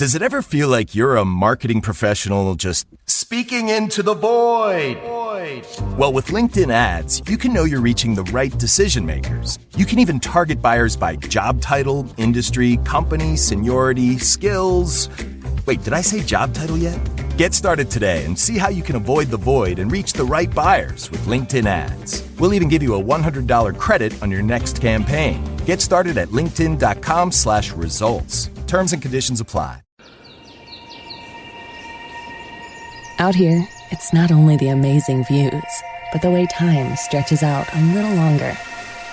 Does it ever feel like you're a marketing professional just speaking into the void? Well, with LinkedIn ads, you can know you're reaching the right decision makers. You can even target buyers by job title, industry, company, seniority, skills. Wait, did I say job title yet? Get started today and see how you can avoid the void and reach the right buyers with LinkedIn ads. We'll even give you a $100 credit on your next campaign. Get started at linkedin.com/results. Terms and conditions apply. Out here, it's not only the amazing views, but the way time stretches out a little longer.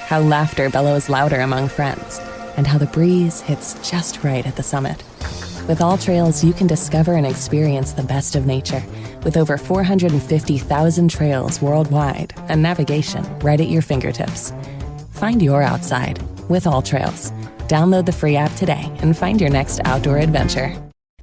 How laughter bellows louder among friends, and how the breeze hits just right at the summit. With All Trails, you can discover and experience the best of nature, with over 450,000 trails worldwide and navigation right at your fingertips. Find your outside with All Trails. Download the free app today and find your next outdoor adventure.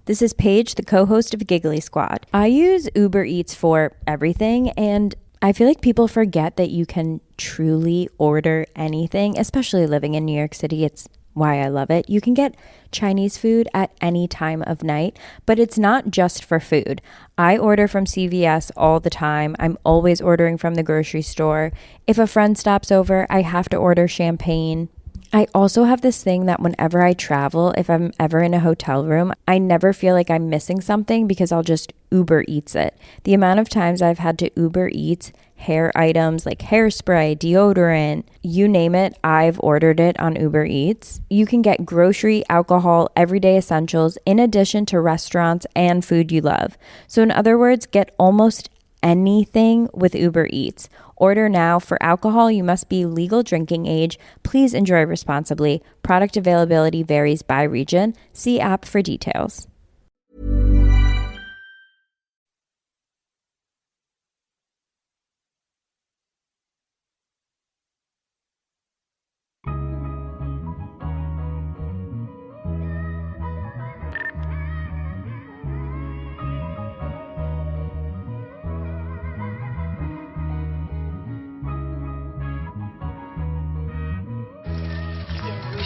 This is Paige, the co-host of Giggly Squad. I use Uber Eats for everything, and I feel like people forget that you can truly order anything, especially living in New York City. It's why I love it. You can get Chinese food at any time of night, but it's not just for food. I order from CVS all the time. I'm always ordering from the grocery store. If a friend stops over, I have to order champagne. I also have this thing that whenever I travel, if I'm ever in a hotel room, I never feel like I'm missing something because I'll just Uber Eats it. The amount of times I've had to Uber Eats hair items like hairspray, deodorant, you name it, I've ordered it on Uber Eats. You can get grocery, alcohol, everyday essentials in addition to restaurants and food you love. So in other words, get almost anything with Uber Eats. Order now. For alcohol, you must be legal drinking age. Please enjoy responsibly. Product availability varies by region. See app for details.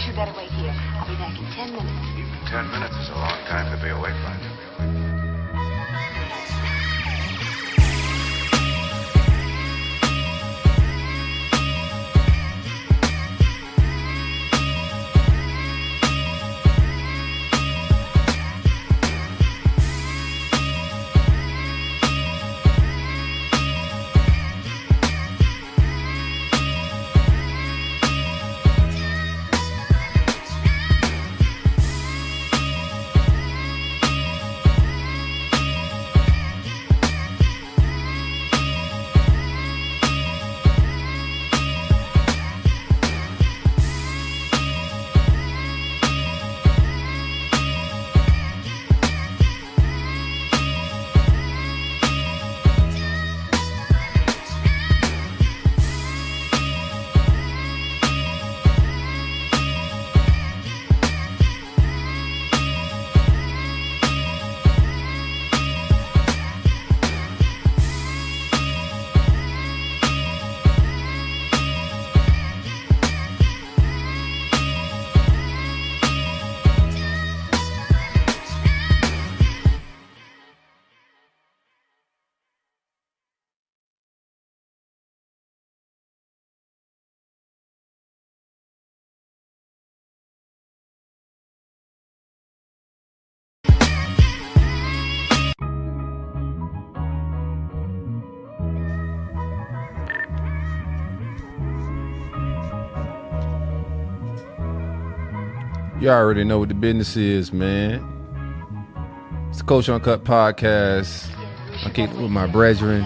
You better wait here. I'll be back in 10 minutes. Even 10 minutes is a long time to be awake like that. You already know what the business is, man. It's the Coach Uncut podcast. I'm kicking with my brethren,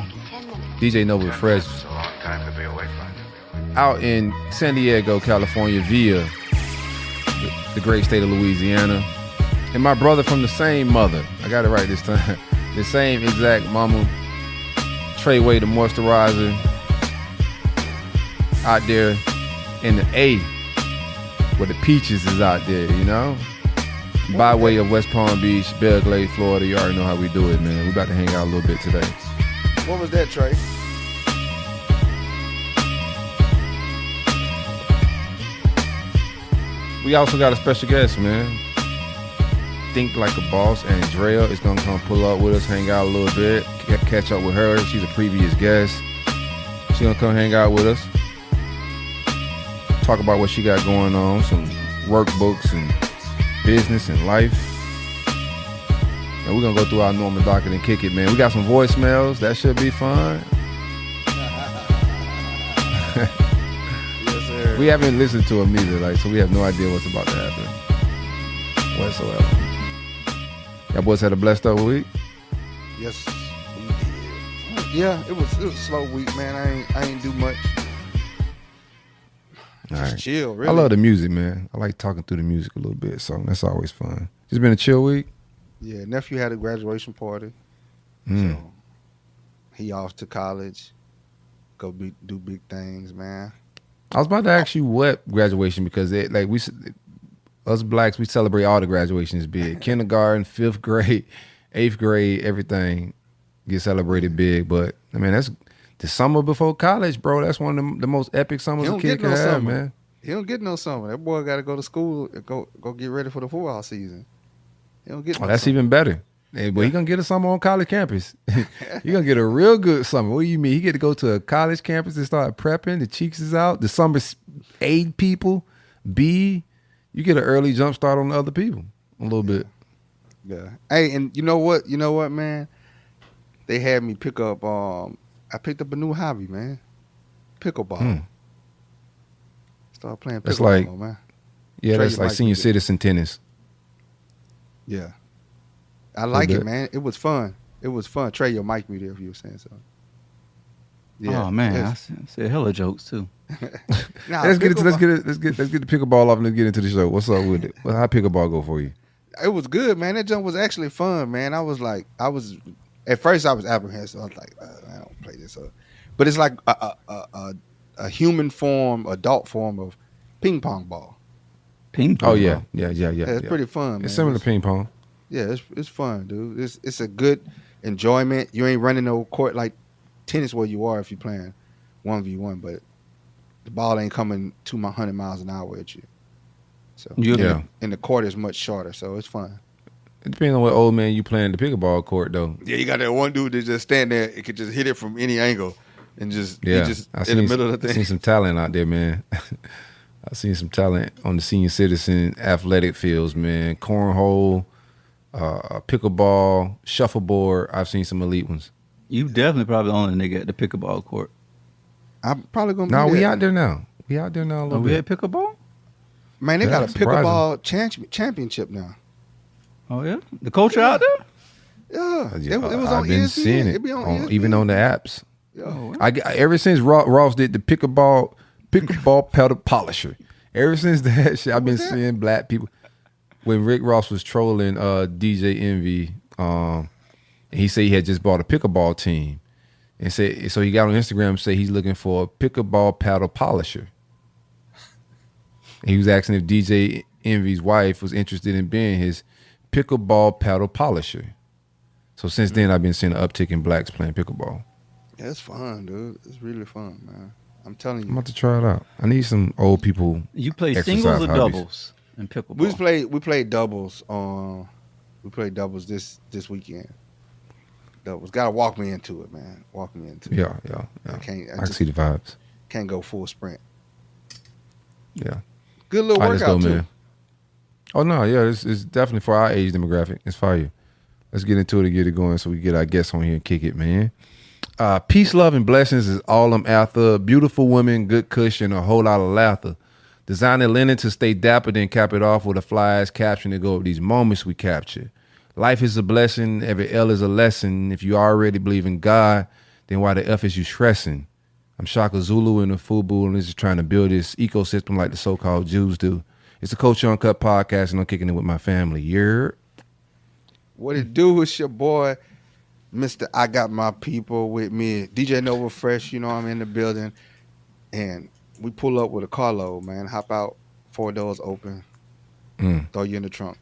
DJ Noble Fresh, out in San Diego, California, via the great state of Louisiana. And my brother from the same mother, I got it right this time, the same exact mama, Treyway the moisturizer, out there in the A, where the peaches is out there, you know? By way of West Palm Beach, Belle Glade, Florida. You already know how we do it, man. We about to hang out a little bit today. What was that, Trey? We also got a special guest, man. Think Like a Boss, Andrea, is gonna come pull up with us, hang out a little bit, catch up with her. She's a previous guest. She's gonna come hang out with us, talk about what she got going on, some workbooks and business and life. And we're gonna go through our normal docket and kick it, man. We got some voicemails. That should be fun. Yes, sir. We haven't listened to them either, so we have no idea what's about to happen whatsoever. Y'all boys had a blessed up week? Yes, we did. Yeah, it was a slow week, man. I ain't do much. All Just right. chill, really. I love the music, man. I like talking through the music a little bit, so that's always fun. It's been a chill week. Yeah, nephew had a graduation party. Mm. So he off to college. Go do big things, man. I was about to ask you what graduation, because us blacks, we celebrate all the graduations big. Kindergarten, 5th grade, 8th grade, everything gets celebrated big. But I mean, that's the summer before college, bro. That's one of the most epic summers a kid can have, summer. man. He don't get no summer. That boy got to go to school and go get ready for the football season. He don't get no That's summer. even better. Hey, but he gonna get a summer on college campus. He gonna get a real good summer. What do you mean? He get to go to a college campus and start prepping. The cheeks is out. The summer's A people, B. You get an early jump start on the other people a little bit. Yeah. Hey, and you know what, man? They had me pick up. I picked up a new hobby, man. Pickle ball. Start playing That's pickle like- ball, man. Yeah, Trey, that's you like might senior do that. citizen tennis. Yeah. I like bit. it, man. It was fun. Trey, your mic me there if you were saying something. Oh man, yes. I said hella jokes too. Nah, Let's get the pickleball off and let's get into the show. What's up with it? How pickleball go for you? It was good, man. That jump was actually fun, man. At first I was apprehensive. I was like, I don't play this up. But it's like a human form, adult form of ping pong ball. Ping pong. Oh yeah, ball. yeah. It's pretty fun, man. It's similar to ping pong. Yeah, it's fun, dude. It's a good enjoyment. You ain't running no court like tennis where you are if you're playing 1v1, but the ball ain't coming 200 miles an hour at you. So Yeah. and the court is much shorter, so it's fun. It depends on what old man you playing the pickleball court though. Yeah, you got that one dude that just stand there. It could just hit it from any angle and just Yeah, he just I in the middle of the I seen thing. some talent out there, man. I seen some talent on the senior citizen athletic fields, man. Cornhole, pickleball, shuffleboard. I've seen some elite ones. You definitely probably the only nigga at the pickleball court. I'm probably gonna. No, be we there. out there now. We out there now a Oh, little we bit. had pickleball? Man, they Yeah, got a surprising. pickleball championship now. Oh yeah? The coach out there? Yeah, Yeah, it was I've on been ESPN. seeing it, It be on ESPN. even on the apps. Yeah. Ever since Ross did the pickleball pedal polisher. Ever since that shit, I've been seeing black people. When Rick Ross was trolling DJ Envy, and he said he had just bought a pickleball team, and said so he got on Instagram and said he's looking for a pickleball paddle polisher. And he was asking if DJ Envy's wife was interested in being his pickleball paddle polisher. So since then, I've been seeing an uptick in blacks playing pickleball. Yeah, it's fun, dude. It's really fun, man. I'm telling I'm you. about to try it out. I need some old people. You play Exercise singles or hobbies. doubles in pickleball? We played doubles. We played doubles this weekend. Doubles. Gotta walk me into it, man. Walk me into it. Yeah. I can't. I can see the vibes. Can't go full sprint. Yeah. Good little All right, let's workout go, too. man. Oh no, yeah, it's definitely for our age demographic. It's fire. Let's get into it and get it going so we get our guests on here and kick it, man. Peace, love, and blessings is all I'm after. Beautiful women, good cushion, a whole lot of laughter. Designer linen to stay dapper, then cap it off with a fly-ass caption to go with these moments we capture. Life is a blessing. Every L is a lesson. If you already believe in God, then why the F is you stressing? I'm Shaka Zulu and the Fubu, and this is trying to build this ecosystem like the so-called Jews do. It's the Culture Uncut podcast, and I'm kicking it with my family. You're What it do? It's your boy, Mr. I Got My People with me. DJ Nova Fresh, I'm in the building. And we pull up with a carload, man. Hop out, 4 doors open. Throw you in the trunk.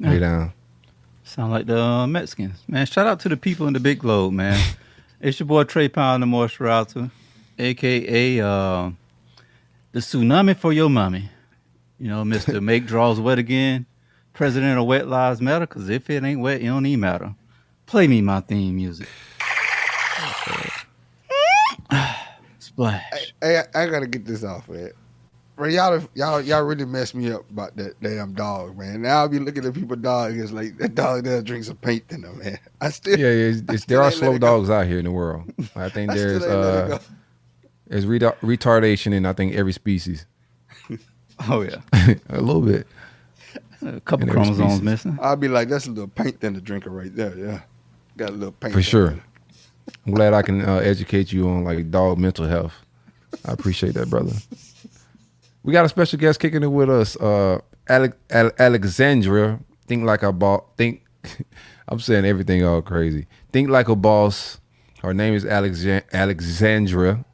way down. Sound like the Mexicans. Man, shout out to the people in the Big Globe, man. It's your boy Trey Pound, the moisturizer, a.k.a. The tsunami for your mommy. Mr. Make Draws Wet Again. president of Wet Lives Matter, because if it ain't wet, it don't even matter. Play me my theme music. Splash. Hey, I gotta get this off, man. Bro, y'all really messed me up about that damn dog, man. Now I'll be looking at people dog. It's like that dog there drinks some paint in them, man. There are slow dogs out here in the world. I think there's retardation in I think every species. Oh yeah, a little bit. A couple chromosomes missing. I'll be like, that's a little paint in the drinker right there. Yeah, got a little paint for sure. I'm glad I can educate you on like dog mental health. I appreciate that, brother. We got a special guest kicking it with us, Alexandra. Think like a boss. I'm saying everything all crazy. Think like a boss. Her name is Alexandra.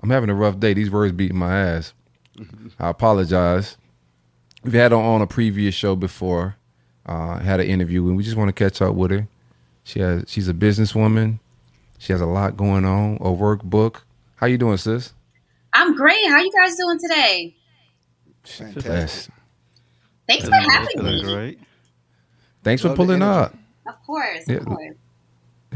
I'm having a rough day. These words beating my ass. I apologize. We've had her on a previous show before. Had an interview, and we just want to catch up with her. She's a businesswoman. She has a lot going on. A workbook. How you doing, sis? I'm great. How you guys doing today? Fantastic. Thanks for having me. Great. Thanks for pulling up. Of course. Yeah,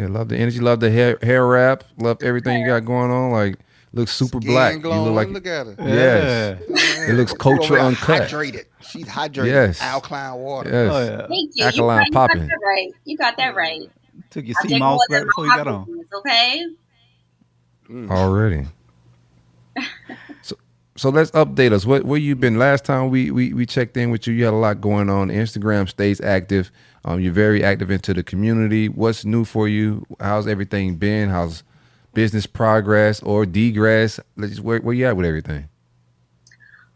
love the energy. Love the hair wrap. Love everything you got going on. Like, looks super Skin black. Glowing. You look like, look at her. Yes. It looks culture uncut. Hydrated. She's hydrated. Yes. Alkaline water. Yes. Oh yeah. Thank you. Alkaline popping. You got that right. Took your I sea take moss more right than before you my got on. compliments, okay? Already. So let's update us. Where you been? Last time we checked in with you, you had a lot going on. Instagram stays active. You're very active into the community. What's new for you? How's everything been? How's business progress or degress? Where you at with everything?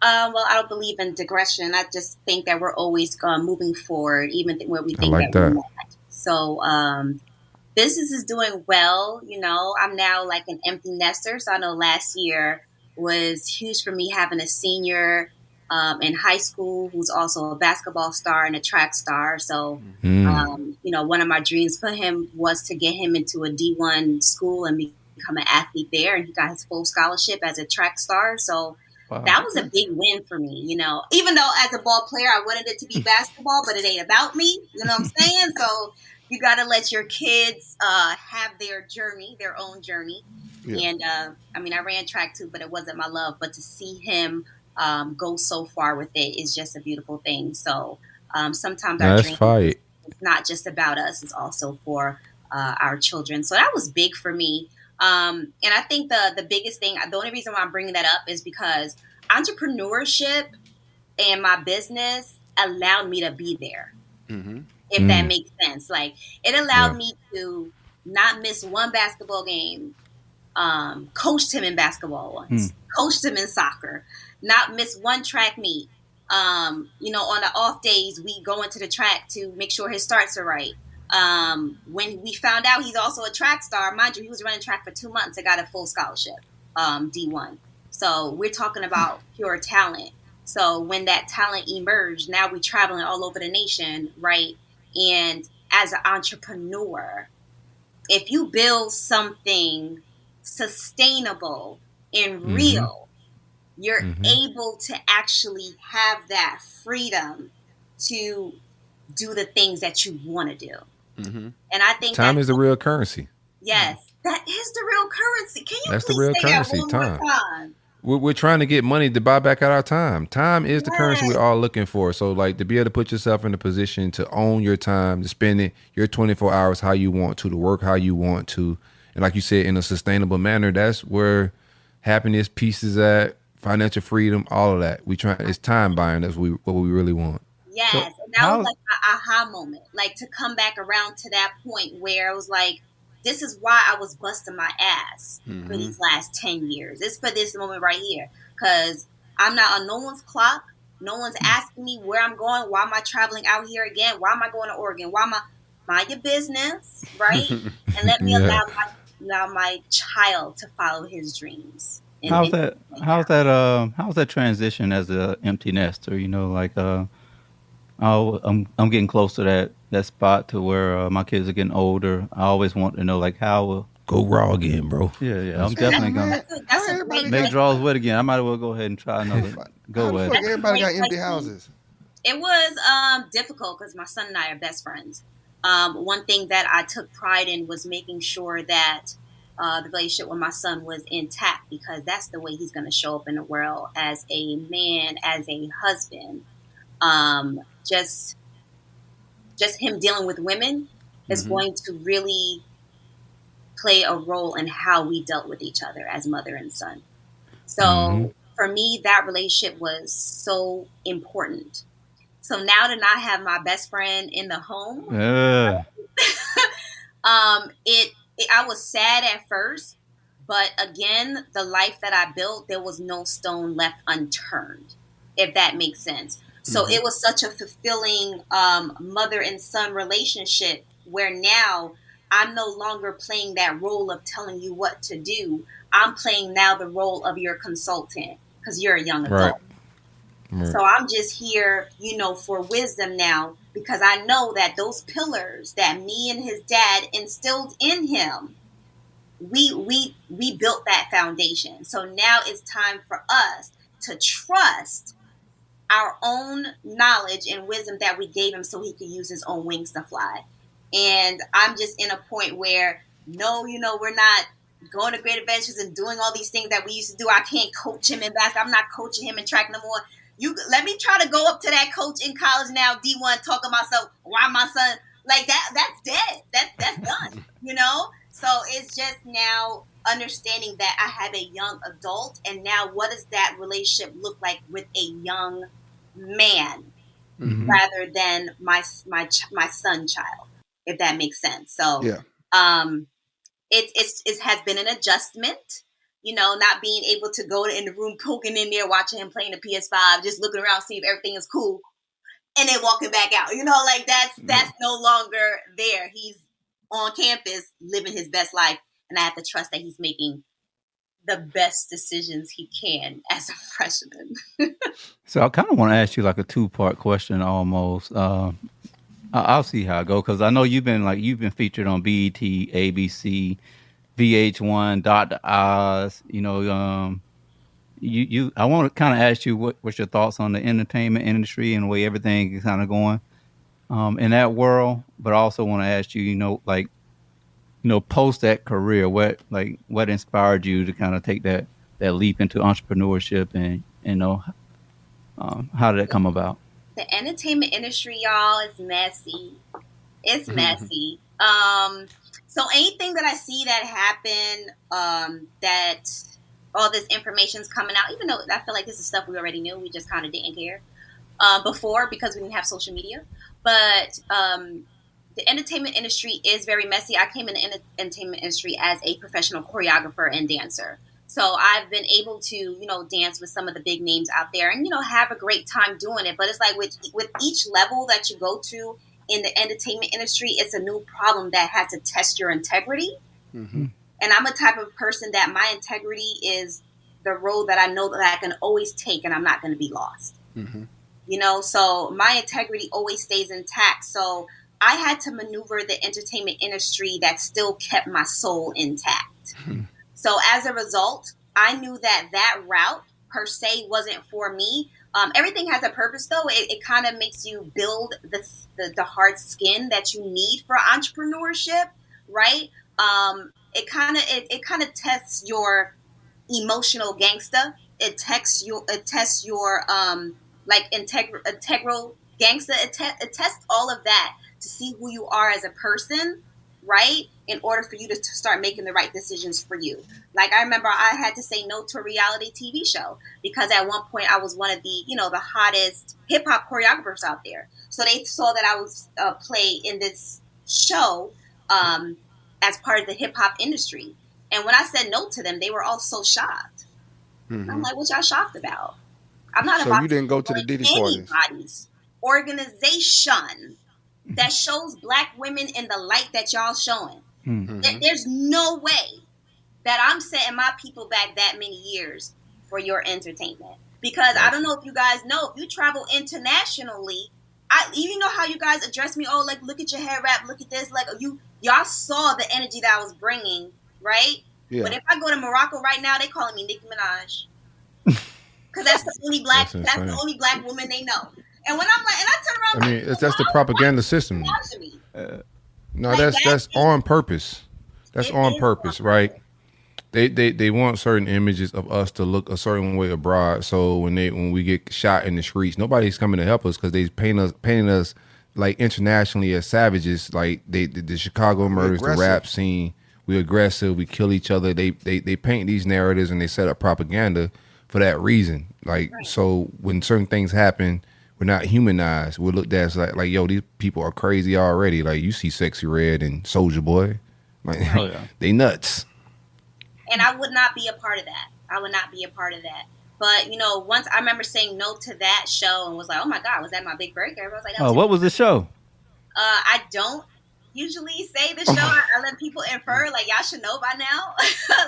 Well, I don't believe in digression. I just think that we're always moving forward, even where we think like that we're that. not. So business is doing well. You know, I'm now like an empty nester. So I know last year was huge for me having a senior in high school who's also a basketball star and a track star. So, you know, one of my dreams for him was to get him into a D1 school and become an athlete there. And he got his full scholarship as a track star. So that was a big win for me, you know, even though as a ball player, I wanted it to be basketball, but it ain't about me. You know what I'm saying? So you got to let your kids have their journey, their own journey. Yeah. And I mean, I ran track too, but it wasn't my love. But to see him go so far with it is just a beautiful thing. So sometimes our dream is not just about us; it's also for our children. So that was big for me. And I think the biggest thing, the only reason why I'm bringing that up is because entrepreneurship and my business allowed me to be there. Mm-hmm. If that makes sense. Like, it allowed me to not miss one basketball game. Coached him in basketball once, coached him in soccer, not miss one track meet. You know, on the off days, we go into the track to make sure his starts are right. When we found out he's also a track star, mind you, he was running track for 2 months and got a full scholarship, D1. So we're talking about pure talent. So when that talent emerged, now we're traveling all over the nation, right? And as an entrepreneur, if you build something sustainable and real, you're able to actually have that freedom to do the things that you want to do. And I think time is the real currency. Yes, that is the real currency. Can you That's please the real say currency, that one more time? We're trying to get money to buy back out our time. Time is the currency we're all looking for. So, like, to be able to put yourself in a position to own your time, to spend it your 24 hours how you want to work how you want to, and like you said, in a sustainable manner, that's where happiness, peace is at, financial freedom, all of that. It's time buying. That's what we really want. Yes, so and that was like an aha moment. Like, to come back around to that point where it was like, this is why I was busting my ass for these last 10 years. It's for this moment right here. Because I'm not on no one's clock. No one's asking me where I'm going. Why am I traveling out here again? Why am I going to Oregon? Why am I... Mind your business, right? And let me allow my child to follow his dreams. How's that transition as an empty nester? You know, like I'm getting close to that spot to where my kids are getting older. I always want to know, like, how go raw again, bro. Yeah. I'm definitely gonna make draws wet again. I might as well go ahead and try another go wet. Everybody got empty houses. It was difficult because my son and I are best friends. One thing that I took pride in was making sure that the relationship with my son was intact, because that's the way he's going to show up in the world as a man, as a husband. Just him dealing with women is going to really play a role in how we dealt with each other as mother and son. So for me, that relationship was so important. So now to not have my best friend in the home, I was sad at first, but again, the life that I built, there was no stone left unturned, if that makes sense. So it was such a fulfilling mother and son relationship where now I'm no longer playing that role of telling you what to do. I'm playing now the role of your consultant because you're a young adult. Right. So I'm just here, for wisdom now, because I know that those pillars that me and his dad instilled in him, we built that foundation. So now it's time for us to trust our own knowledge and wisdom that we gave him so he could use his own wings to fly. And I'm just in a point where, no, we're not going to great adventures and doing all these things that we used to do. I can't coach him in basketball. I'm not coaching him in track no more. You let me try to go up to that coach in college now, D1, talking about myself, why my son, like that's dead. That's done, So it's just now understanding that I have a young adult, and now what does that relationship look like with a young man rather than my son child, if that makes sense. So it has been an adjustment. Not being able to go in the room, poking in there, watching him playing the PS5, just looking around, see if everything is cool, and then walking back out. That's no longer there. He's on campus living his best life, and I have to trust that he's making the best decisions he can as a freshman. So I kind of want to ask you like a 2-part question almost. I'll see how it goes, because I know you've been featured on BET, ABC, VH1, Dr. Oz. I want to kind of ask you what's your thoughts on the entertainment industry and the way everything is kind of going in that world. But I also want to ask you, post that career, what inspired you to kind of take that leap into entrepreneurship, and how did that come about? The entertainment industry, y'all, is messy. It's messy. So anything that I see that happen, that all this information's coming out, even though I feel like this is stuff we already knew, we just kind of didn't care before because we didn't have social media. But the entertainment industry is very messy. I came in the entertainment industry as a professional choreographer and dancer. So I've been able to, dance with some of the big names out there and, have a great time doing it. But it's like with each level that you go to in the entertainment industry, it's a new problem that has to test your integrity. And I'm a type of person that my integrity is the road that I know that I can always take and I'm not going to be lost. So my integrity always stays intact. So I had to maneuver the entertainment industry that still kept my soul intact. So as a result, I knew that route per se wasn't for me. Everything has a purpose, though. It kind of makes you build the hard skin that you need for entrepreneurship, right? It kind of tests your emotional gangsta. It tests your integral gangsta. It tests all of that to see who you are as a person, right? In order for you to start making the right decisions for you. Like I remember I had to say no to a reality TV show because at one point I was one of the, the hottest hip hop choreographers out there. So they saw that I was play in this show as part of the hip hop industry. And when I said no to them, they were all so shocked. I'm like, what y'all shocked about? I'm not so about you didn't go to the Diddy anybody's parties. Organization that shows black women in the light that y'all showing. There's no way that I'm setting my people back that many years for your entertainment. Because I don't know if you guys know, if you travel internationally, you know how you guys address me, like, look at your hair wrap, look at this, like, y'all saw the energy that I was bringing, right? Yeah. But if I go to Morocco right now, they calling me Nicki Minaj. Because that's the only black woman they know. And when I'm like, and I turn around, I mean, that's the propaganda system. No, Like, that's on purpose. That's on purpose, right? They want certain images of us to look a certain way abroad. So when we get shot in the streets, nobody's coming to help us because they painting us like internationally as savages. Like the Chicago murders, the rap scene. We're aggressive. We kill each other. They paint these narratives and they set up propaganda for that reason. Like so, when certain things happen, we're not humanized. We're looked at as like yo, these people are crazy already. Like you see Sexy Red and Soulja Boy, like they nuts. And I would not be a part of that. I would not be a part of that. But once I remember saying no to that show and was like, oh my God, was that my big break? Everybody was like, oh, what was the show? I don't usually say the show. I let people infer, like y'all should know by now,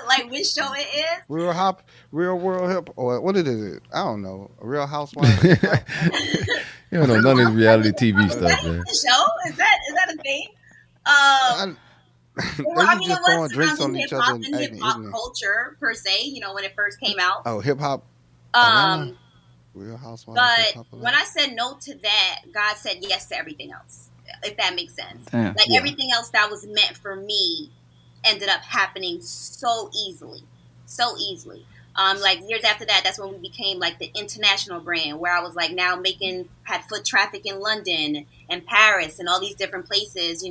like which show it is. Real World Hip, or what it is? I don't know. Real Housewives. You don't know none of this reality TV stuff, man. The show is that a thing? Well, I mean, just it was throwing drinks on each other and hip hop culture per se. When it first came out. Oh, hip hop. Real Housewives. But when I said no to that, God said yes to everything else. If that makes sense. Damn. Everything else that was meant for me ended up happening so easily. Like years after that, that's when we became like the international brand, where I was like now had foot traffic in London and Paris and all these different places,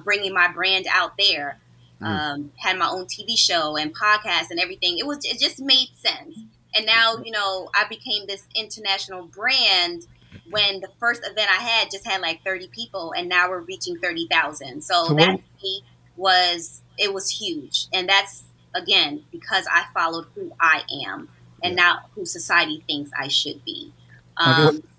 bringing my brand out there. Had my own TV show and podcast and everything. It just made sense. And now, I became this international brand when the first event I had just had like 30 people and now we're reaching 30,000. So that was huge. And that's, again, because I followed who I am and not who society thinks I should be.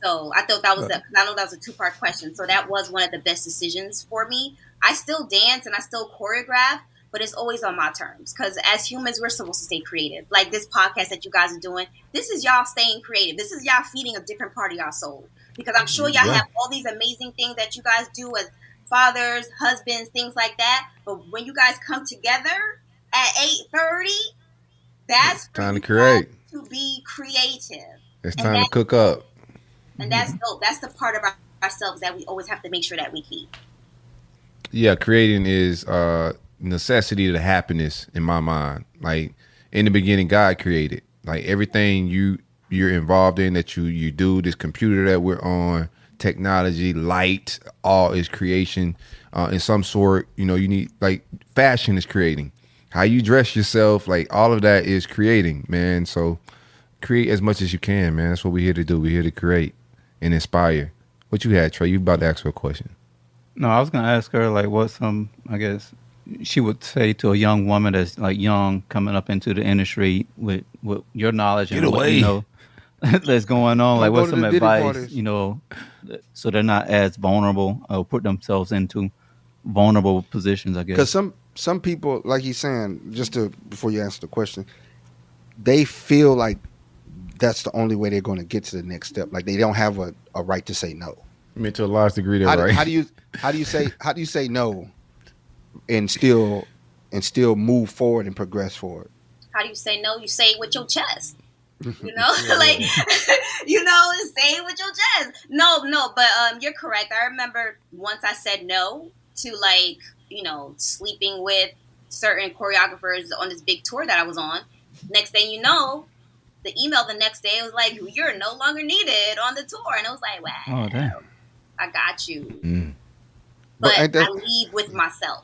So I thought that was I know that was a 2-part question. So that was one of the best decisions for me. I still dance and I still choreograph, but it's always on my terms. Because as humans, we're supposed to stay creative. Like this podcast that you guys are doing, this is y'all staying creative. This is y'all feeding a different part of y'all soul. Because I'm sure y'all have all these amazing things that you guys do as fathers, husbands, things like that. But when you guys come together at 8:30, that's time to create. To be creative. It's time to cook up. And that's dope. That's the part of ourselves that we always have to make sure that we keep. Yeah, creating is necessity to happiness in my mind. Like in the beginning, God created. Like everything you're involved in that you do, this computer that we're on, technology, light, all is creation in some sort. You need like fashion is creating. How you dress yourself, like all of that is creating, man. So create as much as you can, man. That's what we're here to do. We're here to create and inspire. What you had, Trey? You about to ask her a question. No, I was going to ask her, like, what I guess, she would say to a young woman that's, like, young, coming up into the industry with your knowledge and what you know that's going on. Like, what's some advice, so they're not as vulnerable or put themselves into vulnerable positions, I guess. Because some people, like he's saying, before you answer the question, they feel like that's the only way they're going to get to the next step. Like, they don't have a right to say no. I mean, to a large degree, they're right. How do you say no and still move forward and progress forward? How do you say no? You say it with your chest. Like say it with your chest. No, but you're correct. I remember once I said no to sleeping with certain choreographers on this big tour that I was on. Next thing you know, the email the next day was like, you're no longer needed on the tour. And I was like, wow. Oh, damn. I got you. But I leave with myself.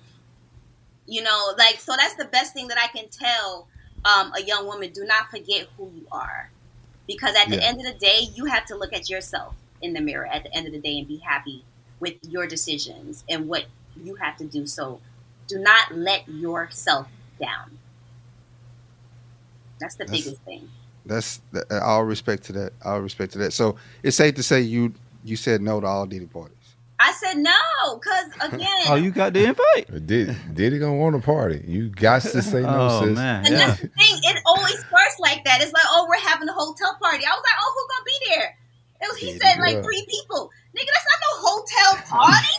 So that's the best thing that I can tell a young woman. Do not forget who you are. Because at the end of the day, you have to look at yourself in the mirror at the end of the day and be happy with your decisions and what you have to do. So do not let yourself down. That's the biggest thing. All respect to that. So it's safe to say you said no to all Diddy parties. I said no, because again. Oh, you got the invite? Diddy gonna want a party. You got to say no, sis. Man. And that's the thing. It always starts like that. It's like, oh, we're having a hotel party. I was like, oh, who's gonna be there? He said like 3 people. Nigga, that's not no hotel party.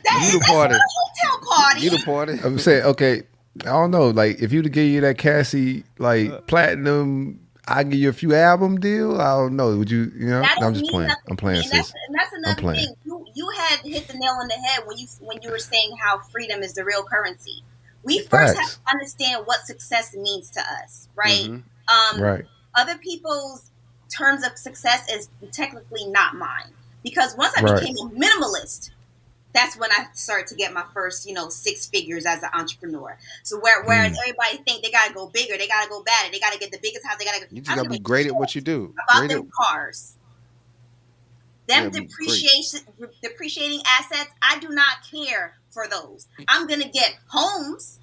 That's not a hotel party. You the party. I'm saying, okay, I don't know. Like, if you'd have gave you that Cassie, like, platinum I give you a few album deal. I don't know. Would you? You know? That I'm don't just mean playing. nothing I'm to playing, me. sis. And that's another playing. thing. You had hit the nail on the head when you were saying how freedom is the real currency. We first have Facts. to understand what success means to us, right? Right. Other people's terms of success is technically not mine, because once I Right. became a minimalist, that's when I started to get my first, 6 figures as an entrepreneur. So whereas everybody think they gotta go bigger, they gotta go badder, they gotta get the biggest house, they gotta go. You I just don't gotta give be a great shit at what you do. about Great at, them cars. Them Yeah, be great. depreciating assets, I do not care for those. I'm gonna get homes,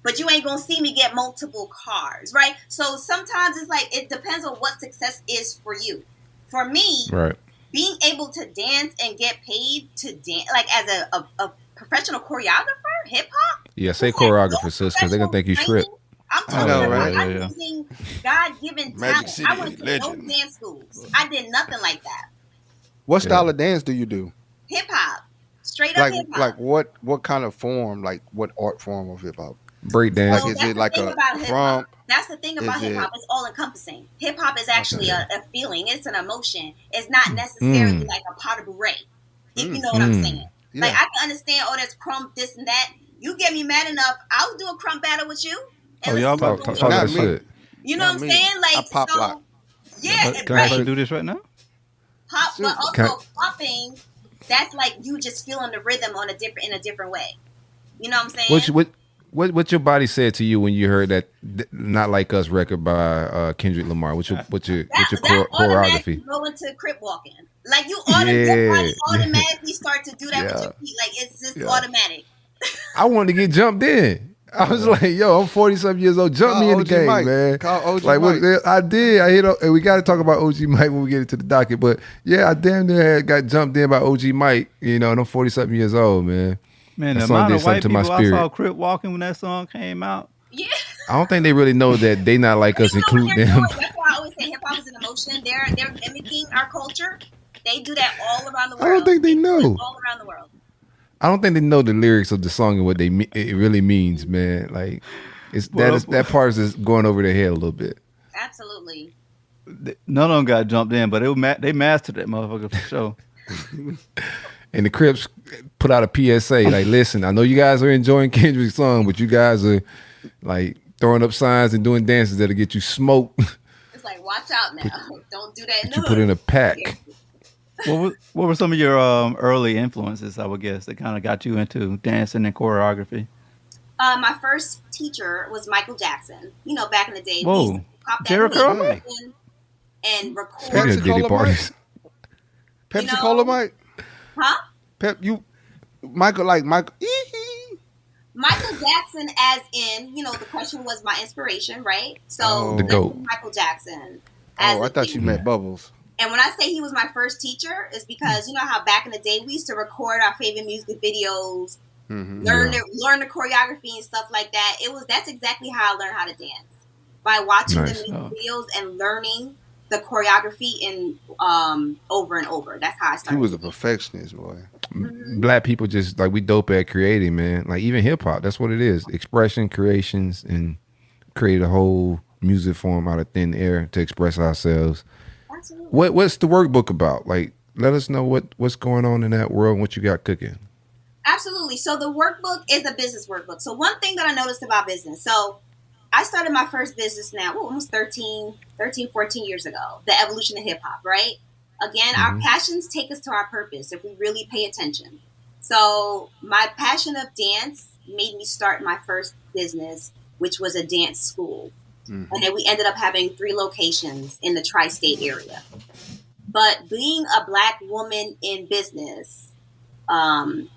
but you ain't gonna see me get multiple cars, right? So sometimes it's like it depends on what success is for you. For me, Right. being able to dance and get paid to dance, like as a professional choreographer, hip hop. Yeah. Say who has choreographer, no sis, because they're gonna think you professional trip. training, I'm I talking know, about right? I'm Yeah. using God-given Magic talent. City I went to no legend. dance schools. I did nothing like that. What Yeah. style of dance do you do? Hip hop, straight up hip hop. Like what kind of form? Like what art form of hip hop? Break dance. Like, is that's it the like thing a about hip hop. crump? That's the thing about Is hip hop. it- It's all encompassing. Hip hop is actually Okay. a feeling. It's an emotion. It's not necessarily like a pot of beret. If you know what I'm saying. Yeah. Like I can understand. Oh, there's crump, this and that. You get me mad enough, I'll do a crump battle with you. Oh, let's y'all see about who Talk wins. that Not me. shit. You know Not what I'm me. saying? Like I pop so. lock. Yeah, Can I right. actually do this right now? Pop, but Can- also popping. That's like you just feeling the rhythm in a different way. You know what I'm saying? What your body said to you when you heard that "Not Like Us" record by Kendrick Lamar? What's your That automatically choreography? go into crip walking. Like your Yeah, body yeah. automatically start to do that with Yeah. your feet. Like it's just Yeah. automatic. I wanted to get jumped in. I was like, "Yo, I'm 40-something years old. Jump Call me in the OG game, Mike. man." Call OG like Mike. what I did. I hit up, and we got to talk about OG Mike when we get into the docket. But yeah, I damn near got jumped in by OG Mike. And I'm 40-something years old, man. Man, That the song amount did of something white to my people I spirit. saw crip walking when that song came out. Yeah. I don't think they really know that they not like us, You know what include they're them. doing? That's why I always say hip hop is an emotion. They're mimicking our culture. They do that all around the world. I don't think they do it know. all around the world. I don't think they know the lyrics of the song and what it really means, man. Like that part is just going over their head a little bit. Absolutely. None of them got jumped in, but they mastered that motherfucker for sure. And the Crips put out a PSA like, "Listen, I know you guys are enjoying Kendrick's song, but you guys are like throwing up signs and doing dances that'll get you smoked. It's like watch out now. Don't do that. You put in a pack." What were some of your early influences, I would guess, that kind of got you into dancing and choreography? My first teacher was Michael Jackson. Back in the day, we Whoa. used to pop that Jerry Curl music Mike? and record. Speaking of Pepsi Diddy Cola parties, Pepsi Cola Mike. Huh? Michael. Michael Jackson, as in, the question was my inspiration, right? So Oh. The this GOAT. is Michael Jackson. Oh, I thought you meant Bubbles. And when I say he was my first teacher, it's because you know how back in the day we used to record our favorite music videos, learn the choreography and stuff like that. That's exactly how I learned how to dance, by watching Nice. the music videos and learning the choreography and over and over. That's how I He started. was a perfectionist, boy. Black people just like we dope at creating, man. Like even hip hop, that's what it is: expression, creations, and create a whole music form out of thin air to express ourselves. Absolutely. What's the workbook about? Like, let us know what's going on in that world and what you got cooking. Absolutely. So the workbook is a business workbook. So one thing that I noticed about business. So I started my first business now, almost 13, 14 years ago. The evolution of hip hop, right? Again, our passions take us to our purpose if we really pay attention. So my passion of dance made me start my first business, which was a dance school. And then we ended up having 3 locations in the tri-state area. But being a Black woman in business, and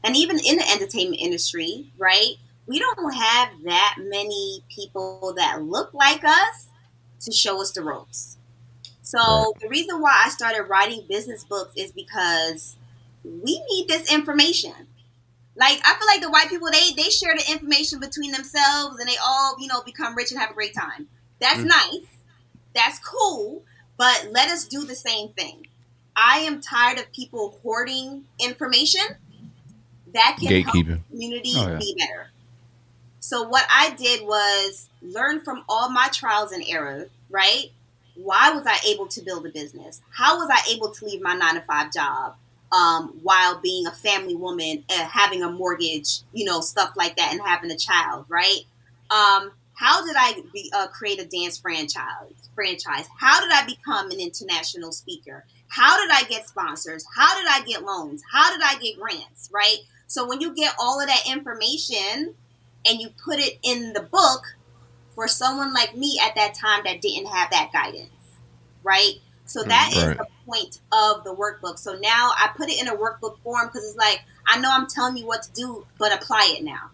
even in the entertainment industry, right? We don't have that many people that look like us to show us the ropes. So the reason why I started writing business books is because we need this information. Like, I feel like the white people, they share the information between themselves and they all, become rich and have a great time. That's nice. That's cool. But let us do the same thing. I am tired of people hoarding information that can help the community be better. So what I did was learn from all my trials and errors right? Why was I able to build a business? How was I able to leave my 9-to-5 job while being a family woman, having a mortgage, stuff like that, and having a child, right? How did I create a dance franchise? How did I become an international speaker? How did I get sponsors? How did I get loans? How did I get grants, right? So when you get all of that information and you put it in the book, for someone like me at that time that didn't have that guidance, right? So that is the point of the workbook. So now I put it in a workbook form because it's like, I know I'm telling you what to do, but apply it now.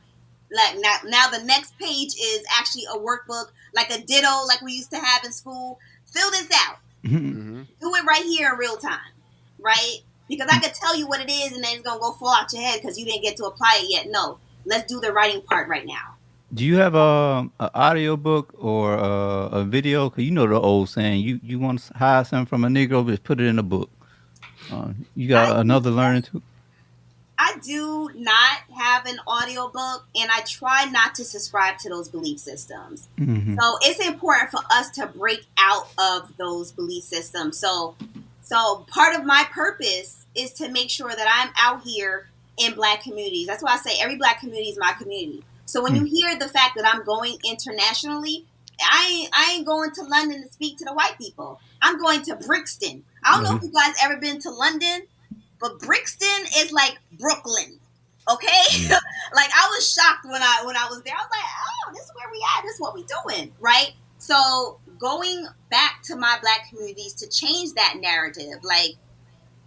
Like now the next page is actually a workbook, like a ditto, like we used to have in school. Fill this out. Mm-hmm. Do it right here in real time, right? Because I could tell you what it is and then it's going to go fall out your head because you didn't get to apply it yet. No, let's do the writing part right now. Do you have a audio book or a video? Because you know the old saying, you want to hire something from a Negro, just put it in a book. You got another learning tool? I do not have an audio book, and I try not to subscribe to those belief systems. Mm-hmm. So it's important for us to break out of those belief systems. So part of my purpose is to make sure that I'm out here in Black communities. That's why I say every Black community is my community. So when you hear the fact that I'm going internationally, I ain't going to London to speak to the white people. I'm going to Brixton. I don't know if you guys ever been to London, but Brixton is like Brooklyn. Okay? Like I was shocked when I was there. I was like, oh, this is where we at. This is what we doing, right? So going back to my Black communities to change that narrative, like,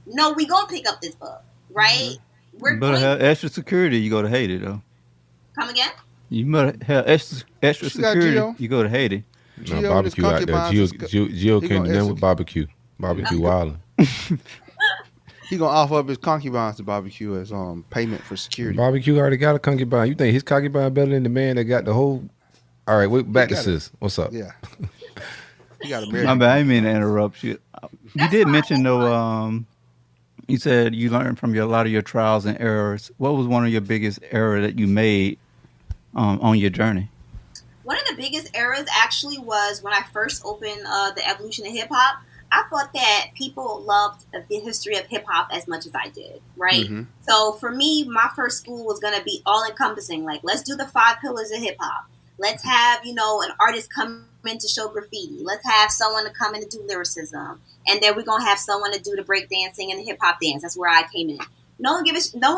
no, we gonna pick up this book, right? You better have extra security, you go to Haiti, though. Come again? You better have extra security, you go to Haiti. No, barbecue out there. Gio can't do nothing with barbecue. Barbecue wilding. He gonna offer up his concubines to barbecue as payment for security. Barbecue already got a concubine. You think his concubine better than the man that got the whole? All right, back to sis. What's up? Yeah. You got to marry. My bad. I didn't mean to interrupt you. You did mention though. You said you learned from a lot of your trials and errors. What was one of your biggest errors that you made on your journey? One of the biggest errors actually was when I first opened the Evolution of Hip Hop. I thought that people loved the history of hip hop as much as I did, right? Mm-hmm. So for me, my first school was going to be all encompassing. Like, let's do the 5 pillars of hip hop. Let's have, an artist come in to show graffiti. Let's have someone to come in to do lyricism. And then we're going to have someone to do the break dancing and the hip hop dance. That's where I came in. No one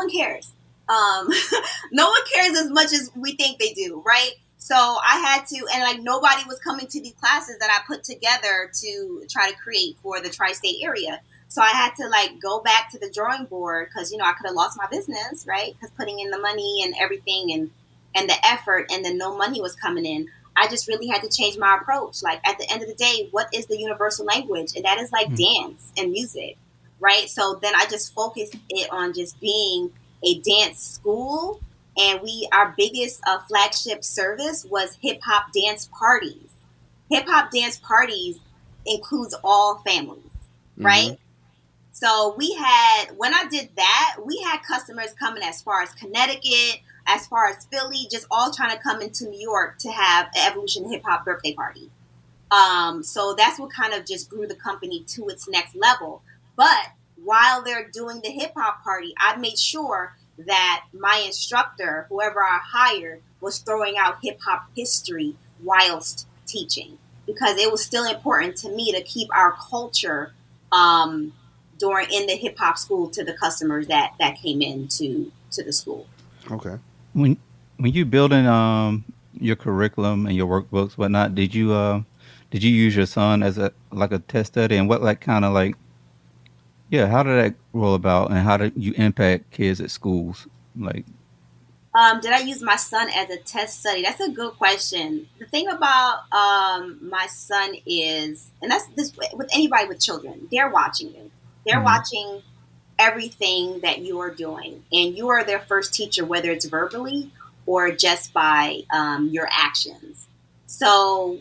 cares. No one cares as much as we think they do, right? So I had to, and like nobody was coming to these classes that I put together to try to create for the tri-state area. So I had to like go back to the drawing board because, I could have lost my business, right? Because putting in the money and everything and the effort and then no money was coming in. I just really had to change my approach. Like at the end of the day, what is the universal language? And that is like dance and music, right? So then I just focused it on just being a dance school. And our biggest flagship service was hip hop dance parties. Hip hop dance parties includes all families, right? So when I did that, we had customers coming as far as Connecticut, as far as Philly, just all trying to come into New York to have an Evolution Hip Hop birthday party. So that's what kind of just grew the company to its next level. But while they're doing the hip hop party, I made sure that my instructor, whoever I hired, was throwing out hip hop history whilst teaching, because it was still important to me to keep our culture in the hip hop school to the customers that came into the school. Okay. When you building your curriculum and your workbooks, whatnot, did you use your son as a test study, and what how did that roll about, and how did you impact kids at schools? Did I use my son as a test study? That's a good question. The thing about my son is, and that's this with anybody with children, they're watching you. They're watching everything that you are doing, and you are their first teacher, whether it's verbally or just by your actions. So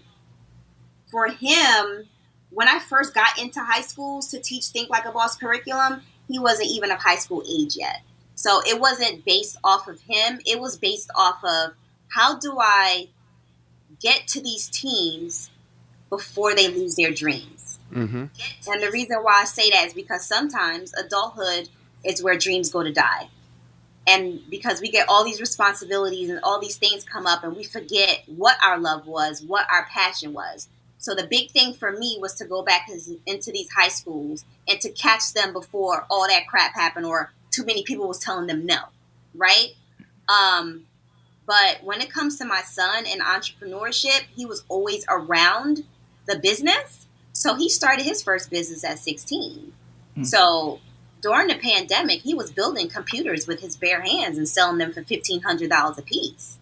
for him, when I first got into high schools to teach Think Like a Boss curriculum, he wasn't even of high school age yet. So it wasn't based off of him. It was based off of, how do I get to these teens before they lose their dreams. Mm-hmm. And the reason why I say that is because sometimes adulthood is where dreams go to die. And because we get all these responsibilities and all these things come up and we forget what our love was, what our passion was. So the big thing for me was to go back into these high schools and to catch them before all that crap happened or too many people was telling them no, right? But when it comes to my son and entrepreneurship, he was always around the business. So he started his first business at 16. So during the pandemic, he was building computers with his bare hands and selling them for $1,500 a piece.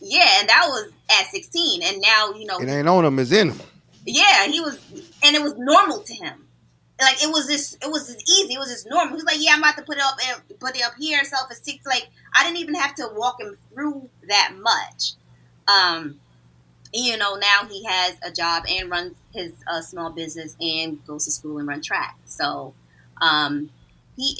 Yeah, and that was at 16. And now, you know, it ain't on him, it's in him. Yeah, he was, and it was normal to him. Like it was just easy. It was just normal. He was like, yeah, I'm about to put it up here and sell for $6. Like I didn't even have to walk him through that much. You know, now he has a job and runs his small business and goes to school and run track. So he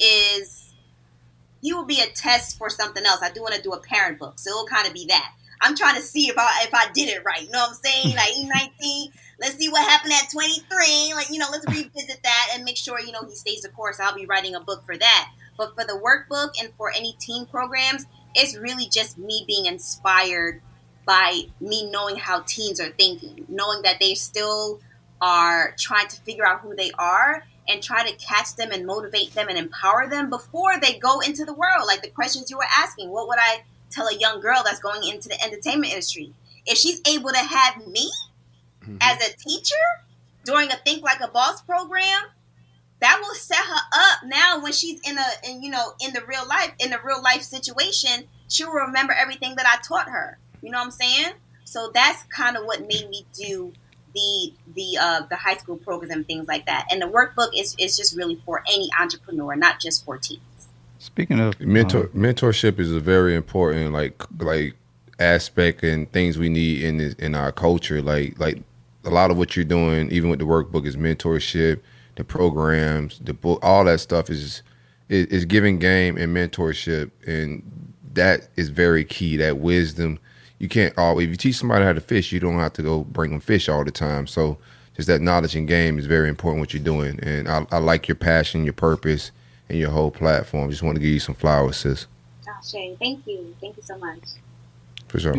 will be a test for something else. I do want to do a parent book, so it'll kind of be that. I'm trying to see if I did it right. You know what I'm saying? Like he's 19. Let's see what happened at 23. Like, you know, let's revisit that and make sure, you know, he stays the course. I'll be writing a book for that. But for the workbook and for any team programs, it's really just me being inspired by me knowing how teens are thinking, knowing that they still are trying to figure out who they are and try to catch them and motivate them and empower them before they go into the world. Like the questions you were asking, what would I tell a young girl that's going into the entertainment industry? If she's able to have me as a teacher during a Think Like a Boss program, that will set her up now when she's in the real life situation. She'll remember everything that I taught her. You know what I'm saying? So that's kind of what made me do the high school programs and things like that. And the workbook is just really for any entrepreneur, not just for teens. Speaking of mentorship is a very important like aspect and things we need in our culture. Like a lot of what you're doing, even with the workbook, is mentorship. The programs, the book, all that stuff is giving game and mentorship, and that is very key. That wisdom. You can't always, if you teach somebody how to fish, you don't have to go bring them fish all the time. So just that knowledge and game is very important what you're doing. And I like your passion, your purpose, and your whole platform. Just want to give you some flowers, sis. Oh, Shay, thank you. Thank you so much. For sure.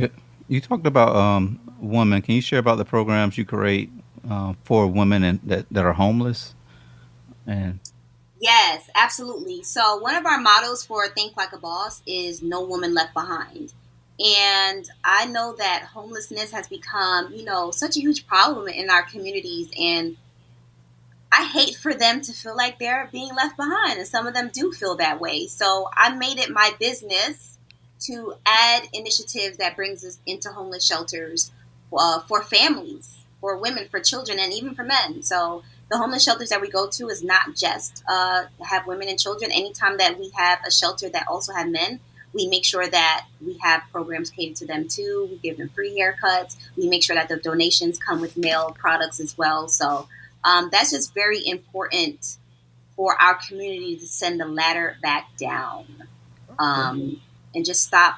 You talked about women. Can you share about the programs you create for women that are homeless? And yes, absolutely. So one of our mottos for Think Like a Boss is no woman left behind. And I know that homelessness has become, you know, such a huge problem in our communities. And I hate for them to feel like they're being left behind. And some of them do feel that way. So I made it my business to add initiatives that brings us into homeless shelters for families, for women, for children, and even for men. So the homeless shelters that we go to is not just have women and children. Anytime that we have a shelter that also have men, we make sure that we have programs catered to them too. We give them free haircuts. We make sure that the donations come with male products as well. So that's just very important for our community to send the ladder back down and just stop,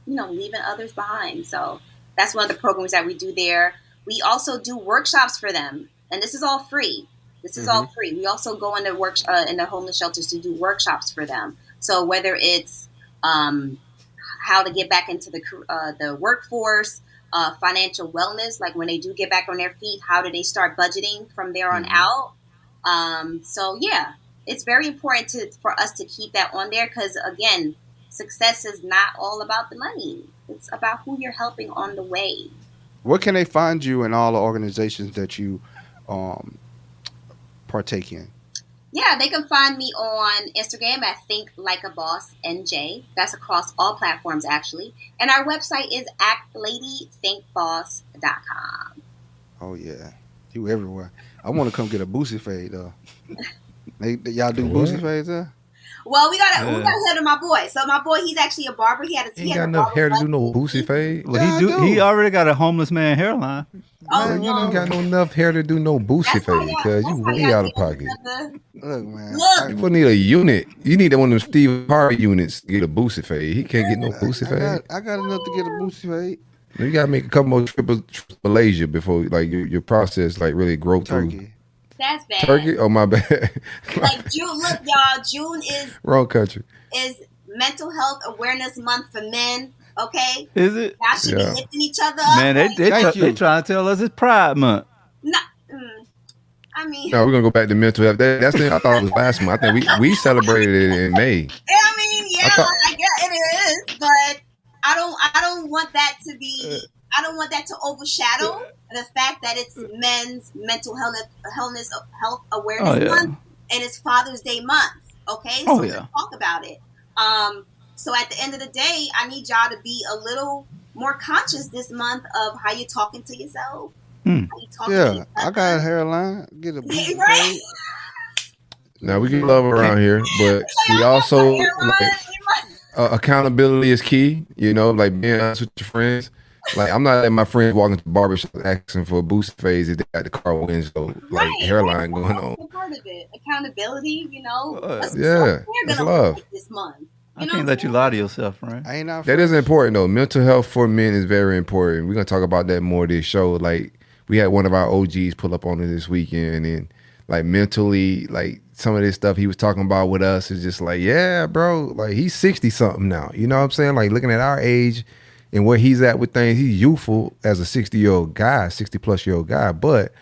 you know, leaving others behind. So that's one of the programs that we do there. We also do workshops for them, and this is all free. All free. We also go into in the homeless shelters to do workshops for them. So whether it's how to get back into the workforce, financial wellness, like when they do get back on their feet, how do they start budgeting from there on out? So yeah, it's very important for us to keep that on there because again, success is not all about the money. It's about who you're helping on the way. Where can they find you and all the organizations that you partake in? Yeah, they can find me on Instagram at Think Like a Boss NJ. That's across all platforms, actually. And our website is actladythinkboss.com. Oh, yeah. You everywhere. I want to come get a Boosie fade, though. Y'all do Boosie fades, huh? Well, we got to head to my boy. So my boy, he's actually a barber. He ain't got enough hair to do no Boosie fade. Well, he already got a homeless man hairline. Oh, man, you don't got enough hair to do no Boosie fade because you way out of pocket. Look, man. People need a unit. You need one of them Steve Harvey units to get a Boosie fade. He can't get no Boosie fade. I got enough to get a Boosie fade. You gotta make a couple more trips to Malaysia before like your process like really grow through. Turkey. That's bad. Turkey? Oh my bad. Like June, look, y'all. June Wrong country. is Mental Health Awareness Month for men. Okay, Is it? y'all should Yeah. be lifting each other up. Man, they trying to tell us it's Pride Month. Nah, I mean, No, we're gonna go back to mental health. That's the I thought it was last month. I think we celebrated it in May. I mean, yeah, I I guess it is, but I don't want that to be. I don't want that to overshadow the fact that it's Men's Mental Health Awareness Month and it's Father's Day month. Okay, so let's talk about it. So at the end of the day, I need y'all to be a little more conscious this month of how you're talking to yourself. How you talking to yourself. I got a hairline. Get a Yeah, right. Now we can love around here, but we also like, accountability is key. You know, like being honest with your friends. Like I'm not letting my friends walk into the barbershop asking for a boost phase if they got the car window, like hairline going on. That's part of it. Accountability, you know. Yeah, that's love. This month. I can't let you lie to yourself, right? I ain't not That is important though. Mental health for men is very important. We're gonna talk about that more this show. Like we had one of our OGs pull up on it this weekend, and like mentally, like some of this stuff he was talking about with us is just like, yeah, bro, like he's 60 something now. You know what I'm saying? Like looking at our age and where he's at with things, he's youthful as a 60-year-old guy, 60-plus-year-old guy. But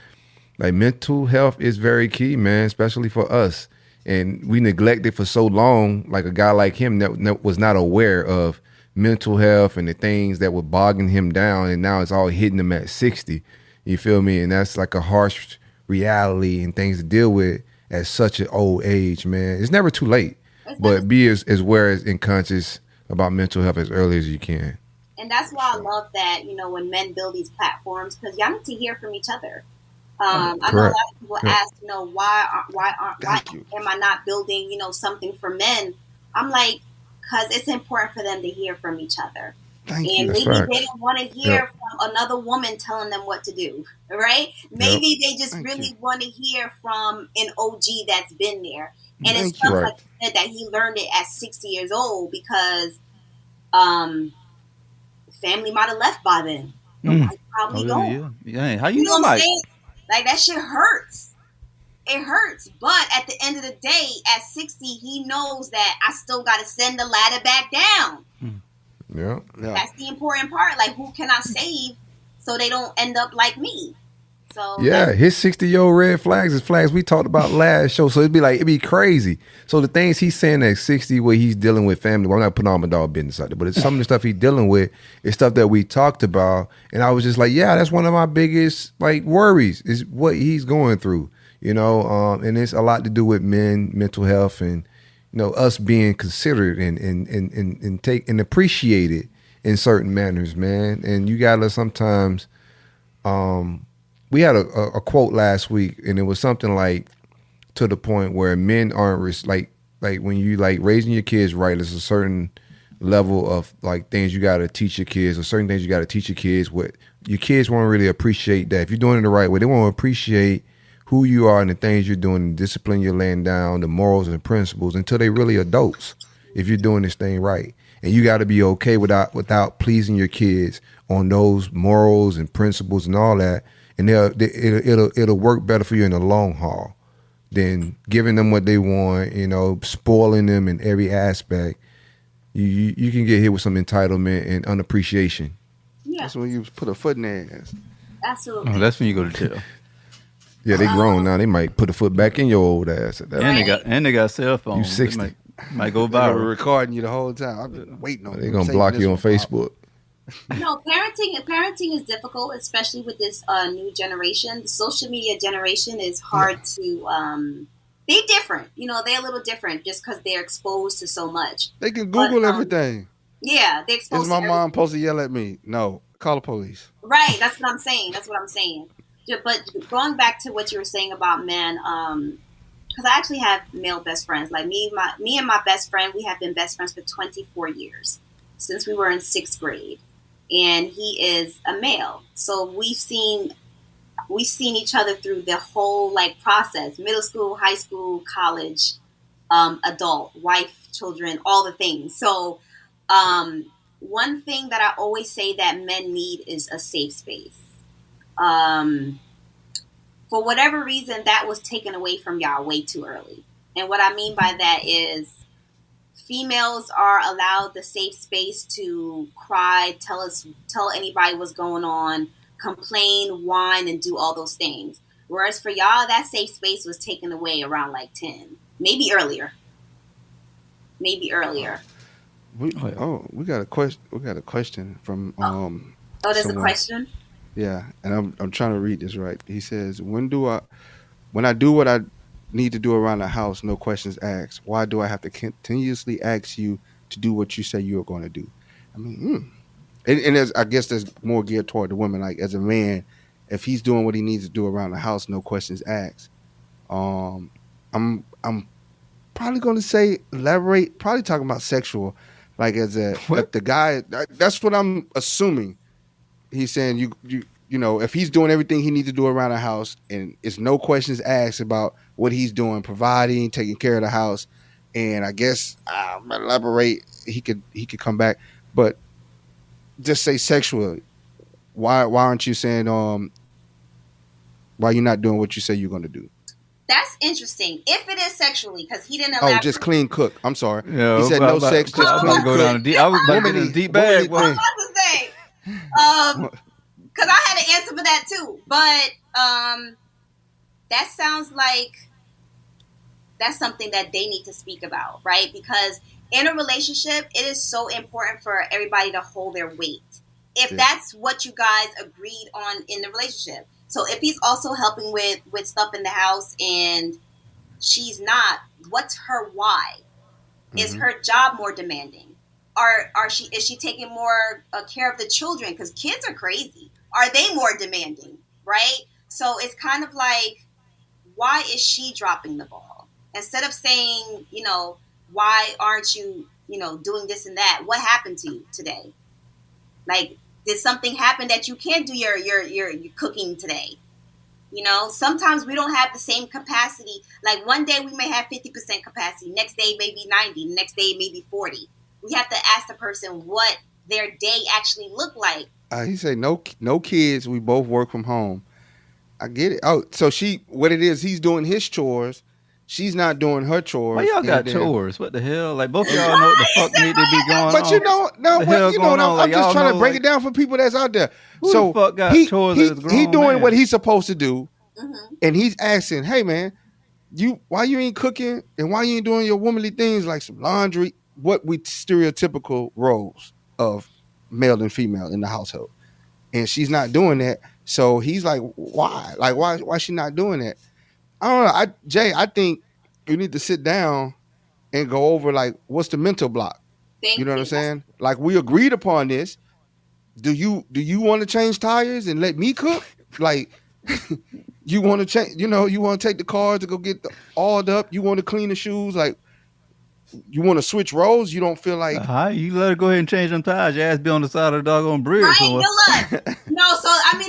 like mental health is very key, man, especially for us. And we neglected for so long, like a guy like him that was not aware of mental health and the things that were bogging him down. And now it's all hitting him at 60. You feel me? And that's like a harsh reality and things to deal with at such an old age, man. It's never too late, but be as aware and conscious about mental health as early as you can. And that's why I love that, you know, when men build these platforms, because y'all need to hear from each other. I know a lot of people ask, you know, why am I not building, you know, something for men? I'm like, because it's important for them to hear from each other. Maybe they don't want to hear from another woman telling them what to do, right? Maybe they just really want to hear from an OG that's been there. And it's stuff like that he learned it at 60 years old because family might have left by then. Probably don't. Yeah. How You know what I'm Mike? saying? Like that shit hurts. It hurts. But at the end of the day, at 60, he knows that I still got to send the ladder back down. Yeah. That's the important part. Like, who can I save so they don't end up like me? So yeah, his 60-year-old red flags is flags we talked about last show. So it'd be crazy. So the things he's saying at 60 where he's dealing with family, well, I'm not putting all my dog business out there, but it's some of the stuff he's dealing with is stuff that we talked about. And I was just like, yeah, that's one of my biggest like worries is what he's going through, you know, and it's a lot to do with men, mental health, and you know, us being considered and take and appreciated in certain manners, man. And you gotta sometimes we had a quote last week, and it was something like to the point where men aren't like when you like raising your kids right, there's a certain level of like things you got to teach your kids, or certain things you got to teach your kids. What your kids won't really appreciate that if you're doing it the right way. They won't appreciate who you are and the things you're doing, the discipline you're laying down, the morals and principles until they really adults. If you're doing this thing right, and you got to be okay without pleasing your kids on those morals and principles and all that. And it'll work better for you in the long haul than giving them what they want, you know, spoiling them in every aspect. You can get hit with some entitlement and unappreciation. Yeah. That's when you put a foot in their ass. Absolutely. Oh, that's when you go to jail. Yeah, they grown now. They might put a foot back in your old ass at that point. And they got cell phones. You 60. Might go They're viral. recording you the whole time. I've been waiting on. They're gonna block you on Facebook. No, parenting is difficult, especially with this new generation. The social media generation is hard to. They're different, you know. They're a little different just because they're exposed to so much. They can Google everything. Yeah, they're exposed. Is my mom supposed to yell at me? No, call the police. Right, that's what I'm saying. Yeah, but going back to what you were saying about men, because I actually have male best friends. Like me and my best friend, we have been best friends for 24 years since we were in 6th grade. And he is a male, so we've seen each other through the whole like process: middle school, high school, college, adult, wife, children, all the things. So one thing that I always say that men need is a safe space. For whatever reason, that was taken away from y'all way too early. And what I mean by that is females are allowed the safe space to cry, tell anybody what's going on, complain, whine, and do all those things. Whereas for y'all, that safe space was taken away around like 10, maybe earlier. We got a question. We got a question from there's someone. a question. Yeah, and I'm trying to read this right. He says, when I do what I need to do around the house, no questions asked, why do I have to continuously ask you to do what you say you're going to do? I mean, and I guess there's more geared toward the women. Like as a man, if he's doing what he needs to do around the house, no questions asked. I'm probably going to say elaborate. Probably talking about sexual, like if the guy. That's what I'm assuming. He's saying you know, if he's doing everything he needs to do around the house and it's no questions asked about what he's doing, providing, taking care of the house, and I guess elaborate, he could come back, but just say sexually. Why aren't you saying why you're not doing what you say you're going to do? That's interesting. If it is sexually, because he didn't elaborate. Oh, just clean cook. I'm sorry. Yeah, he said no sex, just clean cook. I was about to get in a deep bag. I was about to say. Because I had an answer for that too, but that sounds like that's something that they need to speak about, right? Because in a relationship, it is so important for everybody to hold their weight. If that's what you guys agreed on in the relationship. So if he's also helping with stuff in the house and she's not, what's her why? Is her job more demanding? Is she taking more care of the children? Because kids are crazy. Are they more demanding, right? So it's kind of like, why is she dropping the ball? Instead of saying, you know, why aren't you, you know, doing this and that? What happened to you today? Like, did something happen that you can't do your cooking today? You know, sometimes we don't have the same capacity. Like one day we may have 50% capacity. Next day maybe 90. Next day maybe 40. We have to ask the person what their day actually looked like. He said no kids. We both work from home. I get it. Oh, so what it is, he's doing his chores. She's not doing her chores. Why y'all got chores? What the hell? Like both of y'all know what the fuck need to be going on. But you know, I'm just trying to break it down for people that's out there. Who so the fuck got chores as a grown he doing man? what he's supposed to do, and he's asking, "Hey man, why you ain't cooking and why you ain't doing your womanly things like some laundry?" What we stereotypical roles of male and female in the household, and she's not doing that. So he's like, "Why? Like why she not doing that?" I don't know. Jay, I think you need to sit down and go over like what's the mental block. You know what I'm saying? Like we agreed upon this. Do you want to change tires and let me cook? Like you want to change? You know, you want to take the car to go get oiled up. You want to clean the shoes. Like you want to switch roles. You don't feel like you let her go ahead and change them tires. Your ass be on the side of the doggone bridge. Right, good luck. No, so I mean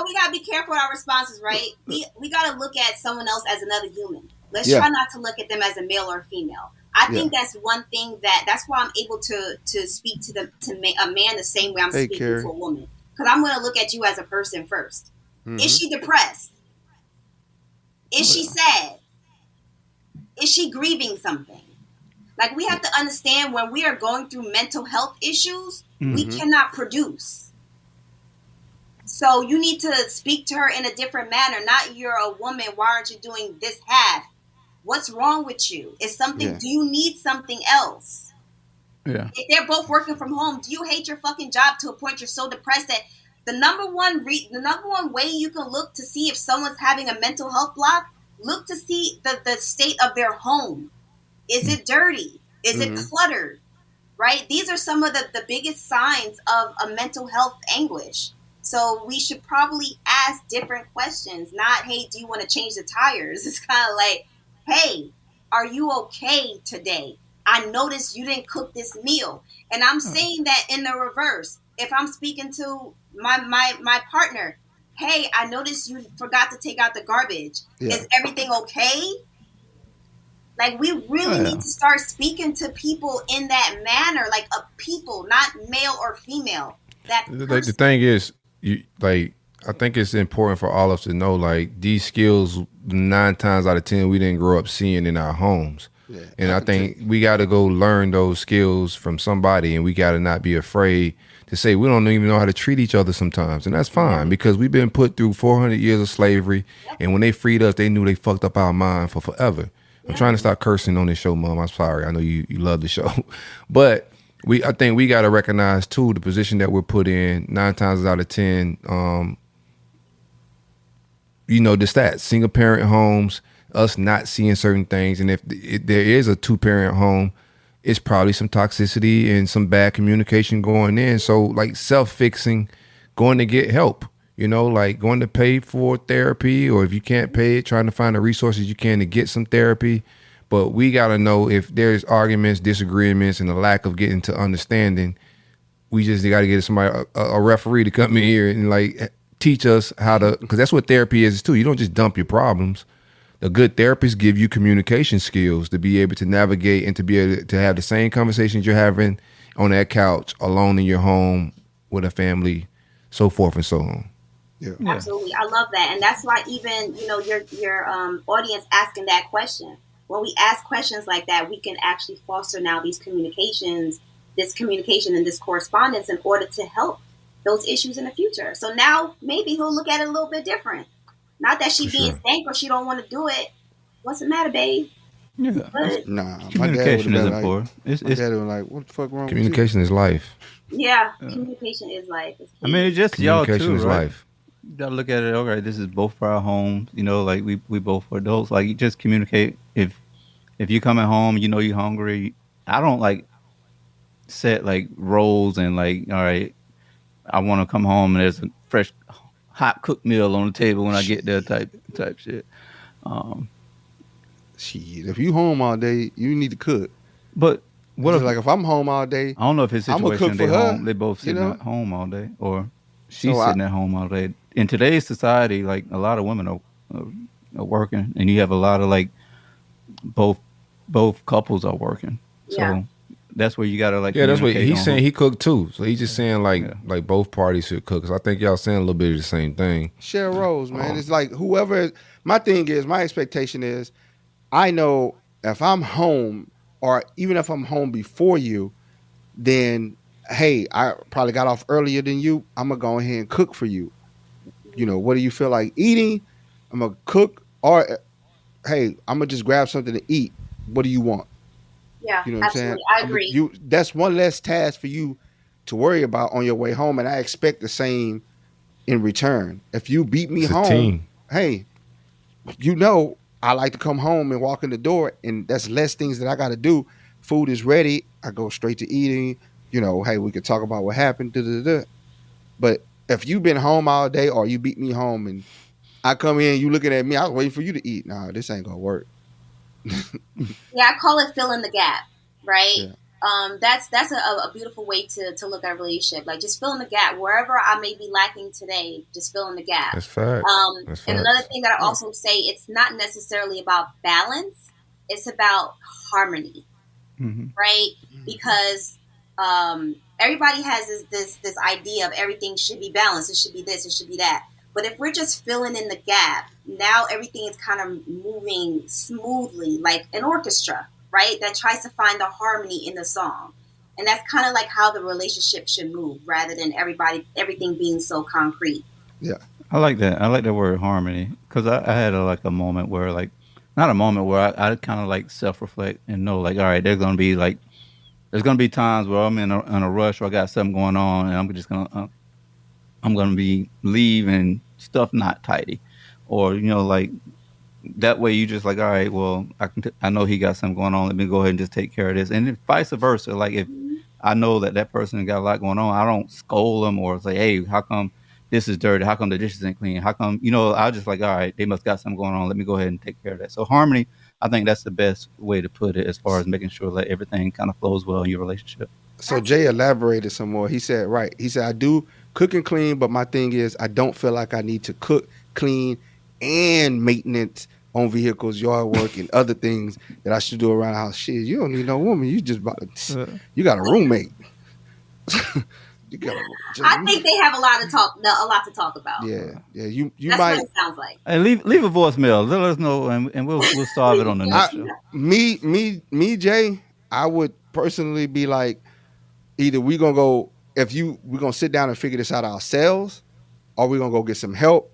we gotta be careful with our responses, right? We gotta look at someone else as another human. Let's try not to look at them as a male or female. I think that's one thing that's why I'm able to speak to a man the same way I'm speaking to a woman. Because I'm going to look at you as a person first. Mm-hmm. Is she depressed? Is she sad? Is she grieving something? Like we have to understand when we are going through mental health issues, we cannot produce. So you need to speak to her in a different manner. Not you're a woman. Why aren't you doing this half? What's wrong with you? Is something? Do you need something else? Yeah. If they're both working from home, do you hate your fucking job to a point you're so depressed that the number one way you can look to see if someone's having a mental health block, look to see the state of their home. Is it dirty? Is it cluttered? Right? These are some of the biggest signs of a mental health anguish. So we should probably ask different questions. Not, hey, do you want to change the tires? It's kind of like, hey, are you okay today? I noticed you didn't cook this meal. And I'm saying that in the reverse. If I'm speaking to my partner, hey, I noticed you forgot to take out the garbage. Yeah. Is everything okay? Like, we really need to start speaking to people in that manner, like a people, not male or female. That Like the thing is, I think it's important for all of us to know, like, these skills 9 times out of 10 we didn't grow up seeing in our homes. Yeah, and I think we got to go learn those skills from somebody, and we got to not be afraid to say we don't even know how to treat each other sometimes, and that's fine because we've been put through 400 years of slavery, and when they freed us, they knew they fucked up our mind for forever. I'm trying to stop cursing on this show, Mom. I'm sorry. I know you love the show, but I think we got to recognize too the position that we're put in 9 times out of 10. The stats, single parent homes, us not seeing certain things, and if there is a 2-parent home, it's probably some toxicity and some bad communication going in. So like self-fixing, going to get help. Like going to pay for therapy, or if you can't pay it, trying to find the resources you can to get some therapy. But we got to know if there's arguments, disagreements, and a lack of getting to understanding, we just got to get somebody, a referee to come in here and like teach us how to, because that's what therapy is too. You don't just dump your problems. A good therapist give you communication skills to be able to navigate and to be able to have the same conversations you're having on that couch, alone in your home, with a family, so forth and so on. Yeah. Absolutely. I love that. And that's why even, your audience asking that question. When we ask questions like that, we can actually foster now this communication and this correspondence in order to help those issues in the future. So now maybe he'll look at it a little bit different. Not that she being stank or she don't want to do it. What's the matter, babe? Yeah. Nah, communication is important. My dad was like, what the fuck wrong communication with is life. Yeah, communication is life. I mean, it's just y'all too, communication is right? life. You gotta look at it. Okay, this is both for our homes. Like we both are adults. Like, you just communicate. If you coming home, you're hungry. I don't like set like roles and like, all right, I want to come home and there's a fresh hot cooked meal on the table when I get there type shit. Shit, if you home all day, you need to cook. But what if I'm home all day? I don't know if his situation they home. They both sitting at home all day, or she's sitting at home all day. In today's society, like, a lot of women are working, and you have a lot of like both couples are working. So that's where you gotta like. Yeah, that's what he's saying. He cooked too, so he's just saying like both parties should cook. Cause I think y'all saying a little bit of the same thing. Share roles, man. It's like whoever. My thing is, my expectation is, I know if I'm home, or even if I'm home before you, then hey, I probably got off earlier than you. I'm gonna go ahead and cook for you. What do you feel like eating? I'm gonna cook, or hey, I'm gonna just grab something to eat. What do you want? Yeah, you know what absolutely. I'm saying? I agree. That's one less task for you to worry about on your way home, and I expect the same in return. If you beat me home, hey, I like to come home and walk in the door, and that's less things that I got to do. Food is ready. I go straight to eating. Hey, we could talk about what happened. But if you've been home all day, or you beat me home, and I come in, you looking at me, I was waiting for you to eat. Nah, this ain't gonna work. Yeah, I call it fill in the gap, right? Yeah. That's a beautiful way to look at a relationship. Like, just fill in the gap wherever I may be lacking today. Just fill in the gap. That's fact. And another thing that I also say, it's not necessarily about balance; it's about harmony, right? Because everybody has this idea of everything should be balanced. It should be this. It should be that. But if we're just filling in the gap, now everything is kind of moving smoothly, like an orchestra, right? That tries to find the harmony in the song. And that's kind of like how the relationship should move, rather than everything being so concrete. Yeah. I like that. I like the word harmony, because I had a moment where, like, not a moment where I kind of like self-reflect and know, like, all right, there's going to be times where I'm in a rush, or I got something going on, and I'm just going to be leaving stuff not tidy, or like that way you just like, all right, well, I know he got something going on, let me go ahead and just take care of this, and then vice versa. Like, if I know that person got a lot going on, I don't scold them or say, hey, how come this is dirty? How come the dishes ain't clean? How come I'll just like, all right, they must got something going on, let me go ahead and take care of that. So harmony, I think that's the best way to put it, as far as making sure that everything kind of flows well in your relationship. So Jay elaborated some more. He said, I do cook and clean, but my thing is, I don't feel like I need to cook, clean, and maintenance on vehicles, yard work, and other things that I should do around the house. Shit, you don't need no woman. You just about to, you got a roommate. You got I think they have a lot to talk about. Yeah. You That's might. what it sounds like. Hey, leave a voicemail. Let us know, and we'll solve it on the next show. Me, Jay, I would personally be like, either we're gonna sit down and figure this out ourselves, or we're gonna go get some help,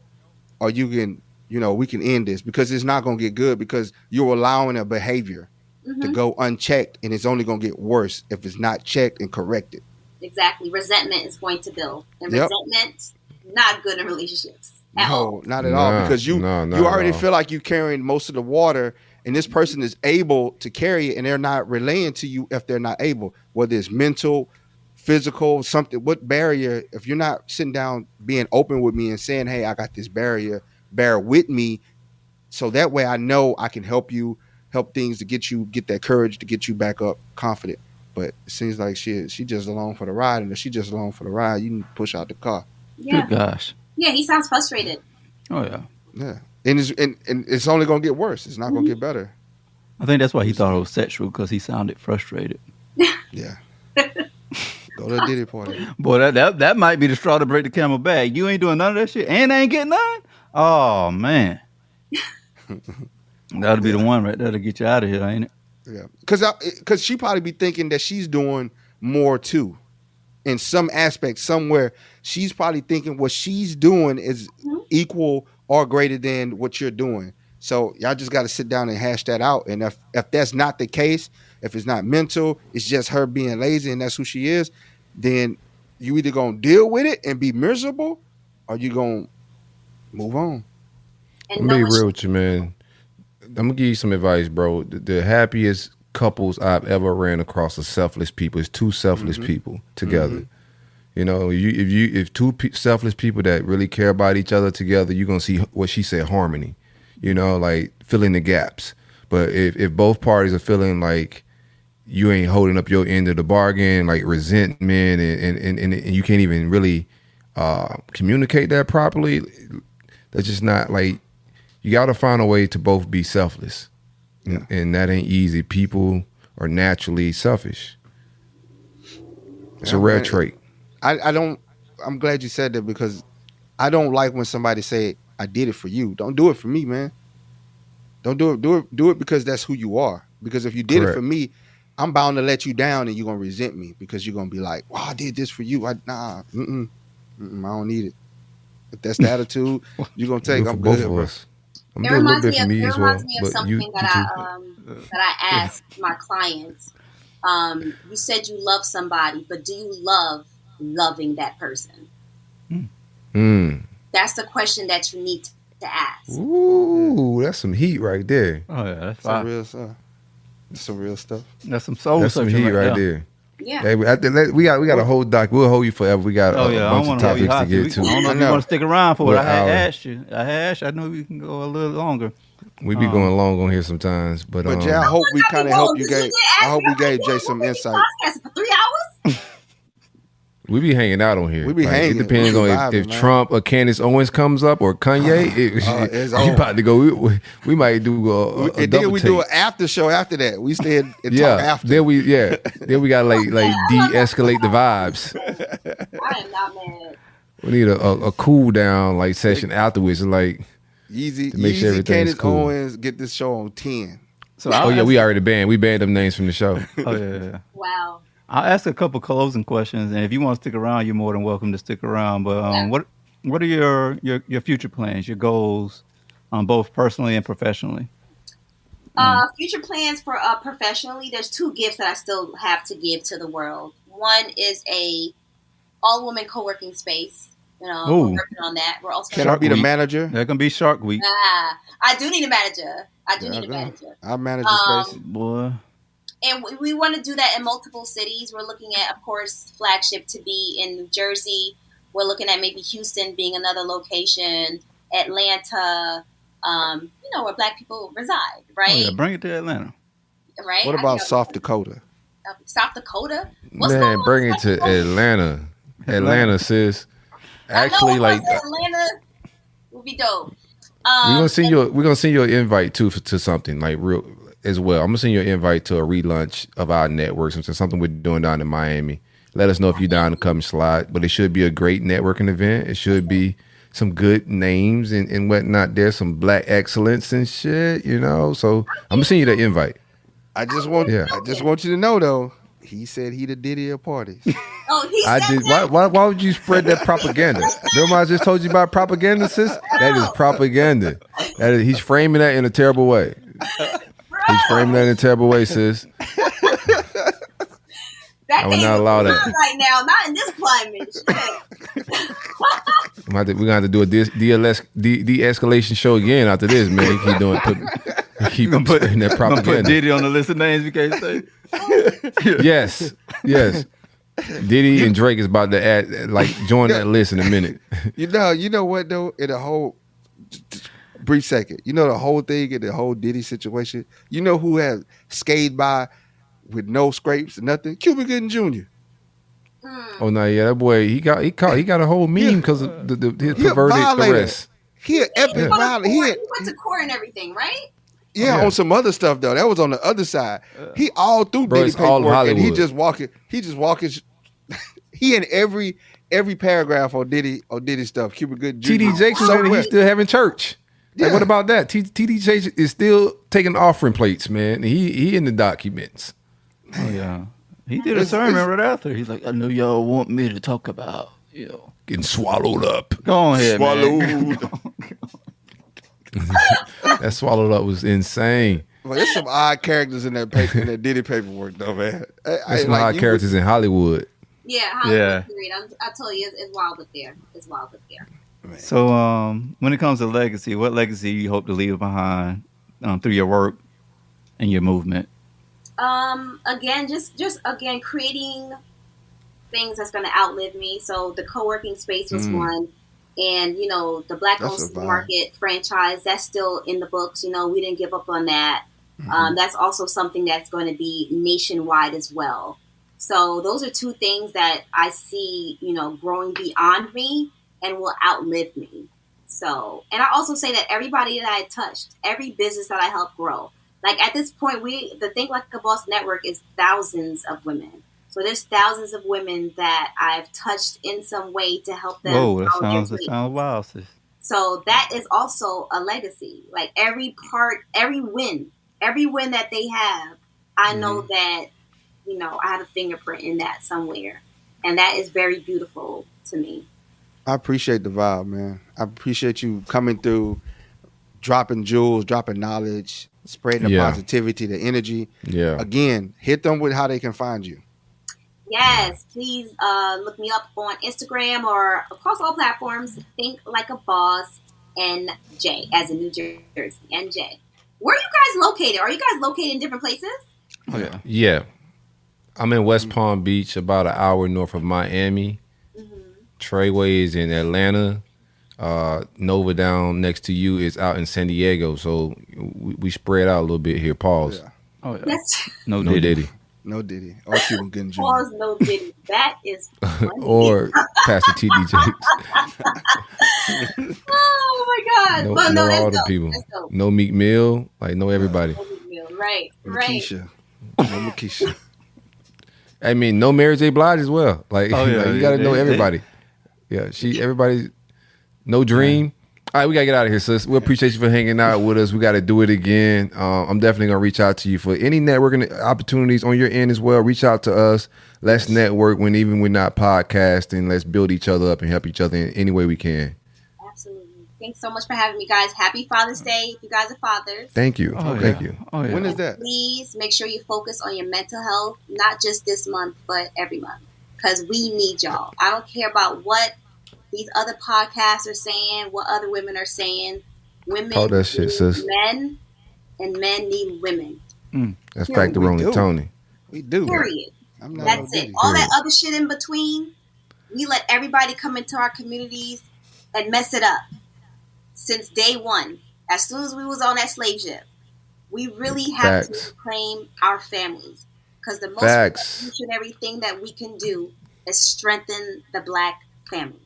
or we can end this, because it's not gonna get good, because you're allowing a behavior to go unchecked, and it's only gonna get worse if it's not checked and corrected. Exactly. Resentment is going to build, and resentment not good in relationships. No, not at all, because you already feel like you're carrying most of the water, and this person is able to carry it, and they're not relaying to you if they're not able, whether it's mental, physical, something. What barrier? If you're not sitting down, being open with me and saying, "Hey, I got this barrier. Bear with me," so that way I know I can help you, help things to get that courage to get you back up, confident. But it seems like she just along for the ride, and if she just along for the ride, you need to push out the car. Yeah. Good gosh. Yeah, he sounds frustrated. Oh yeah. Yeah, and it's only gonna get worse. It's not gonna get better. I think that's why he thought it was sexual, because he sounded frustrated. Yeah. Go to a Diddy party. Boy, that might be the straw to break the camel back. You ain't doing none of that shit, and I ain't getting none? Oh, man. That'll be the one right there to get you out of here, ain't it? Yeah. Because she probably be thinking that she's doing more, too. In some aspect, somewhere, she's probably thinking what she's doing is equal or greater than what you're doing. So y'all just got to sit down and hash that out. And if that's not the case, if it's not mental, it's just her being lazy and that's who she is, then you either going to deal with it and be miserable, or you going to move on. I'm going to be real with you, man. I'm going to give you some advice, bro. The happiest couples I've ever ran across are selfless people. It's two selfless people together. You know, if two selfless people that really care about each other together, you're going to see what she said, harmony. You know, like filling the gaps. But if both parties are feeling like you ain't holding up your end of the bargain, like resentment, and you can't even really communicate that properly, that's just not like, you got to find a way to both be selfless. Yeah. And that ain't easy. People are naturally selfish. It's a rare trait. I'm glad you said that, because I don't like when somebody say, I did it for you. Don't do it for me, man. Don't do it because that's who you are. Because if you did it for me, I'm bound to let you down, and you're gonna resent me, because you're gonna be like, "Well, I did this for you." I don't need it. If that's the attitude you're gonna take, I'm both good, of bro. us. It reminds me of something that I asked my clients. You said you love somebody, but do you love loving that person? That's the question that you need to ask. Ooh, that's some heat right there. Oh yeah, that's some real stuff. That's some real stuff. That's some soul. That's some heat right there. Yeah. Hey, we got a whole doc. We'll hold you forever. We got a bunch of topics to get to. I don't know if you want to stick around for what I asked you. I know we can go a little longer. We be going long on here sometimes, but Jay, I hope we kind of helped you. I hope we gave Jay some insight. For 3 hours. We be hanging out on here. We be hanging. It depends on if Trump or Candace Owens comes up, or Kanye. You about to go. We might do a double take. We do an after show after that. We stay and talk after. Then we got like de-escalate the vibes. I am not mad. We need a cool down like session afterwards, like Yeezy, to make sure everything's Candace cool. Owens get this show on 10. So we already banned them names from the show. Oh yeah. Wow. I'll ask a couple closing questions, and if you want to stick around, you're more than welcome to stick around. But what are your future plans, your goals, both personally and professionally? Future plans for professionally, there's 2 gifts that I still have to give to the world. One is a all-woman co-working space. We're working on that. We're also Can I be the manager? That can be Shark Week. I do need a manager. I manage the space. Boy. And we want to do that in multiple cities. We're looking at, of course, flagship to be in New Jersey. We're looking at maybe Houston being another location, Atlanta, where Black people reside, right? Oh, yeah, bring it to Atlanta. Right? What about South Dakota? South Dakota? Man, bring it to Atlanta. Atlanta, sis. Actually, Atlanta would be dope. We're gonna send you an invite too to something like real as well. I'm gonna send you an invite to a relaunch of our networks and something we're doing down in Miami. Let us know if you're down to come and slide. But it should be a great networking event. It should be some good names and whatnot. There's some black excellence and shit, you know. So I'm gonna send you that invite. I just want you to know though. He said he the Diddy of parties. I did. Why would you spread that propaganda? Remember I just told you about propaganda, sis? That is propaganda. He's framing that in a terrible way. He's framing that in a terrible way, sis. That I will not allow that right now. Not in this climate. We're gonna have to do a de-escalation show again after this, man. You keep doing. Keep putting that propaganda. Put Diddy on the list of names you can't say. Yes. Diddy and Drake is about to add, join that list in a minute. You know what though? In a whole brief second, the whole thing in the whole Diddy situation. You know who has skated by with no scrapes, nothing? Cuba Gooding Jr. Oh no, yeah, that boy, he got a whole meme because of his perverted arrest. He an epic violator. He went to court and everything, right? Yeah, on some other stuff though. That was on the other side. He all through Diddy paperwork, and he just walking. He in every paragraph on Diddy stuff. Cuba Gooding Jr. TD Jakes was he's still having church. Like, what about that? TD Jakes is still taking offering plates, man. He in the documents. Oh yeah, he did a sermon right after. He's like, I know y'all want me to talk about, getting swallowed up. Go on ahead, man. That swallowed up was insane. Well, there's some odd characters in that Diddy paperwork, though, man. There's some odd characters in Hollywood. Yeah, Hollywood. Yeah. I told you, it's wild up there. It's wild up there. Man. So, when it comes to legacy, what legacy you hope to leave behind through your work and your movement? Again, just creating things that's going to outlive me. So the co-working space was one. And, the Black Owned Supermarket franchise, that's still in the books. We didn't give up on that. That's also something that's going to be nationwide as well. So those are two things that I see, growing beyond me and will outlive me. So, and I also say that everybody that I touched, every business that I helped grow, like at this point, the Think Like a Boss network is thousands of women. So there's thousands of women that I've touched in some way to help them. Whoa, that sounds wild, sis. So that is also a legacy. Like every win that they have, I know that, I have a fingerprint in that somewhere. And that is very beautiful to me. I appreciate the vibe, man. I appreciate you coming through, dropping jewels, dropping knowledge, spreading the positivity, the energy. Yeah. Again, hit them with how they can find you. Yes, please look me up on Instagram or across all platforms. Think Like a Boss NJ, as in New Jersey, NJ. Where are you guys located? Are you guys located in different places? Oh, yeah. Yeah. I'm in West Palm Beach, about an hour north of Miami. Treyway is in Atlanta. Nova down next to you is out in San Diego. So we spread out a little bit here. Pause. Yeah. Oh, yeah. No Diddy. No Diddy. Or Cuba Gooding Jr. Pause, no Diddy. That is funny. Or Pastor TD Jakes. Oh my God. No all the people. No Meek Mill. No everybody. No Meek Mill. Right. Makisha. No Makisha. I mean, no Mary J. Blige as well. You got to know everybody. Yeah, everybody. No Dream. All right, we got to get out of here, sis. We appreciate you for hanging out with us. We got to do it again. I'm definitely going to reach out to you for any networking opportunities on your end as well. Reach out to us. Let's network even we're not podcasting. Let's build each other up and help each other in any way we can. Absolutely. Thanks so much for having me, guys. Happy Father's Day if you guys are fathers. Thank you. Thank you. Oh, yeah. When is that? Please make sure you focus on your mental health, not just this month, but every month. Because we need y'all. I don't care about what these other podcasts are saying, what other women are saying. Women Talk that shit, need sis. men, and men need women. That's Factor Rolling Tony. We do. Period. That's it. All that other shit in between, we let everybody come into our communities and mess it up. Since day one, as soon as we was on that slave ship, we really have to reclaim our families. Because the most revolutionary thing that we can do is strengthen the Black family.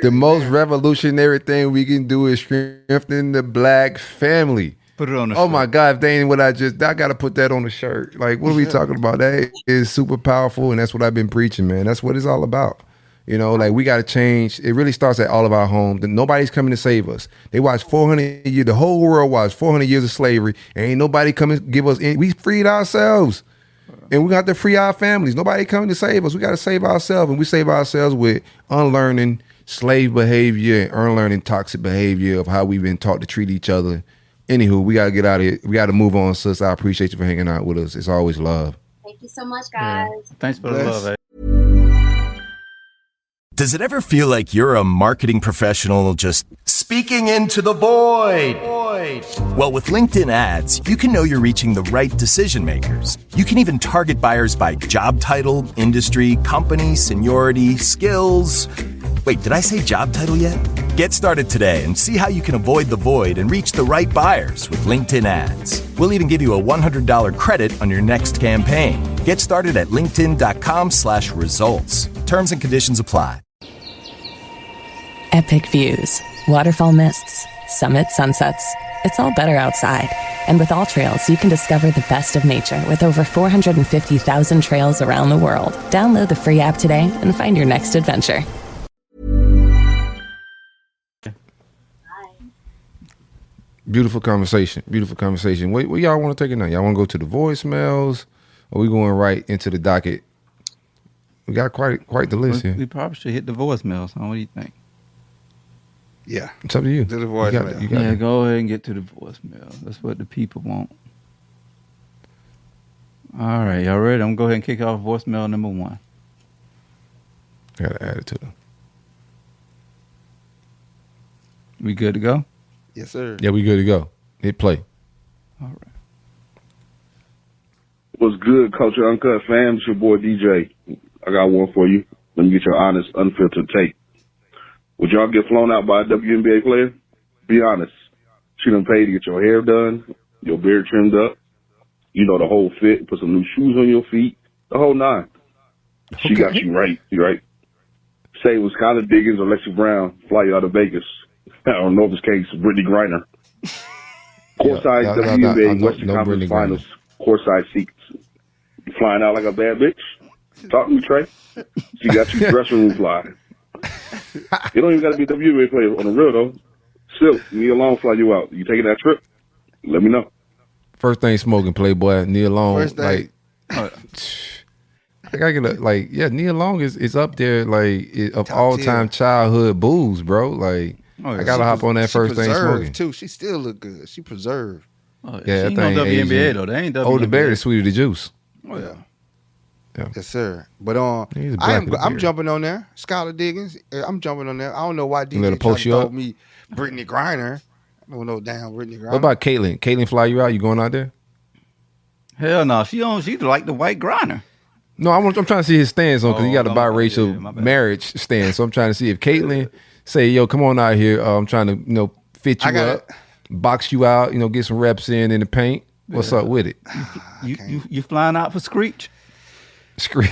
The most revolutionary thing we can do is strengthen the black family. Put it on the Oh shirt. my God, if they ain't what I got to put that on the shirt. Like, what are we talking about? That is super powerful, and that's what I've been preaching, man. That's what it's all about. You know, like, we got to change. It really starts at all of our homes. Nobody's coming to save us. They watched 400 years. The whole world watched 400 years of slavery, and ain't nobody coming to give us any. We freed ourselves. And we got to free our families. Nobody coming to save us. We got to save ourselves. And we save ourselves with unlearning slave behavior and unlearning toxic behavior of how we've been taught to treat each other. Anywho, we got to get out of here. We got to move on, sis. I appreciate you for hanging out with us. It's always love. Thank you so much, guys. Thanks for the love. Does it ever feel like you're a marketing professional just speaking into the void? Well, with LinkedIn ads, you can know you're reaching the right decision makers. You can even target buyers by job title, industry, company, seniority, skills. Wait, did I say job title yet? Get started today and see how you can avoid the void and reach the right buyers with LinkedIn ads. We'll even give you a $100 credit on your next campaign. Get started at linkedin.com/results. Terms and conditions apply. Epic views, waterfall mists, summit sunsets. It's all better outside. And with All Trails, you can discover the best of nature with over 450,000 trails around the world. Download the free app today and find your next adventure. Beautiful conversation. Beautiful conversation. Where y'all want to take it now? Y'all want to go to the voicemails, or we going right into the docket? We got quite the list here. We probably should hit the voicemails. What do you think? Yeah. It's up to you. To the voicemail. Yeah, go ahead and get to the voicemail. That's what the people want. All right, y'all ready? I'm going to go ahead and kick off voicemail number 1. I got to add it to them. We good to go? Yes, sir. Yeah, we good to go. Hit play. All right. What's good, Culture Uncut fam? It's your boy DJ. I got one for you. Let me get your honest, unfiltered take. Would y'all get flown out by a WNBA player? Be honest. She done paid to get your hair done, your beard trimmed up, you know, the whole fit, put some new shoes on your feet, the whole 9. She got you right. You right. Say it was Skylar Diggins or Lexi Brown fly you out of Vegas. I don't know if it's case Brittany Griner. Courtside WNBA Western Conference Finals. Courtside seats. You flying out like a bad bitch? Talk to me, Trey. She got you dressing room fly. You don't even got to be a WNBA player on the real, though. Still, Nia Long fly you out. You taking that trip? Let me know. First thing smoking, Playboy. Nia Long. First thing. Like, I gotta get Nia Long is up there, like, of all-time childhood booze, bro. Like, I gotta hop on that first thing smoking. Too. She still look good. She preserved. Oh, yeah, she that ain't no thing WNBA, Asian. though. They ain't WNBA. Oh, the berry, the sweeter the juice. Oh, yeah. Yes, sir. But He's black with a I'm beard. jumping on there. Skylar Diggins. I'm jumping on there. I don't know why You let her DJ post you told up? me Brittany Griner. I don't know damn Brittany Griner. What about Caitlyn? Caitlyn fly you out? You going out there? Hell no. She like the white Griner. No, I'm trying to see his stance on because he got a no, biracial my bad. marriage stance. So I'm trying to see if Caitlyn say, "Yo, come on out here. I'm trying to fit you up, box you out. Get some reps in the paint. What's up with it? You flying out for Screech? Screech.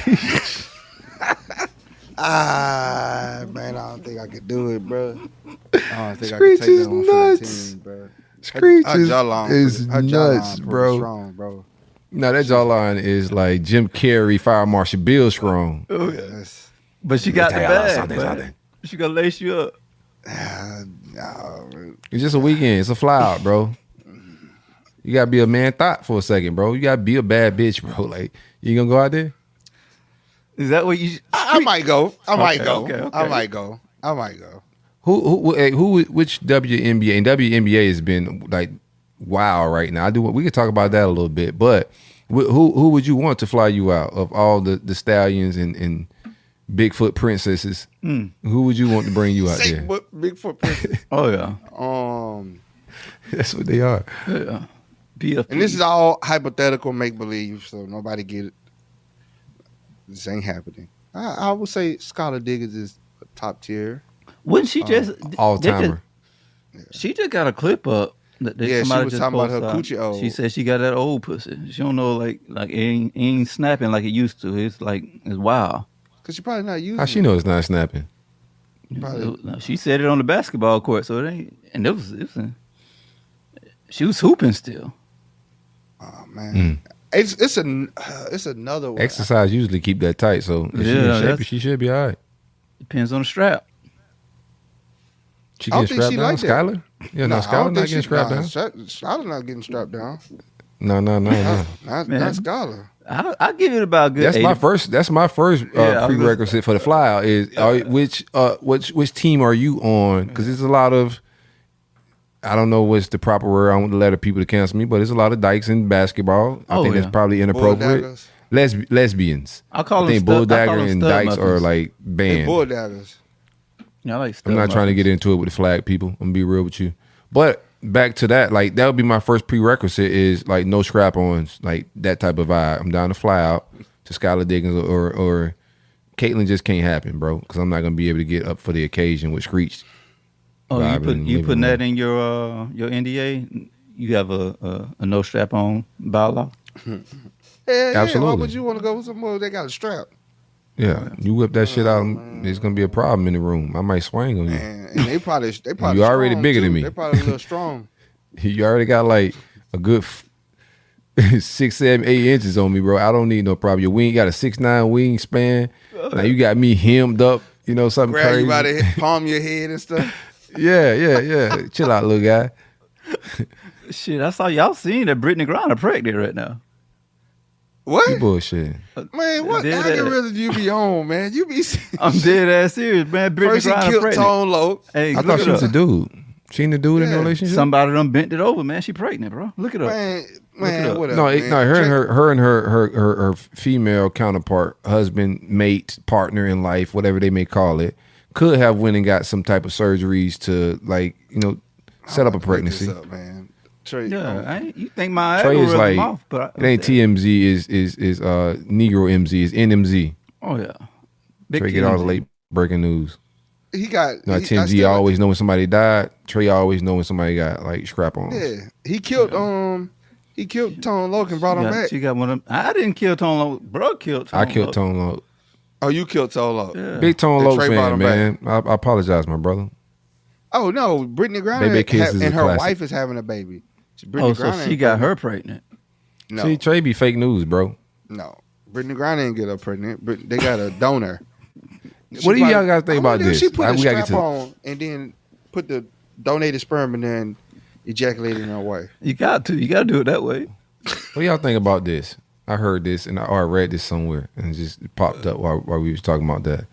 Man, I don't think I could do it, bro. I don't think Screech I could take is that one for the nuts. team, bro. Screech Her jawline is her jawline nuts, pretty bro. Strong, bro. No, that jawline is like Jim Carrey, Fire Marshal Bill strong. Oh, yeah. Yes. But she got the bag. Something. She gonna lace you up. No, It's just a weekend. It's a fly out, bro. You gotta be a man thought for a second, bro. You gotta be a bad bitch, bro. Like, you gonna go out there? Is that what you? I might go. I might go. Okay. I might go. Which WNBA? And WNBA has been like wow right now. We could talk about that a little bit, but who would you want to fly you out of all the stallions and Bigfoot princesses? Who would you want to bring you out there? Bigfoot princess. Oh yeah. That's what they are. Yeah. And this is all hypothetical make believe, so nobody get it. This ain't happening. I would say Skylar Diggins is top tier. Wouldn't she just All timer. She just got a clip up. She was talking about her coochie old. She said she got that old pussy. She don't know like it ain't snapping like it used to. It's wild. Cause she probably not using. How she know it's not snapping? Probably. She said it on the basketball court, so it ain't. And she was hooping still. Oh man, it's another one. Exercise usually keep that tight, so if she in shape, she should be all right. Depends on the strap. She getting strapped down, Skylar? Yeah, no, Skylar not getting strapped down. Skylar not getting strapped down. No. Not Skylar. I'll give it about a good. That's my first prerequisite for the flyout is which team are you on? Because there's a lot of, I don't know what's the proper word. I don't want to let people to cancel me, but there's a lot of dykes in basketball. I think that's probably inappropriate. Lesbians. I think bulldagger and dykes are like banned. Bulldaggers. Yeah, I like I'm not trying to get into it with the flag people. I'm gonna be real with you. But back to that, like that would be my first prerequisite is like no scrap-ons, like that type of vibe. I'm down to fly out to Skylar Diggins or Caitlin just can't happen, bro, because I'm not gonna be able to get up for the occasion with Screech. Oh, you putting that in your NDA? You have a no strap-on bylaw? Absolutely. Why would you want to go with someone that got a strap? Yeah, you whip that shit out, it's gonna be a problem in the room. I might swing on you. And they probably you already bigger than me. They probably a little strong. You already got like a good 6, 7, 8 inches on me, bro. I don't need no problem. Your wing got a 6'9" wingspan. Now you got me hemmed up. You know something Grab crazy. you by the palm your head and stuff. Yeah. Chill out, little guy. Shit, I saw y'all seeing that Brittany Griner pregnant right now. What? You bullshit. Man, what algorithm you be on, man? You be I'm dead ass serious, man. Brittany first he Griner killed pregnant. Tone Loc. Hey, I thought she was a dude. She ain't a dude in a relationship? Somebody done bent it over, man. She pregnant, bro. Look it up. Man, whatever. Her and her female counterpart, husband, mate, partner in life, whatever they may call it, could have went and got some type of surgeries to set up a pregnancy. Up, man. Trey, you think my Trey is like off, but it ain't TMZ is Negro MZ is NMZ. Oh yeah, Trey get all the late breaking news. He got TMZ always know when somebody died. Trey always know when somebody got like scrap on. Yeah, he killed Tone Loc and brought him back. She got one of them. I didn't kill Tone Loc. Bro killed Tone Loc. I killed Tone Loc. Oh, you killed Tone Loc. Yeah. Big Tone Loc fan, man. I apologize, my brother. Oh no, Brittany Griner and her wife is having a baby. So she got her pregnant. No. See, Trey be fake news, bro. No. Brittany Griner didn't get her pregnant. They got a donor. What do y'all guys think about this? She put a strap on and then put the donated sperm and then ejaculated in her wife. You got to do it that way. What do y'all think about this? I heard this and I read this somewhere and it just popped up while we was talking about that.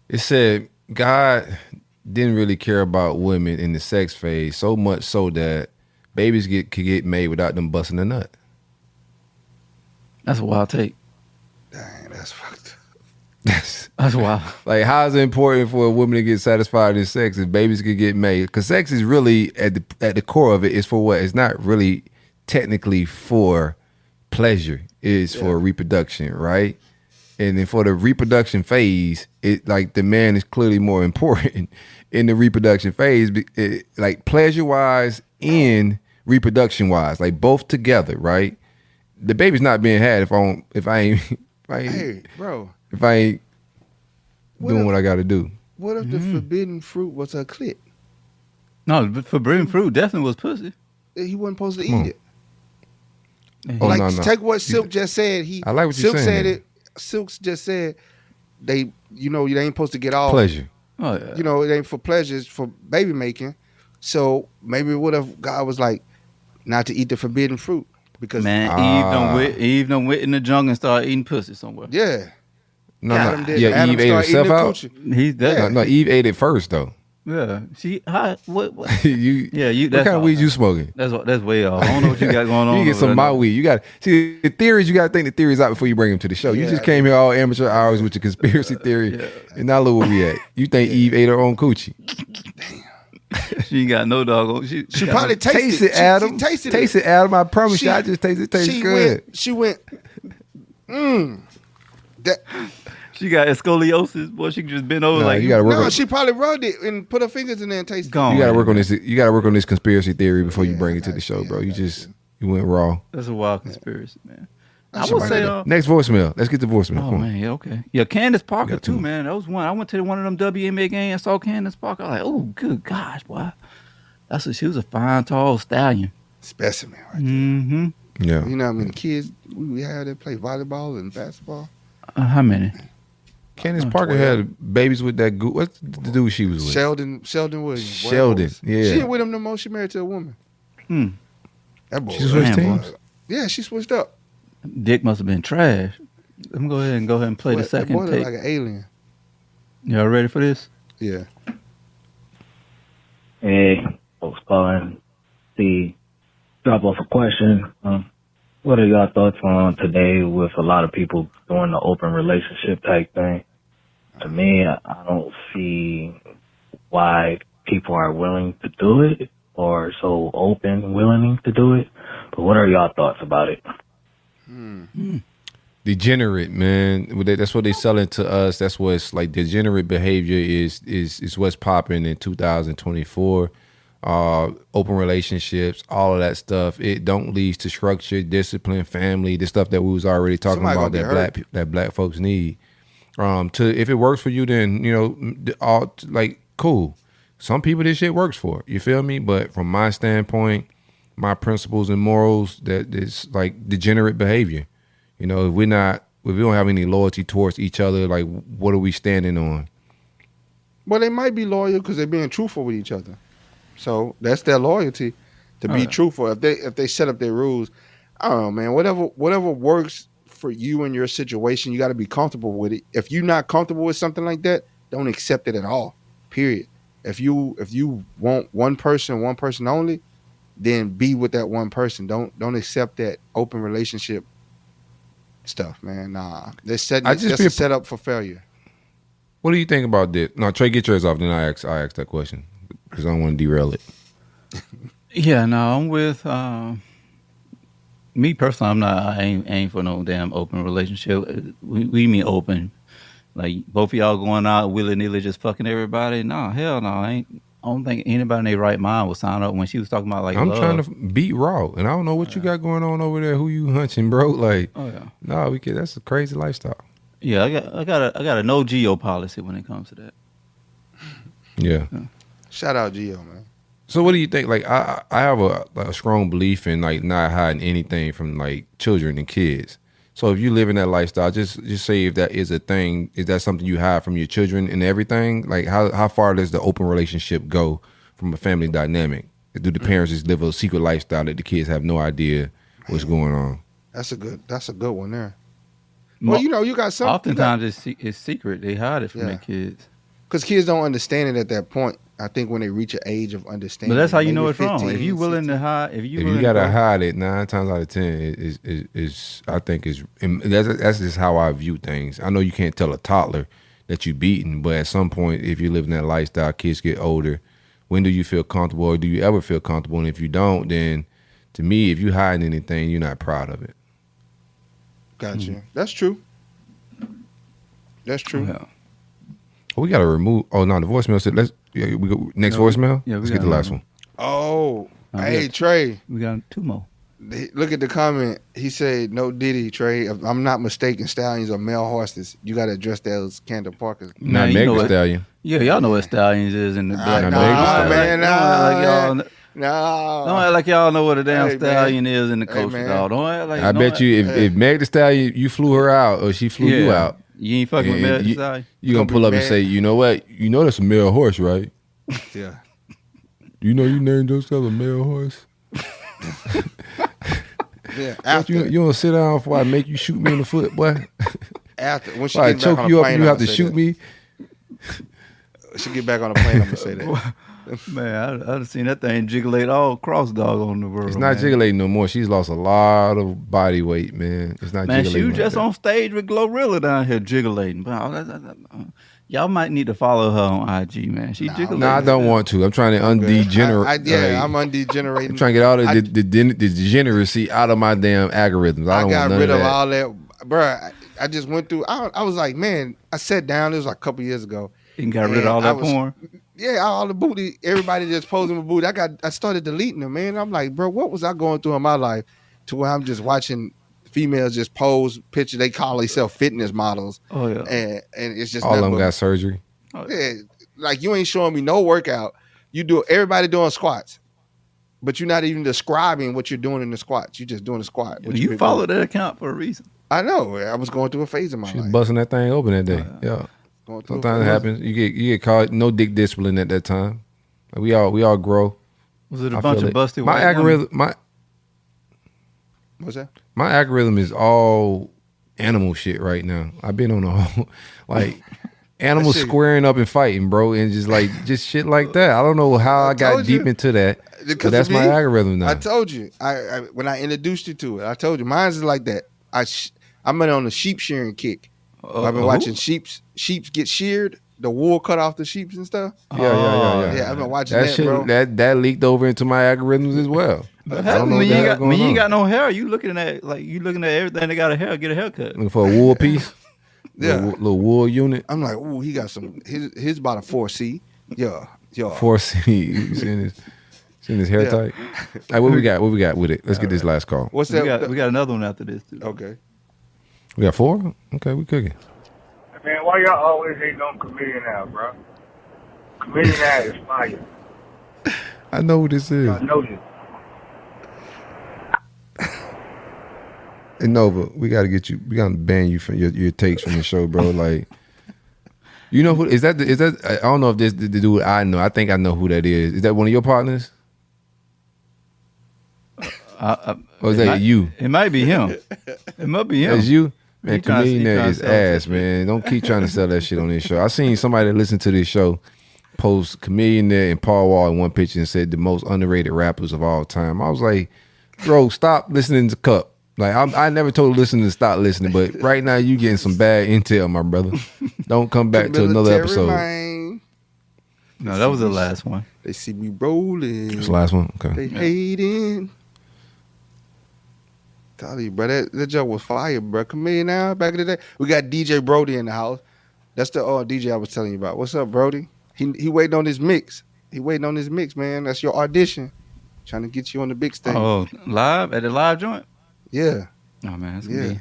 It said God didn't really care about women in the sex phase so much so that babies could get made without them busting a nut. That's a wild take. Dang, that's fucked up. That's wild. Like, how is it important for a woman to get satisfied in sex if babies could get made? Because sex is really at the core of it is for what? It's not really technically for pleasure. It's for reproduction, right? And then for the reproduction phase, it like the man is clearly more important in the reproduction phase, like pleasure wise and reproduction wise, like both together, right? The baby's not being had if I ain't doing what I got to do. What if the forbidden fruit was a clit? No, the forbidden fruit definitely was pussy. He wasn't supposed to eat it. Oh, like, no. Take what Silk just said. I like what you're saying. Said it. Silk just said they ain't supposed to get all pleasure. Oh yeah. It ain't for pleasure, it's for baby making. So maybe what if God was like not to eat the forbidden fruit because Eve done went in the jungle and started eating pussy somewhere. Yeah. Eve ate herself out. No, Eve ate it first though. Yeah. What? What kind of weed you smoking? That's way off. I don't know what you got going on. You get some of my weed. You got see the theories. You got to think the theories out before you bring them to the show. You just came here all amateur hours with your conspiracy theory, and now look where we at. You think Eve ate her own coochie? Damn. She ain't got no dog. She probably tasted it, Adam. She tasted it, Adam. I promise you, I just tasted it. Tastes good. She went. She got scoliosis. Boy, she can just bend over like you gotta work on. She probably rubbed it and put her fingers in there and tasted it. You gotta work on this. You gotta work on this conspiracy theory before you bring it to the show, bro. You went raw. That's a wild conspiracy, man. I would say next voicemail. Let's get the voicemail. Oh man, yeah, okay. Yeah, Candace Parker too, man. That was one. I went to one of them WNBA games and saw Candace Parker. I was like, oh, good gosh, boy. She was a fine, tall stallion. Specimen right there. Mm-hmm. Yeah. You know how many kids we had that play volleyball and basketball? How many? Candace Parker 12. had babies with that goo. What's the dude she was with? Sheldon Williams. Sheldon, yeah. She ain't with him no more. She married to a woman. That boy. She switched teams? Yeah, she switched up. Dick must have been trash. Let me go ahead and play the second boy tape. like an alien. Y'all ready for this? Yeah. Hey, folks calling. Drop off a question. What are y'all thoughts on today with a lot of people doing the open relationship type thing? To me, I don't see why people are willing to do it or so open, willing to do it. But what are y'all thoughts about it? Degenerate, man. That's what they selling to us. That's what's like. Degenerate behavior is what's popping in 2024. Open relationships, all of that stuff. It don't lead to structure, discipline, family. The stuff that we was already talking about that black folks need. If it works for you, then cool. Some people this shit works for. You feel me? But from my standpoint, my principles and morals, that is like degenerate behavior. You know, if we don't have any loyalty towards each other, like what are we standing on? Well, they might be loyal because they're being truthful with each other. So that's their loyalty, to be truthful. If they set up their rules, I don't know, man. Whatever works for you and your situation, you got to be comfortable with it. If you're not comfortable with something like that, don't accept it at all. Period. If you want one person only, then be with that one person. Don't accept that open relationship stuff, man. Nah, that's a setup for failure. What do you think about this? No, Trey, get yours off. Then I ask that question because I don't want to derail it. Yeah, no, I'm with me personally. I ain't for no damn open relationship. We mean open, like both of y'all going out willy nilly just fucking everybody. No, hell no, I don't think anybody in their right mind would sign up when she was talking about like. I'm love. trying to beat raw, and I don't know what you got going on over there. Who you hunching, bro? Like, no, that's a crazy lifestyle. Yeah, I got a no geo policy when it comes to that. Yeah. Shout out Geo, man. So what do you think? Like, I have a strong belief in like not hiding anything from like children and kids. So if you live in that lifestyle, just say if that is a thing, is that something you hide from your children and everything? Like how far does the open relationship go from a family dynamic? Do the parents just live a secret lifestyle that the kids have no idea what's going on? That's a good one there. Well, you got some. Oftentimes it's secret. They hide it from their kids. Because kids don't understand it at that point. I think when they reach an age of understanding. But that's how you know it's 15, wrong. If you willing to hide, if you gotta hide it, 9 times out of 10 is I think that's just how I view things. I know you can't tell a toddler that you beaten, but at some point, if you live in that lifestyle, kids get older. When do you feel comfortable, or do you ever feel comfortable? And if you don't, then to me, if you hide anything, you're not proud of it. Gotcha. That's true. That's true. Yeah. We gotta remove. Oh no, the voicemail said we go next voicemail. Yeah, let's get the last one. Oh, hey Trey. We got 2 more. Look at the comment. He said, "No Diddy, Trey. If I'm not mistaken, stallions are male horses. You got to address that as Kendall Parker. Not Meg the Stallion. Yeah, y'all know what stallions is in the black. Don't act like y'all know what a damn stallion is in the coastal dog. Don't act like. I bet you if Meg the Stallion, you flew her out or she flew you out. You ain't fucking with Meg the Stallion. You gonna pull up and say, you know what? You know that's a male horse, right? Yeah. You know you named yourself a male horse. Yeah. After you don't sit down before I make you shoot me in the foot, boy. After when she I get choke back on you the up, plane, you have to shoot me. She get back on the plane, I'm gonna say that. Man, I've seen that thing jigglate all across dog on the world. It's not jiggling no more. She's lost a lot of body weight, man. It's not jiggling. Man, she was just on stage with Glorilla down here jiggling. Y'all might need to follow her on IG, man. She jiggling. No, I don't want to. I'm trying to undegenerate. I'm undegenerating. I'm trying to get all the degeneracy out of my damn algorithms. I got rid of all that. Bro, I just went through. I was like, man, I sat down. It was like a couple years ago. You got rid of all that porn? Yeah, all the booty. Everybody just posing with booty. I started deleting them, man. I'm like, bro, what was I going through in my life to where I'm just watching females just pose picture. They call themselves fitness models. Oh yeah. And it's just All of them got surgery. Yeah, like you ain't showing me no workout. You do everybody doing squats, but you're not even describing what you're doing in the squats. You're just doing the squat. You follow that account for a reason. I know. I was going through a phase of my life. Busting that thing open that day. Yeah. Sometimes it happens. You get caught. No dick discipline at that time. Like, we all grow. Was it a bunch of busted my white algorithm? women? What's that? My algorithm is all animal shit right now. I've been on a whole like animals squaring up and fighting, bro, and just shit like that. I don't know how I got deep into that, but that's my algorithm now. I told you. I when I introduced you to it, I told you mine's is like that. I'm on a sheep shearing kick. I've been watching sheeps get sheared, the wool cut off the sheep and stuff. Yeah. I've been watching that, bro. That leaked over into my algorithms as well. But when you ain't got no hair, you looking at everything that got a hair, get a haircut. Looking for a wool piece. Yeah, little wool unit. I'm like, ooh, he got some. His about a 4C. Yeah. 4C. You seen his hair tight? All right, what we got with it? Let's get this last call. What's that? We got another one after this too. Okay. We got 4? Okay, we cooking. Man, why y'all always hating on Comedian Ad, bro? Comedian Ad is fire. I know what this is. I know this. And Nova, we gotta get you. We gotta ban you from your takes from the show, bro. Like, you know who is that? Is that? I don't know if this the dude I know. I think I know who that is. Is that one of your partners? Or is that you? It might be him. It might be him. It's you. Man, Comedian is ass, man. Don't keep trying to sell that shit on this show. I seen somebody that listened to this show post Comedian and Paul Wall in one picture and said the most underrated rappers of all time. I was like, bro, stop listening to Cup. Like, I never told listeners to stop listening, but right now you getting some bad intel, my brother. Don't come back to another episode. No, that was the last one. They see me rolling. That's the last one? Okay. They hating. Tell you, bro, that joke was fire, bro. Comedian now, back in the day. We got DJ Brody in the house. That's the DJ I was telling you about. What's up, Brody? He waiting on his mix. He waiting on his mix, man. That's your audition. Trying to get you on the big stage. Oh, live? At the live joint? Yeah. Oh, man. That's yeah.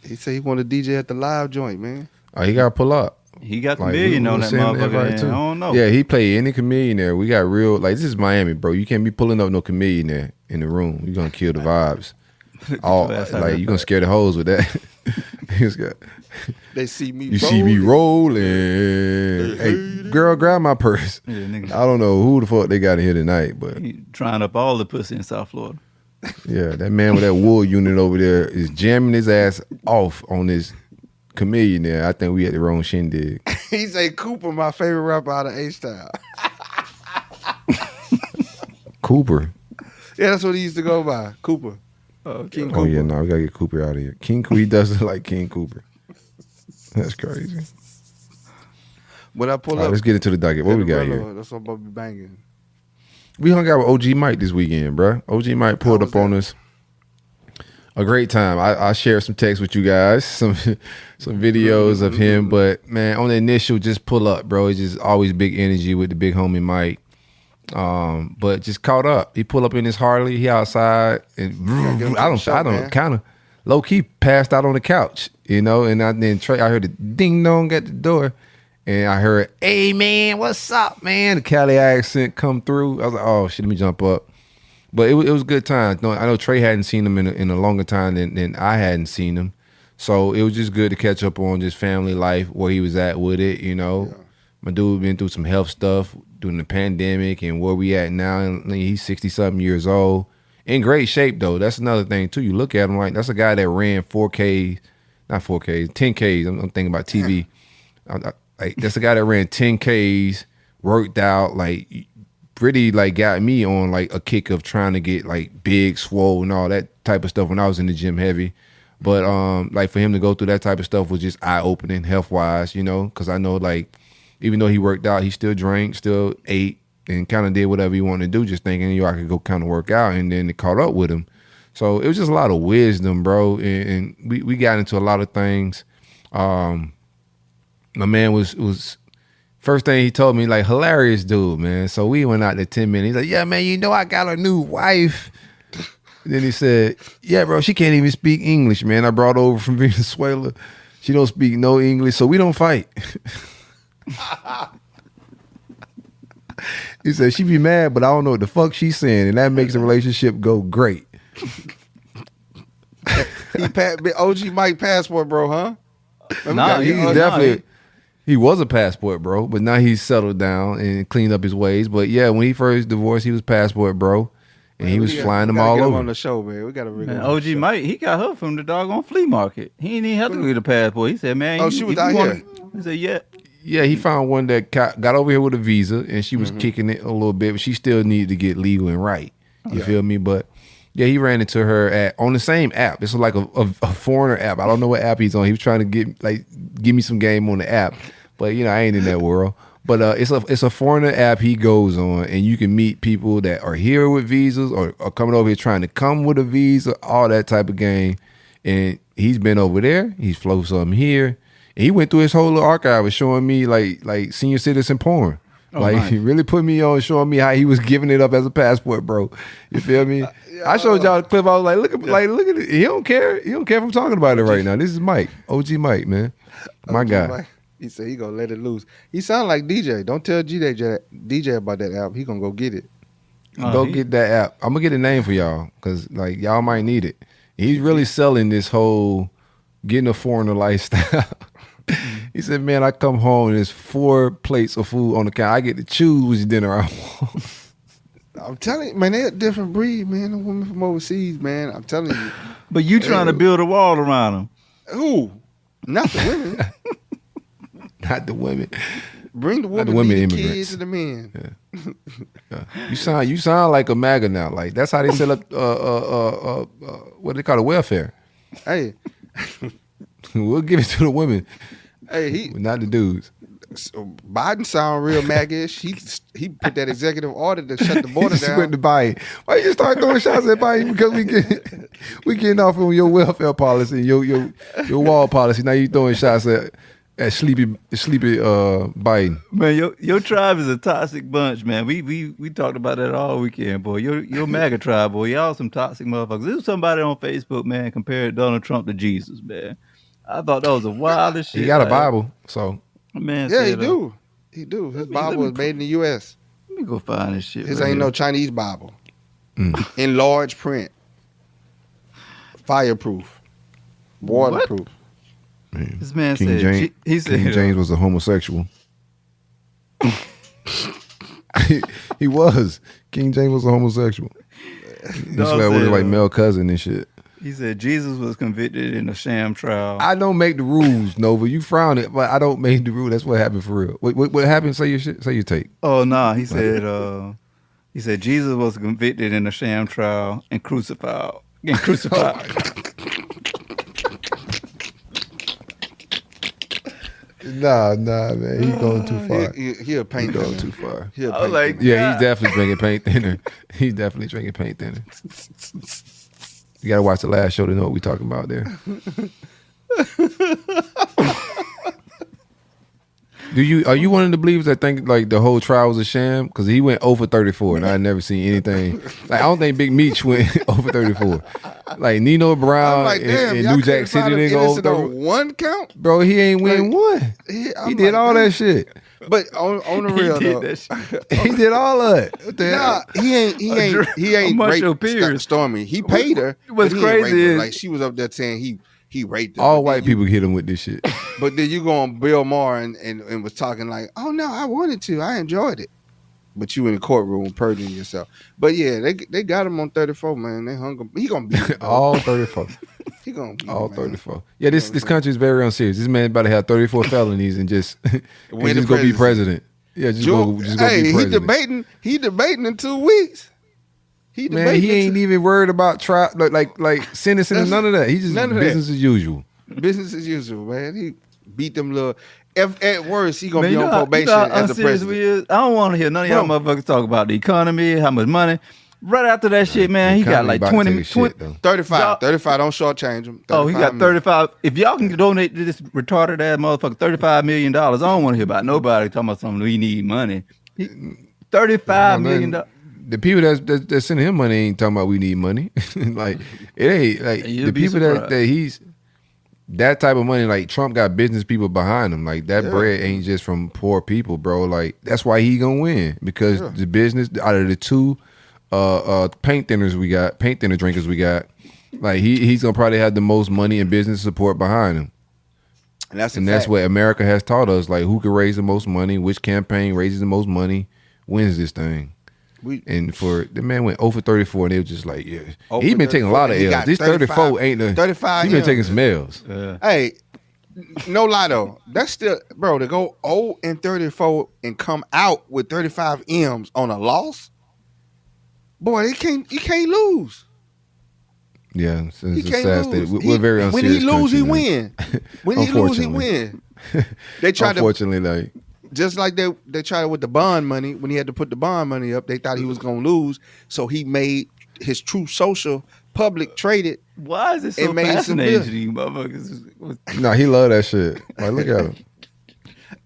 He said he want to DJ at the live joint, man. Oh, he got to pull up. He got the million on that motherfucker. I don't know. Yeah, he play any comedian there. We got real, like, this is Miami, bro. You can't be pulling up no comedian there in the room. You're going to kill the vibes. Like, you're going to scare the hoes with that. They see me You see me rolling. Hey, girl, grab my purse. Yeah, I don't know who the fuck they got in here tonight, but he trying up all the pussy in South Florida. Yeah, that man with that wool unit over there is jamming his ass off on this comedian there. I think we at the wrong shindig. He say Cooper, my favorite rapper out of H-Town. Cooper? Yeah, that's what he used to go by. Cooper. King Cooper. Oh, yeah, no, we got to get Cooper out of here. He does look like King Cooper. That's crazy. When I pull up. Let's get into the docket. What we got here? That's what I'm about to be banging. We hung out with OG Mike this weekend, bro. OG Mike pulled up on us. A great time. I shared some texts with you guys, some videos of him. But, man, on the initial, just pull up, bro. It's just always big energy with the big homie Mike. But just caught up. He pulled up in his Harley. He outside. And I don't kind of low-key passed out on the couch, you know. And then Trey, I heard the ding-dong at the door. And I heard, hey, man, what's up, man? The Cali accent come through. I was like, oh, shit, let me jump up. But it was a good time. No, I know Trey hadn't seen him in a longer time than I hadn't seen him. So it was just good to catch up on just family life, where he was at with it, you know. Yeah. My dude been through some health stuff during the pandemic and where we at now. And he's 60-something years old. In great shape, though. That's another thing, too. You look at him like, that's a guy that ran 4Ks, not 4Ks, 10Ks. I'm thinking about TV. Like, that's a guy that ran 10Ks, worked out, like, really, like, got me on, like, a kick of trying to get, like, big, swole, and all that type of stuff when I was in the gym heavy. But, like, for him to go through that type of stuff was just eye-opening, health-wise, you know, because I know, like, even though he worked out, he still drank, still ate, and kind of did whatever he wanted to do, just thinking, I could go kind of work out, and then it caught up with him. So it was just a lot of wisdom, bro, and we got into a lot of things. My man was first thing he told me, like, hilarious dude, man. So we went out there 10 minutes. He's like, yeah, man, you know I got a new wife. Then he said, yeah, bro, she can't even speak English, man. I brought her over from Venezuela. She don't speak no English, so we don't fight. He said, she be mad, but I don't know what the fuck she's saying, and that makes the relationship go great. OG Mike passport, bro, huh? He was a passport, bro, but now he's settled down and cleaned up his ways. But yeah, when he first divorced, he was passport, bro. And he was flying them all over. On the show, man. We got to OG Mike, he got her from the doggone flea market. He didn't even have to get a passport. He said, man. She was out here. He said, yeah. Yeah, he found one that got over here with a visa, and she was kicking it a little bit, but she still needed to get legal and right. You feel me? But yeah, he ran into her on the same app. This was like a foreigner app. I don't know what app he's on. He was trying to give me some game on the app, but I ain't in that world. But it's a foreigner app he goes on, and you can meet people that are here with visas or are coming over here trying to come with a visa, all that type of game. And he's been over there. He's flown something here. And he went through his whole little archive of showing me like senior citizen porn. Nice. He really put me on, showing me how he was giving it up as a passport, bro. You feel me? I showed y'all the clip. I was like, look at it. He don't care. He don't care if I'm talking about it right now. This is Mike, OG Mike, man, my guy. Mike. He said he gonna let it loose. He sound like DJ. Don't tell DJ about that app. He gonna go get it. Go get that app. I'm gonna get a name for y'all because y'all might need it. He's really selling this whole getting a foreigner lifestyle. He said, man, I come home and there's 4 plates of food on the counter. I get to choose which dinner I want. I'm telling you, man, they're a different breed, man. The women from overseas, man. I'm telling you. But you trying to build a wall around them. Who? Not the women. Not the women. Bring the women the kids and the men. Yeah. You sound like a MAGA now. Like that's how they set up what they call it, welfare. Hey. We'll give it to the women. Hey, not the dudes. So Biden sound real MAGA-ish. He put that executive order to shut the border down. Went to Biden. Why you start throwing shots at Biden? Because we getting off on your welfare policy, your wall policy. Now you throwing shots at sleepy Biden. Man, your tribe is a toxic bunch, man. We talked about that all weekend, boy. Your MAGA tribe, boy. Y'all some toxic motherfuckers. There was somebody on Facebook, man, compared Donald Trump to Jesus, man. I thought that was the wildest shit. He got a Bible, so. Man, yeah, he do. He do. His Bible was made in the U.S. Let me go find this shit. His ain't no Chinese Bible. In large print. Fireproof. Waterproof. Man. This man King said James, he said King James was a homosexual. He was. King James was a homosexual. He slept with like male cousin and shit. He said Jesus was convicted in a sham trial. I don't make the rules, Nova. You frown it, but I don't make the rule. That's what happened for real. What happened? Say your shit. Say your take. Oh no, he said Jesus was convicted in a sham trial and crucified. Nah, man. He's going too far. He'll paint going too far. He's definitely drinking paint thinner. He's definitely drinking paint thinner. You gotta watch the last show to know what we're talking about there. Are you one of the believers that think like the whole trial was a sham? Because he went 0 for 34, and I never seen anything. Like I don't think Big Meech went 0 for 34. Like Nino Brown and New Jack City didn't go over one count. Bro, he ain't win one. He did all that shit. But on the real though, he did all of it. Nah, he ain't raped Stormy. He paid her. What's crazy is like she was up there saying he raped her. All white people hit him with this shit. But then you go on Bill Maher and was talking like, oh no, I wanted to, I enjoyed it. But you in the courtroom perjuring yourself. But yeah, they got him on 34, man. They hung him. He gonna beat him, all 34. He gonna beat all him, 34. Yeah, this country is very unserious. This man about to have 34 felonies and just go be president. Yeah, just go be president. He debating in 2 weeks. He ain't even worried about like sentencing and none of that. He just business as usual. Business as usual, man. He beat them little. At worst, he gonna be on probation as a president. I don't want to hear none of y'all motherfuckers talk about the economy, how much money. Right after that shit, man, he got like 35. 35. Don't shortchange him. He got 35. If y'all can donate to this retarded ass motherfucker $35 million, I don't want to hear about nobody talking about something we need money. $35 million. the people that's sending him money ain't talking about we need money. Like it ain't like the people that he's that type of money. Like Trump got business people behind him. Like that bread ain't just from poor people, bro. Like that's why he gonna win because the business out of the two paint thinner drinkers we got. Like he's gonna probably have the most money and business support behind him. And that's what America has taught us. Like who can raise the most money, which campaign raises the most money, wins this thing. And for the man went 0 for 34, and they were just like, yeah, he been taking a lot of L's. This 34 ain't the 35. He been taking some L's. Hey, no lie though, that's still, bro. To go 0 and 34 and come out with 35 M's on a loss, boy, you can't lose. Yeah, it's a sad state. We're very unserious. When he lose, he man. win. When he lose, he win. They tried unfortunately, like just like they tried with the bond money. When he had to put the bond money up, they thought he was gonna lose, so he made his True Social public traded. Why is it so fascinating to you, motherfuckers? No, he love that shit. Like, look at him.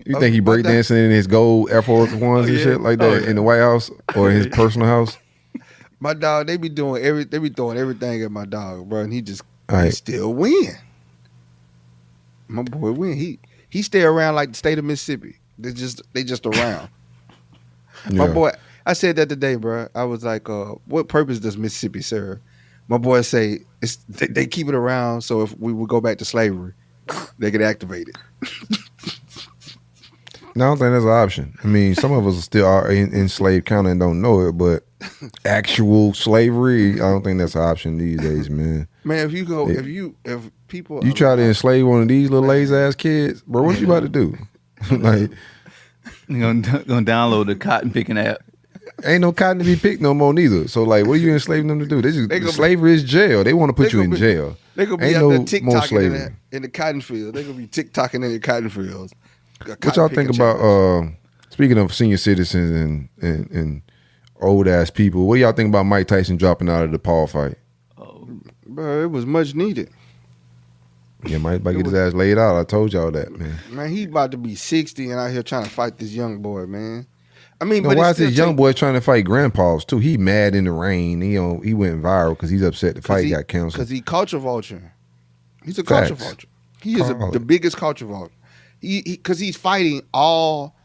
You think he breakdancing in his gold Air Force Ones and shit like that in the White House or in his personal house? My dog, they be throwing everything at my dog, bro, and he still win. My boy win. He stay around like the state of Mississippi. They just around. My boy, I said that today, bro. I was like, what purpose does Mississippi serve? My boy say they keep it around so if we would go back to slavery, they could activate it. No, I don't think that's an option. I mean, some of us still are in slave county and don't know it, but actual slavery, I don't think that's an option these days, man. Man, if people try to enslave one of these little lazy ass kids, bro, what you about to do? Like, you're gonna download the cotton picking app. Ain't no cotton to be picked no more neither. So like, what are you enslaving them to do? Slavery is jail. They want to put you in jail. They gonna be out there TikToking in the cotton field. They gonna be TikToking in the cotton fields. What y'all think about speaking of senior citizens and old ass people? What y'all think about Mike Tyson dropping out of the Paul fight? Bro, it was much needed. Yeah, Mike might get his ass laid out. I told y'all that, man. Man, he about to be 60 and out here trying to fight this young boy, man. I mean, but why is this young boy trying to fight grandpas too? He mad in the rain. He went viral because he's upset the fight got canceled. Because he culture vulture. He's a culture vulture. He is the biggest culture vulture. Because he's fighting all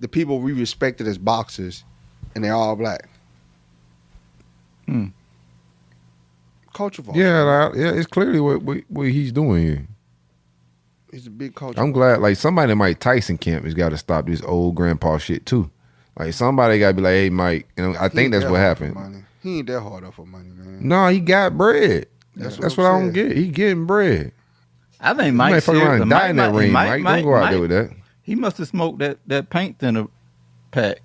the people we respected as boxers, and they're all black. Culture vulture. Yeah, it's clearly what he's doing here. He's a big culture. I'm glad, like somebody in Mike Tyson camp has got to stop this old grandpa shit too. Like somebody got to be like, hey, Mike, I think that's what happened. He ain't that hard up for money, man. No, he got bread. That's what I don't get. He getting bread. I think Mike fuck around and die in that ring. Mike, don't go out there with that. He must have smoked that paint thinner pack.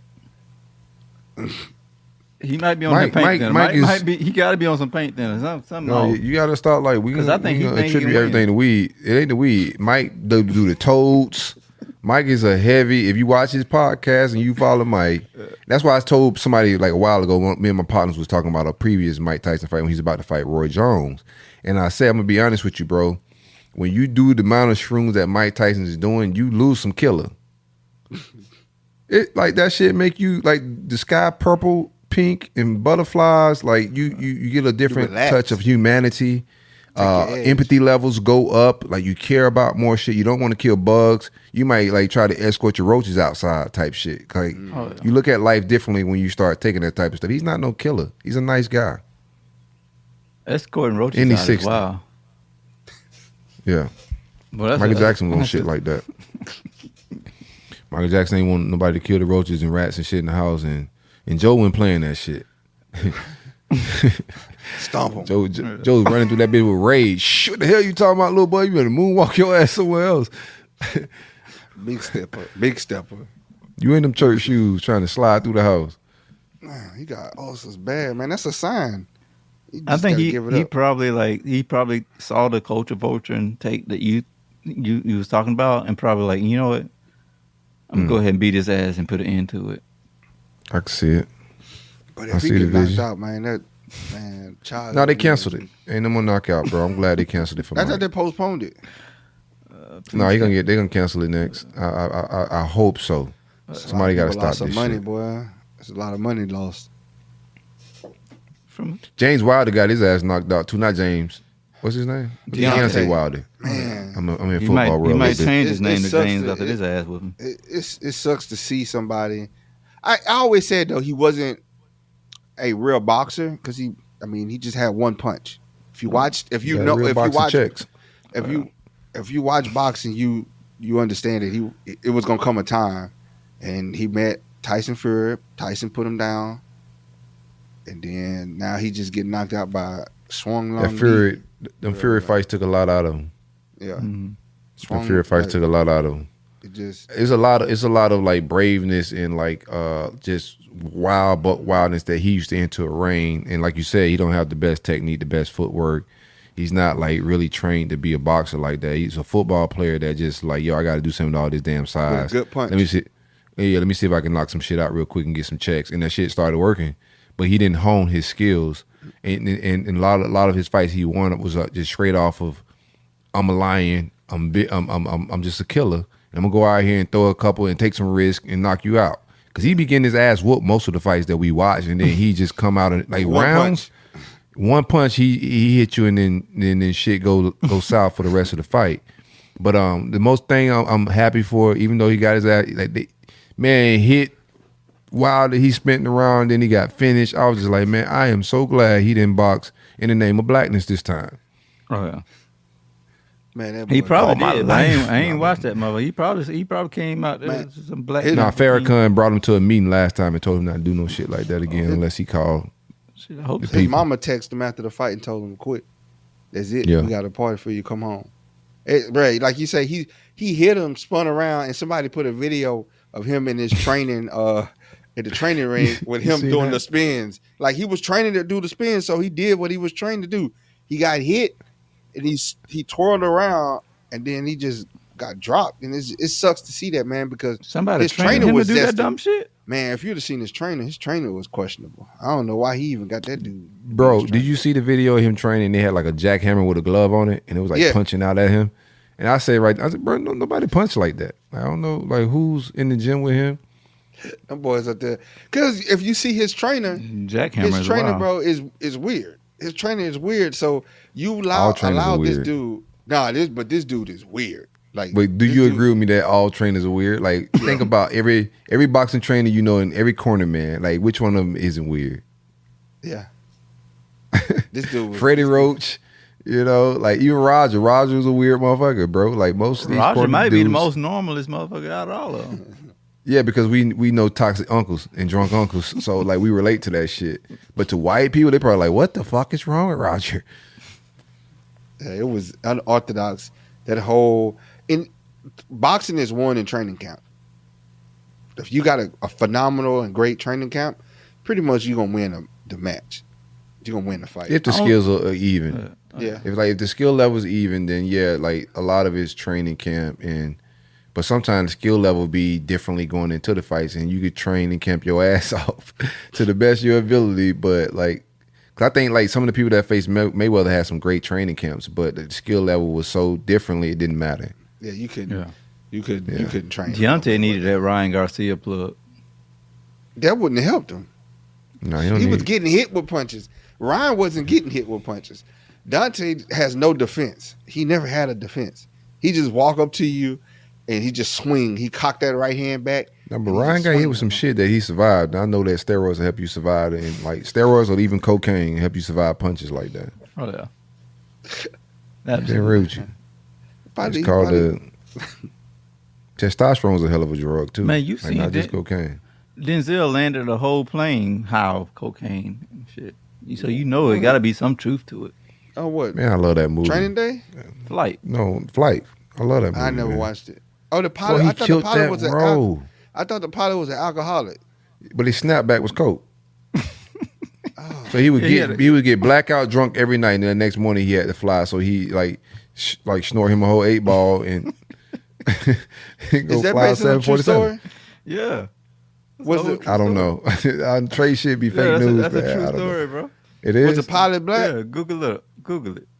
He might be on that paint thinner. Mike he got to be on some paint thinner. Something. No, you got to start like we gonna attribute everything to weed. It ain't the weed. Mike do the toads. Mike is a heavy. If you watch his podcast and you follow Mike, that's why I told somebody like a while ago. Me and my partners was talking about a previous Mike Tyson fight when he's about to fight Roy Jones, and I said, I'm gonna be honest with you, bro. When you do the amount of shrooms that Mike Tyson is doing, you lose some killer. It like that shit make you like the sky purple, pink, and butterflies. Like you get a different touch of humanity. Empathy levels go up. Like you care about more shit. You don't want to kill bugs. You might like try to escort your roaches outside type shit. Like you look at life differently when you start taking that type of stuff. He's not no killer. He's a nice guy. Escorting roaches out is wow. Yeah. Michael Jackson was on shit like that. Michael Jackson ain't want nobody to kill the roaches and rats and shit in the house, and Joe wasn't playing that shit. Stomp him. Joe's running through that bitch with rage. What the hell you talking about, little boy? You better moonwalk your ass somewhere else. Big stepper. You in them church shoes trying to slide through the house. Man, he got ulcers bad, man. That's a sign. I think he probably saw the culture vulture and take that you was talking about, and probably like, you know what, I'm gonna go ahead and beat his ass and put an end to it. I can see it. But if he get knocked out, man, child. No, they canceled it. Ain't no more knockout, bro. I'm glad they canceled it for I thought they postponed it. No, they're gonna cancel it next. I hope so. Somebody got to stop this money, shit. Boy. There's a lot of money lost. James Wilder got his ass knocked out too. Not James. What's his name? Deontay Wilder. Man, I'm in football world. He might change his name to James after this ass with him. It sucks to see somebody. I always said though he wasn't a real boxer because he just had one punch. If you watch boxing, you understand that it was gonna come a time, and he met Tyson Fury. Tyson put him down, and then now he just getting knocked out by Swung Long. Them Fury fights took a lot out of him. Yeah, them Fury fights took a lot out of him. It's a lot of like braveness and like just wildness that he used to enter a ring. And like you said, he don't have the best technique, the best footwork. He's not like really trained to be a boxer like that. He's a football player that just like, yo, I got to do something to all this damn size. Good punch. Let me see if I can knock some shit out real quick and get some checks. And that shit started working, but he didn't hone his skills. And a lot of his fights he won was just straight off of, I'm a lion. I'm just a killer. And I'm gonna go out here and throw a couple and take some risk and knock you out. Cause he be getting his ass whooped most of the fights that we watch, and then he just come out and like rounds. One punch he hit you, and then shit go south for the rest of the fight. But the most thing I'm happy for, even though he got his ass hit Wilder, he spent the round, then he got finished. I was just like, man, I am so glad he didn't box in the name of blackness this time. Oh yeah. Man, he probably did. I ain't watched that mother. He probably came out there with some black. Farrakhan brought him to a meeting last time and told him not to do no shit like that again unless he called. I hope his mama texted him after the fight and told him to quit. That's it. Yeah. We got a party for you. Come home. Right, like you say, he hit him, spun around, and somebody put a video of him in his training at the training ring with him doing the spins. Like he was training to do the spins, so he did what he was trained to do. He got hit. And he twirled around, and then he just got dropped. And it sucks to see that, man, because somebody his trainer him was to do that dumb shit. Man, if you'd have seen his trainer was questionable. I don't know why he even got that dude. Bro, did you see the video of him training? They had like a jackhammer with a glove on it, and it was like punching out at him. And I said, bro, nobody punch like that. I don't know, like who's in the gym with him. Them boys up there, because if you see his trainer, jackhammer, bro, is weird. His trainer is weird, so you allow this dude. But this dude is weird. Like, but do you agree with me that all trainers are weird? Like, think about every boxing trainer you know and every corner man. Like, which one of them isn't weird? Yeah, this dude was Freddie Roach. You know, like even Roger. Roger was a weird motherfucker, bro. Like most of these Roger might dudes, be the most normalest motherfucker out of all of them. Yeah, because we know toxic uncles and drunk uncles, so like we relate to that shit. But to white people, they probably like, what the fuck is wrong with Roger? Yeah, it was unorthodox. That whole boxing is won in training camp. If you got a phenomenal and great training camp, pretty much you're gonna win the match. You're gonna win the fight if the skills are even. Yeah. If the skill level's even, then yeah, like a lot of it's training camp but sometimes the skill level be differently going into the fights, and you could train and camp your ass off to the best of your ability. But like, cause I think like some of the people that faced Mayweather had some great training camps, but the skill level was so differently it didn't matter. Yeah, you couldn't train. Deontay needed that Ryan Garcia plug. That wouldn't have helped him. No, he was getting hit with punches. Ryan wasn't getting hit with punches. Deontay has no defense. He never had a defense. He just walk up to you and he just swing. He cocked that right hand back. No, but Ryan got hit with some shit that he survived. I know that steroids will help you survive, and like steroids or even cocaine help you survive punches like that. Oh yeah. That's real with you. It's called testosterone is a hell of a drug too. Man, you see not just cocaine. Denzel landed a whole plane high of cocaine and shit. So you know it got to be some truth to it. Oh what? Man, I love that movie. Training Day? Flight. No, Flight. I love that movie. I never watched it. Oh, the Boy, pilot. he I thought killed the pilot that was role. I thought the pilot was an alcoholic. But his snapback was coke. So he would get blackout drunk every night, and the next morning he had to fly. So he like snort him a whole 8-ball and go Is that fly based on a true 747. story? Yeah. I don't know. Trey shit be fake news. That's a true story, bro. It is. Was the pilot black? Yeah, Google it.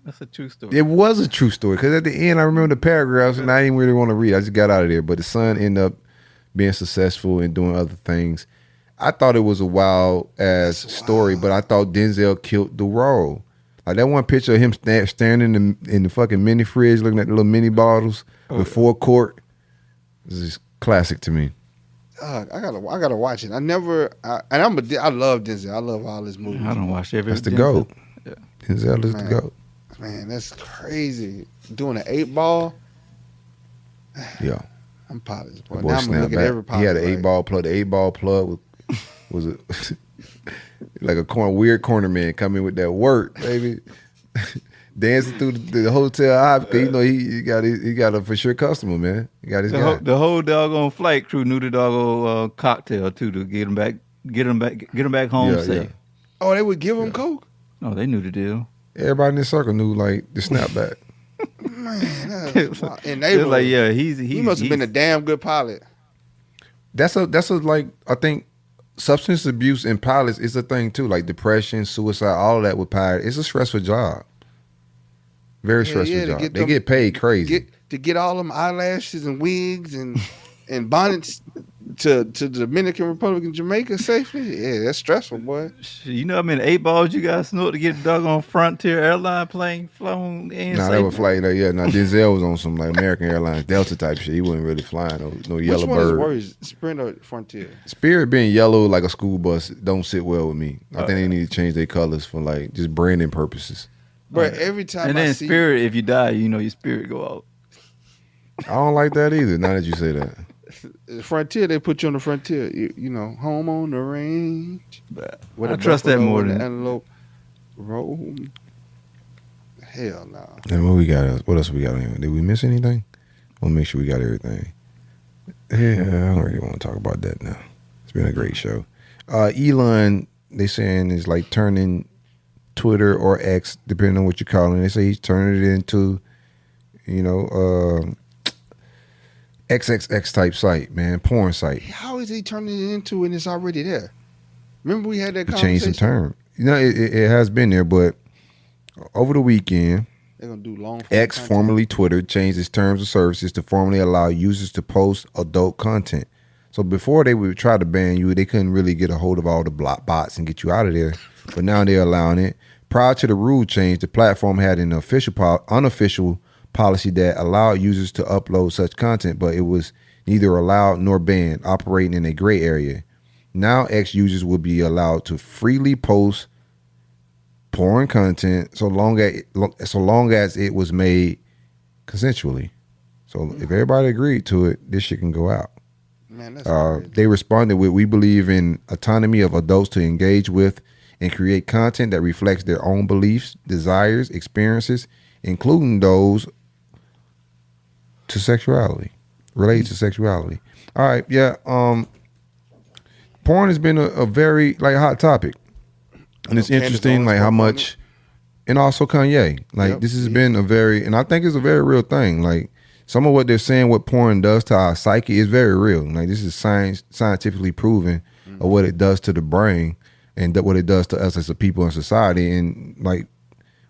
That's a true story. It was a true story because at the end, I remember the paragraphs, and I didn't really want to read. I just got out of there. But the son ended up being successful and doing other things. I thought it was a wild ass story, but I thought Denzel killed the role. Like that one picture of him standing in the fucking mini fridge, looking at the little mini bottles before court. This is classic to me. I gotta watch it. I love Denzel. I love all his movies. I don't watch every. That's the GOAT. Yeah. Denzel is the GOAT. Man, that's crazy. Doing an 8-ball. Yeah. I'm pilots, boy. Boy, Now I'm gonna look at every pilot. He had an 8-ball plug. The 8-ball plug was like a weird corner man coming with that work, baby. Dancing through the hotel hop, cause you know he got a for sure customer, man. He got his guy. The whole doggone flight crew knew the doggone cocktail too to get him back home safe. Yeah. Oh, they would give him coke? No, they knew the deal. Everybody in the circle knew like the snapback. Man, that's wild. And they were like, yeah, he must have been a damn good pilot. That's a like I think substance abuse in pilots is a thing too, like depression, suicide, all of that with pilots. It's a stressful job. Very stressful job. They get paid crazy. To get all them eyelashes and wigs and bonnets to the Dominican Republic and Jamaica safely. Yeah, that's stressful, boy. You know how many 8-balls you got snort to get a doggone Frontier airline plane flown in? Nah, that was flight. Denzel was on some like American Airlines Delta type shit. He wasn't really flying no yellow bird. Which one is worse, Spirit or Frontier? Spirit being yellow like a school bus don't sit well with me. I think they need to change their colors for like just branding purposes. But every time and then Spirit, if you die, you know your spirit go out. I don't like that either. Now that you say that. Frontier, they put you on the frontier. You know, home on the range. I trust that more than antelope roll. Hell no. And what else we got on here? Did we miss anything? We'll make sure we got everything. Yeah, I don't really want to talk about that now. It's been a great show. Elon, they saying is like turning Twitter or X, depending on what you're calling it. They say he's turning it into, XXX type site, man, porn site. How is he turning it into when it's already there? Remember we had that conversation? Change some term. It has been there, but over the weekend, they're gonna do long X, formerly Twitter, changed its terms of services to formally allow users to post adult content. So before they would try to ban you, they couldn't really get a hold of all the bots and get you out of there. But now they're allowing it. Prior to the rule change, the platform had an unofficial policy that allowed users to upload such content, but it was neither allowed nor banned, operating in a gray area. Now X users will be allowed to freely post porn content so long as it was made consensually. So if everybody agreed to it, this shit can go out. Man, that's they responded with, "We believe in autonomy of adults to engage with and create content that reflects their own beliefs, desires, experiences, including those related to sexuality." All right, yeah. Porn has been a very like hot topic, and it's interesting like how much, and also Kanye. Like this has been and I think it's a very real thing. Like some of what they're saying, what porn does to our psyche is very real. Like this is scientifically proven of what it does to the brain and what it does to us as a people in society. And like,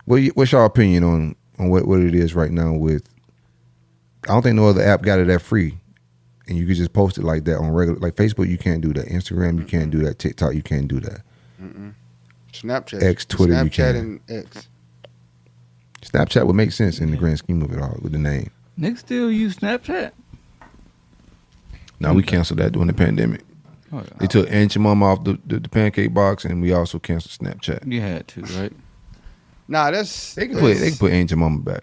what's your opinion on what it is right now with? I don't think no other app got it that free, and you could just post it like that on regular. Like Facebook, you can't do that. Instagram, you can't do that. TikTok, you can't do that. Snapchat, X, Twitter, Snapchat you can. and X. Snapchat would make sense in the grand scheme of it all with the name. Niggas still use Snapchat? No, we canceled that during the pandemic. Oh, yeah. They took Aunt Your Mama off the pancake box, and we also canceled Snapchat. You had to, right? Nah, they can put Aunt Your Mama back.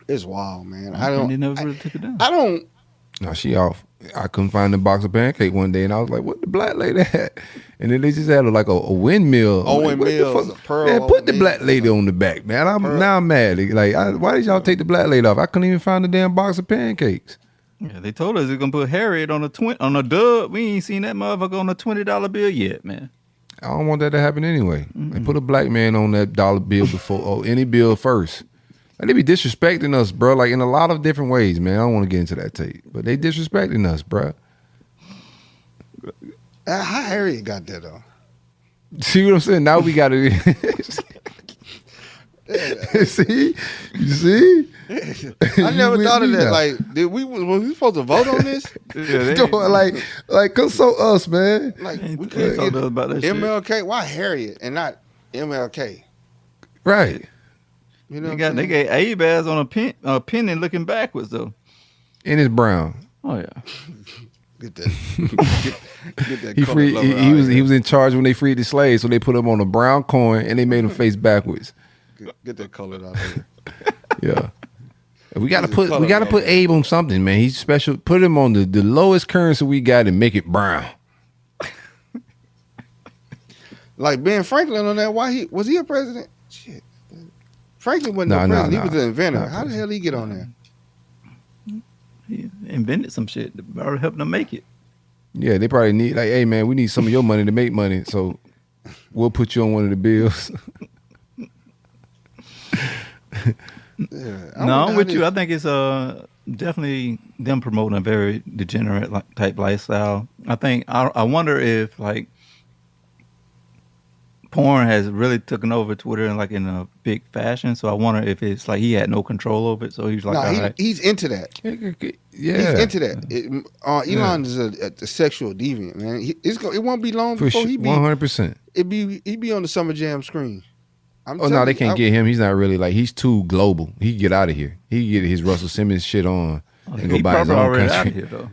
It's wild, man. They never really took it down. I don't. No, she off. I couldn't find the box of pancake one day, and I was like, "What the black lady at?" And then they just had like a windmill. Owen Mills, a pearl. Man, put the black lady on the back, man. I'm mad. Like, why did y'all take the black lady off? I couldn't even find the damn box of pancakes. Yeah, they told us they're gonna put Harriet on a dub. We ain't seen that motherfucker on a $20 bill yet, man. I don't want that to happen anyway. They put a black man on that dollar bill before any bill first. Like, they be disrespecting us, bro. Like in a lot of different ways, man. I don't want to get into that tape, but they disrespecting us, bro. How Harriet got that though? See what I'm saying? Now we got it. See, you see. I never thought of that. Like, was we supposed to vote on this? like consult us, man. Like, we couldn't get about that MLK. Shit. Why Harriet and not MLK? Right. You know, they gave Abaz on a penny looking backwards though. And it's brown. Oh yeah. Get that. Get that. He was in charge when they freed the slaves, so they put him on a brown coin and they made him face backwards. Get that colored out of here. Yeah. We gotta put Abe on something, man. He's special. Put him on the lowest currency we got and make it brown. Like Ben Franklin on that. Why was he a president? Shit. Franklin wasn't a president. He was an inventor. How the hell did he get on there? He invented some shit that already helped them make it. Yeah, they probably need hey man, we need some of your money to make money, so we'll put you on one of the bills. I'm with you. I think it's definitely them promoting a very degenerate type lifestyle. I think I wonder if like porn has really taken over Twitter in a big fashion. So I wonder if it's like he had no control over it. So he's like, he's into that. Yeah, he's into that. Elon is a sexual deviant, man. It won't be long before he be 100%. He'd be on the Summer Jam screen. No, they can't get him. He's not really he's too global. He can get out of here. He can get his Russell Simmons shit on and go buy his own country. Out of here, though.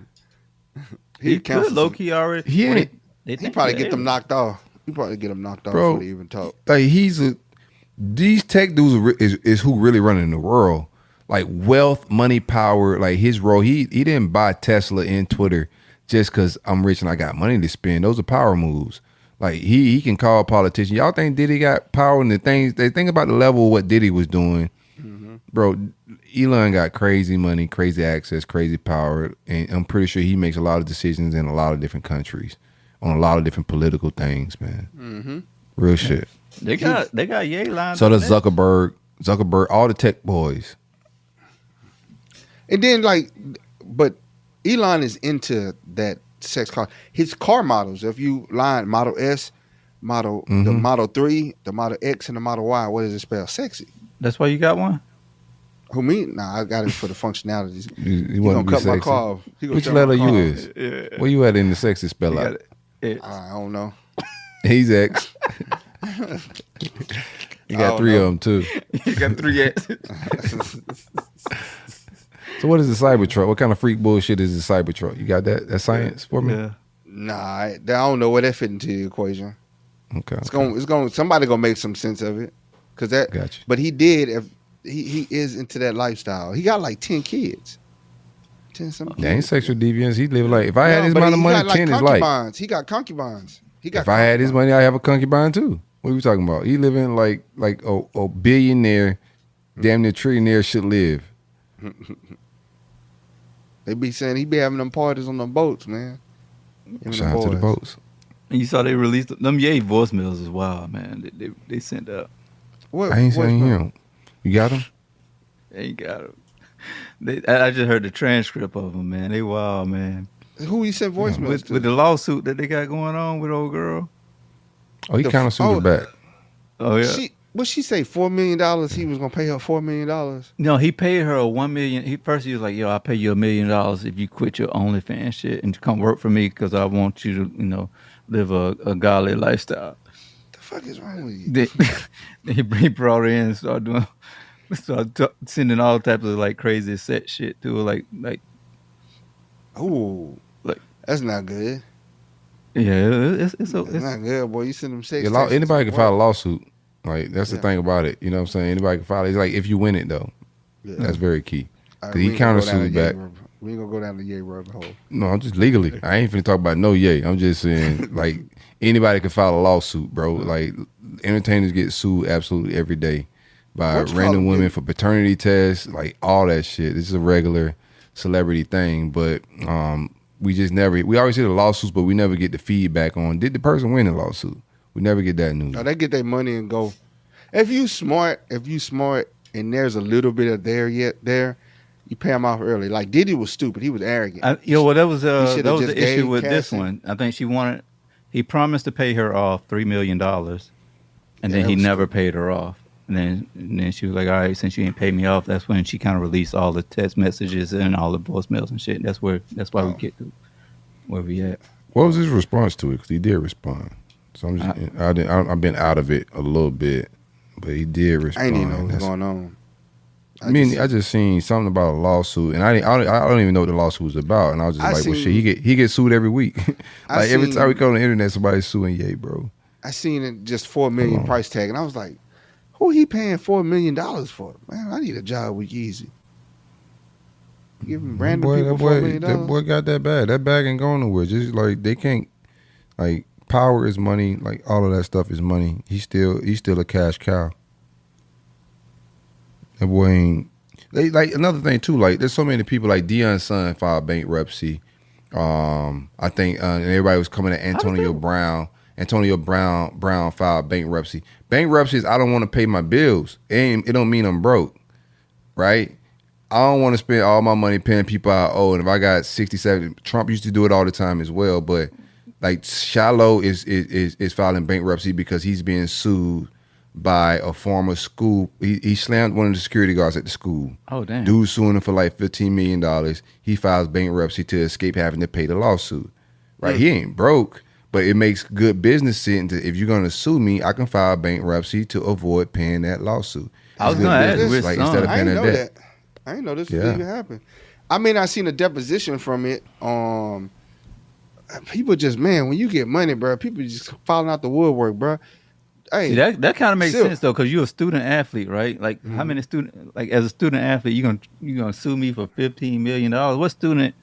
He could low key already. He probably get them knocked off. He probably get them knocked off before they even talk. Like these tech dudes is who really running the world. Like wealth, money, power. Like his role. He didn't buy Tesla and Twitter just because I'm rich and I got money to spend. Those are power moves. Like he can call politicians. Y'all think Diddy got power and the things they think about the level of what Diddy was doing, bro. Elon got crazy money, crazy access, crazy power, and I'm pretty sure he makes a lot of decisions in a lot of different countries on a lot of different political things, man. Real shit. They got Ye lined. So does Zuckerberg, all the tech boys. And then but Elon is into that. Sex car. His car models. If you line Model S, the Model 3, the Model X, and the Model Y, what does it spell? Sexy. That's why you got one? Who, me? Nah, I got it for the functionalities. He gonna cut my car off. Which letter you is? Yeah. Where you at in the sexy spell out? I don't know. He's X. You got three of them too. You got 3 X. So what is the Cybertruck? What kind of freak bullshit is the Cybertruck? You got that science for me? Yeah. Nah, I don't know where that fit into the equation. Okay. It's going. Somebody gonna make some sense of it, Gotcha. But he did. If he is into that lifestyle, he got like 10 kids. 10 some. That ain't sexual deviance. He live like if I had his amount of money, 10 is like. He got concubines. If I had his money, I have a concubine too. What are we talking about? He living like a billionaire, damn near trillionaire should live. They be saying he be having them parties on them boats, man. Shout out to the boats. And you saw they released them Ye voicemails as well, man. They sent out. I ain't saying him. You got them? They ain't got them. I just heard the transcript of them, man. They wild, man. Who he sent voicemails to? With the lawsuit that they got going on with old girl. Oh, he kind of sued her back. Oh yeah. What she say? $4 million. He was gonna pay her $4 million. No, he paid her $1 million. He was like, "Yo, I'll pay you $1 million if you quit your OnlyFans shit and come work for me because I want you to, live a godly lifestyle." The fuck is wrong with you? He brought her in and started sending all types of like crazy set shit to her, like. Ooh, that's not good. Yeah, it's not good, boy. You send them sex. Anybody can file a lawsuit. Like that's the thing about it. You know what I'm saying? Anybody can file it. It's like if you win it though, that's very key. Because he countersued back. We ain't gonna go down the Ye rabbit hole. No, I'm just legally. I ain't finna talk about no Ye. I'm just saying like anybody can file a lawsuit, bro. Like entertainers get sued absolutely every day by random women for paternity tests, like all that shit. This is a regular celebrity thing, but we always see the lawsuits, but we never get the feedback on did the person win the lawsuit. We never get that news. No, they get their money and go. If you smart, and there's a little bit of there, you pay them off early. Like Diddy was stupid. He was arrogant. That was the issue with this one. I think he promised to pay her off $3 million, and then he never paid her off. And then she was like, all right, since you ain't paid me off, that's when she kind of released all the text messages and all the voicemails and shit. That's why we get to where we at. What was his response to it? Because he did respond. So I've been out of it a little bit, but he did respond. I didn't even know what was going on. I just seen something about a lawsuit, and I don't even know what the lawsuit was about, and I was just well, shit, he gets sued every week. Every time we go on the internet, somebody's suing Ye, bro. I seen it just $4 million price tag, and I was like, who he paying $4 million for? Man, I need a job with Yeezy. Giving random people $4 million. That boy got that bag. That bag ain't going nowhere. Just like they can't, like power is money. Like all of that stuff is money. He's still a cash cow. That boy ain't. Like another thing too. Like there's so many people. Like Deion's son filed bankruptcy. I think and everybody was coming at Antonio Brown. Antonio Brown filed bankruptcy. Bankruptcy is I don't want to pay my bills. It don't mean I'm broke, right? I don't want to spend all my money paying people I owe. And if I got 67, Trump used to do it all the time as well. But like Shiloh is filing bankruptcy because he's being sued by a former school. He slammed one of the security guards at the school. Oh, damn. Dude suing him for like $15 million. He files bankruptcy to escape having to pay the lawsuit. Right? He ain't broke, but it makes good business sense. If you're going to sue me, I can file bankruptcy to avoid paying that lawsuit. I was going to ask this. Like, instead of paying that debt. I didn't know this was even happen. I mean, I seen a deposition from it. People just, man, when you get money, bro, people just falling out the woodwork, bro. Hey, see, that kind of makes sense though, because you're a student athlete, right? Like, how many as a student athlete, you gonna sue me for $15 million? What student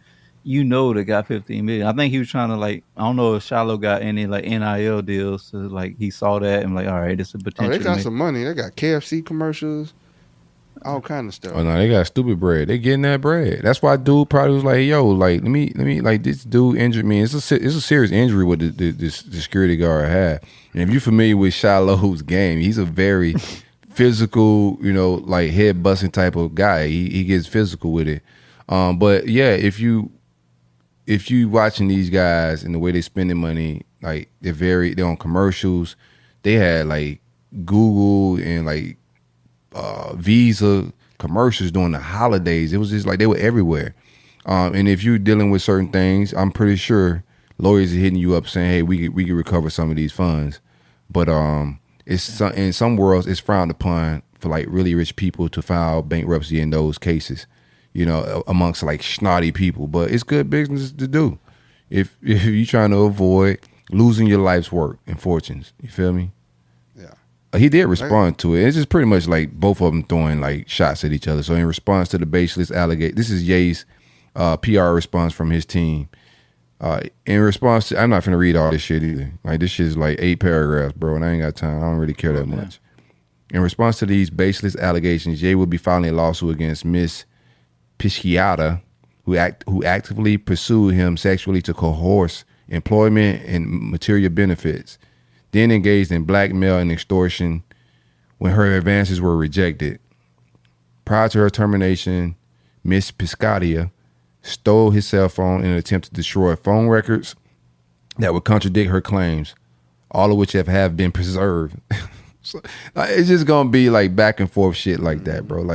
that got $15 million? I think he was trying to I don't know if Shiloh got any NIL deals. So he saw that and all right, this is a potential. Oh, they got some money. They got KFC commercials. All kind of stuff. Oh no, they got stupid bread. They getting that bread. That's why dude probably was like, "Yo, let me, this dude injured me. It's a serious injury what the security guard had." And if you're familiar with Shiloh's game, he's a very physical, head busting type of guy. He gets physical with it. But yeah, if you watching these guys and the way they spending money, they're on commercials. They had Google and Visa commercials during the holidays. It was just they were everywhere. And if you're dealing with certain things, I'm pretty sure lawyers are hitting you up saying, "Hey, we can recover some of these funds." But in some worlds, it's frowned upon for really rich people to file bankruptcy in those cases. Amongst snotty people. But it's good business to do if you're trying to avoid losing your life's work and fortunes. You feel me? He did respond to it. It's just pretty much both of them throwing shots at each other. So in response to the baseless allegation, this is Ye's PR response from his team. In response to, I'm not finna read all this shit either. This shit is 8 paragraphs, bro, and I ain't got time. I don't really care that much. In response to these baseless allegations, Ye will be filing a lawsuit against Miss Pisciata, who actively pursued him sexually to coerce employment and material benefits, then engaged in blackmail and extortion when her advances were rejected. Prior to her termination, Miss Piscatia stole his cell phone in an attempt to destroy phone records that would contradict her claims, all of which have been preserved. So, it's just gonna be back and forth shit like that, bro.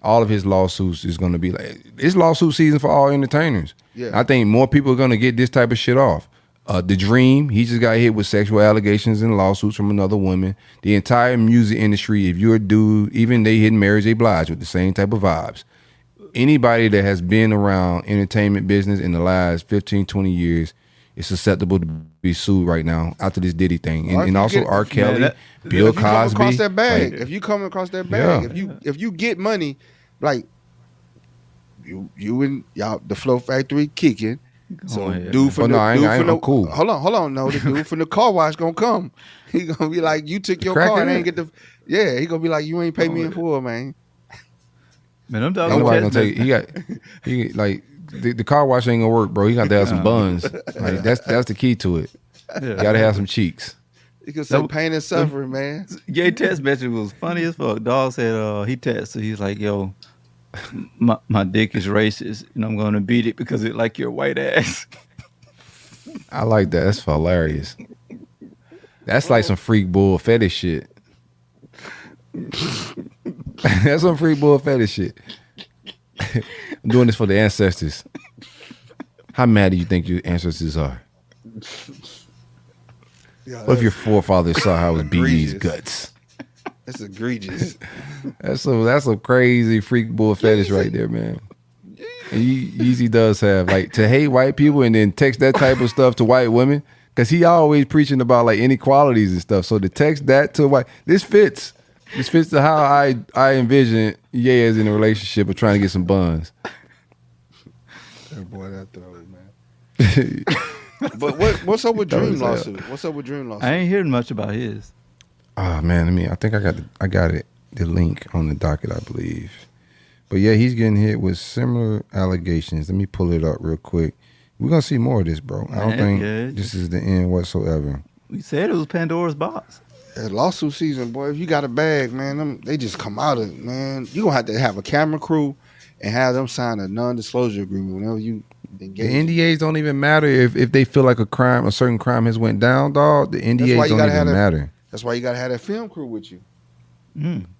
All of his lawsuits is gonna be it's lawsuit season for all entertainers. Yeah. I think more people are gonna get this type of shit off. The Dream, he just got hit with sexual allegations and lawsuits from another woman. The entire music industry, if you're a dude, even they hit Mary J. Blige with the same type of vibes. Anybody that has been around entertainment business in the last 15, 20 years is susceptible to be sued right now after this Diddy thing. And also R. Kelly, Bill Cosby. If you come across that bag, if you get money, you and y'all, the Flow Factory kicking. So dude from cool. Hold on. No, the dude from the car wash gonna come. He gonna be like, you took your car and ain't get the. Yeah, he gonna be like, you ain't pay me in full, man. Man, I'm talking nobody gonna take. The car wash ain't gonna work, bro. He got to have some buns. That's the key to it. Yeah. You gotta have some cheeks. You can say pain and suffering, man. Ye text message was funny as fuck. Dog said he texted. He's like, yo. My dick is racist, and I'm gonna beat it because it like your white ass. I like that. That's hilarious. That's some freak bull fetish shit. That's some freak bull fetish shit. I'm doing this for the ancestors. How mad do you think your ancestors are? What if your forefathers saw how I was beating these guts? That's egregious. That's some crazy freak bull fetish right there, man. And Yeezy does have like to hate white people and then text that type of stuff to white women because he always preaching about like inequalities and stuff. So to text that to white, this fits to how I envision Ye as in a relationship of trying to get some buns. That boy, that throw, man. But what's up with Dream lawsuit? What's up with Dream lawsuit? I ain't hearing much about his. Oh man, I think I got it. The link on the docket, I believe. But yeah, he's getting hit with similar allegations. Let me pull it up real quick. We're gonna see more of this, bro. I don't think this is the end whatsoever. We said it was Pandora's box. Yeah, lawsuit season, boy. If you got a bag, man, they just come out of it, man. You gonna have to have a camera crew and have them sign a non-disclosure agreement whenever you engage. The NDAs don't even matter if they feel like a certain crime has went down, dog. The NDAs don't even matter. That's why you gotta have that film crew with you.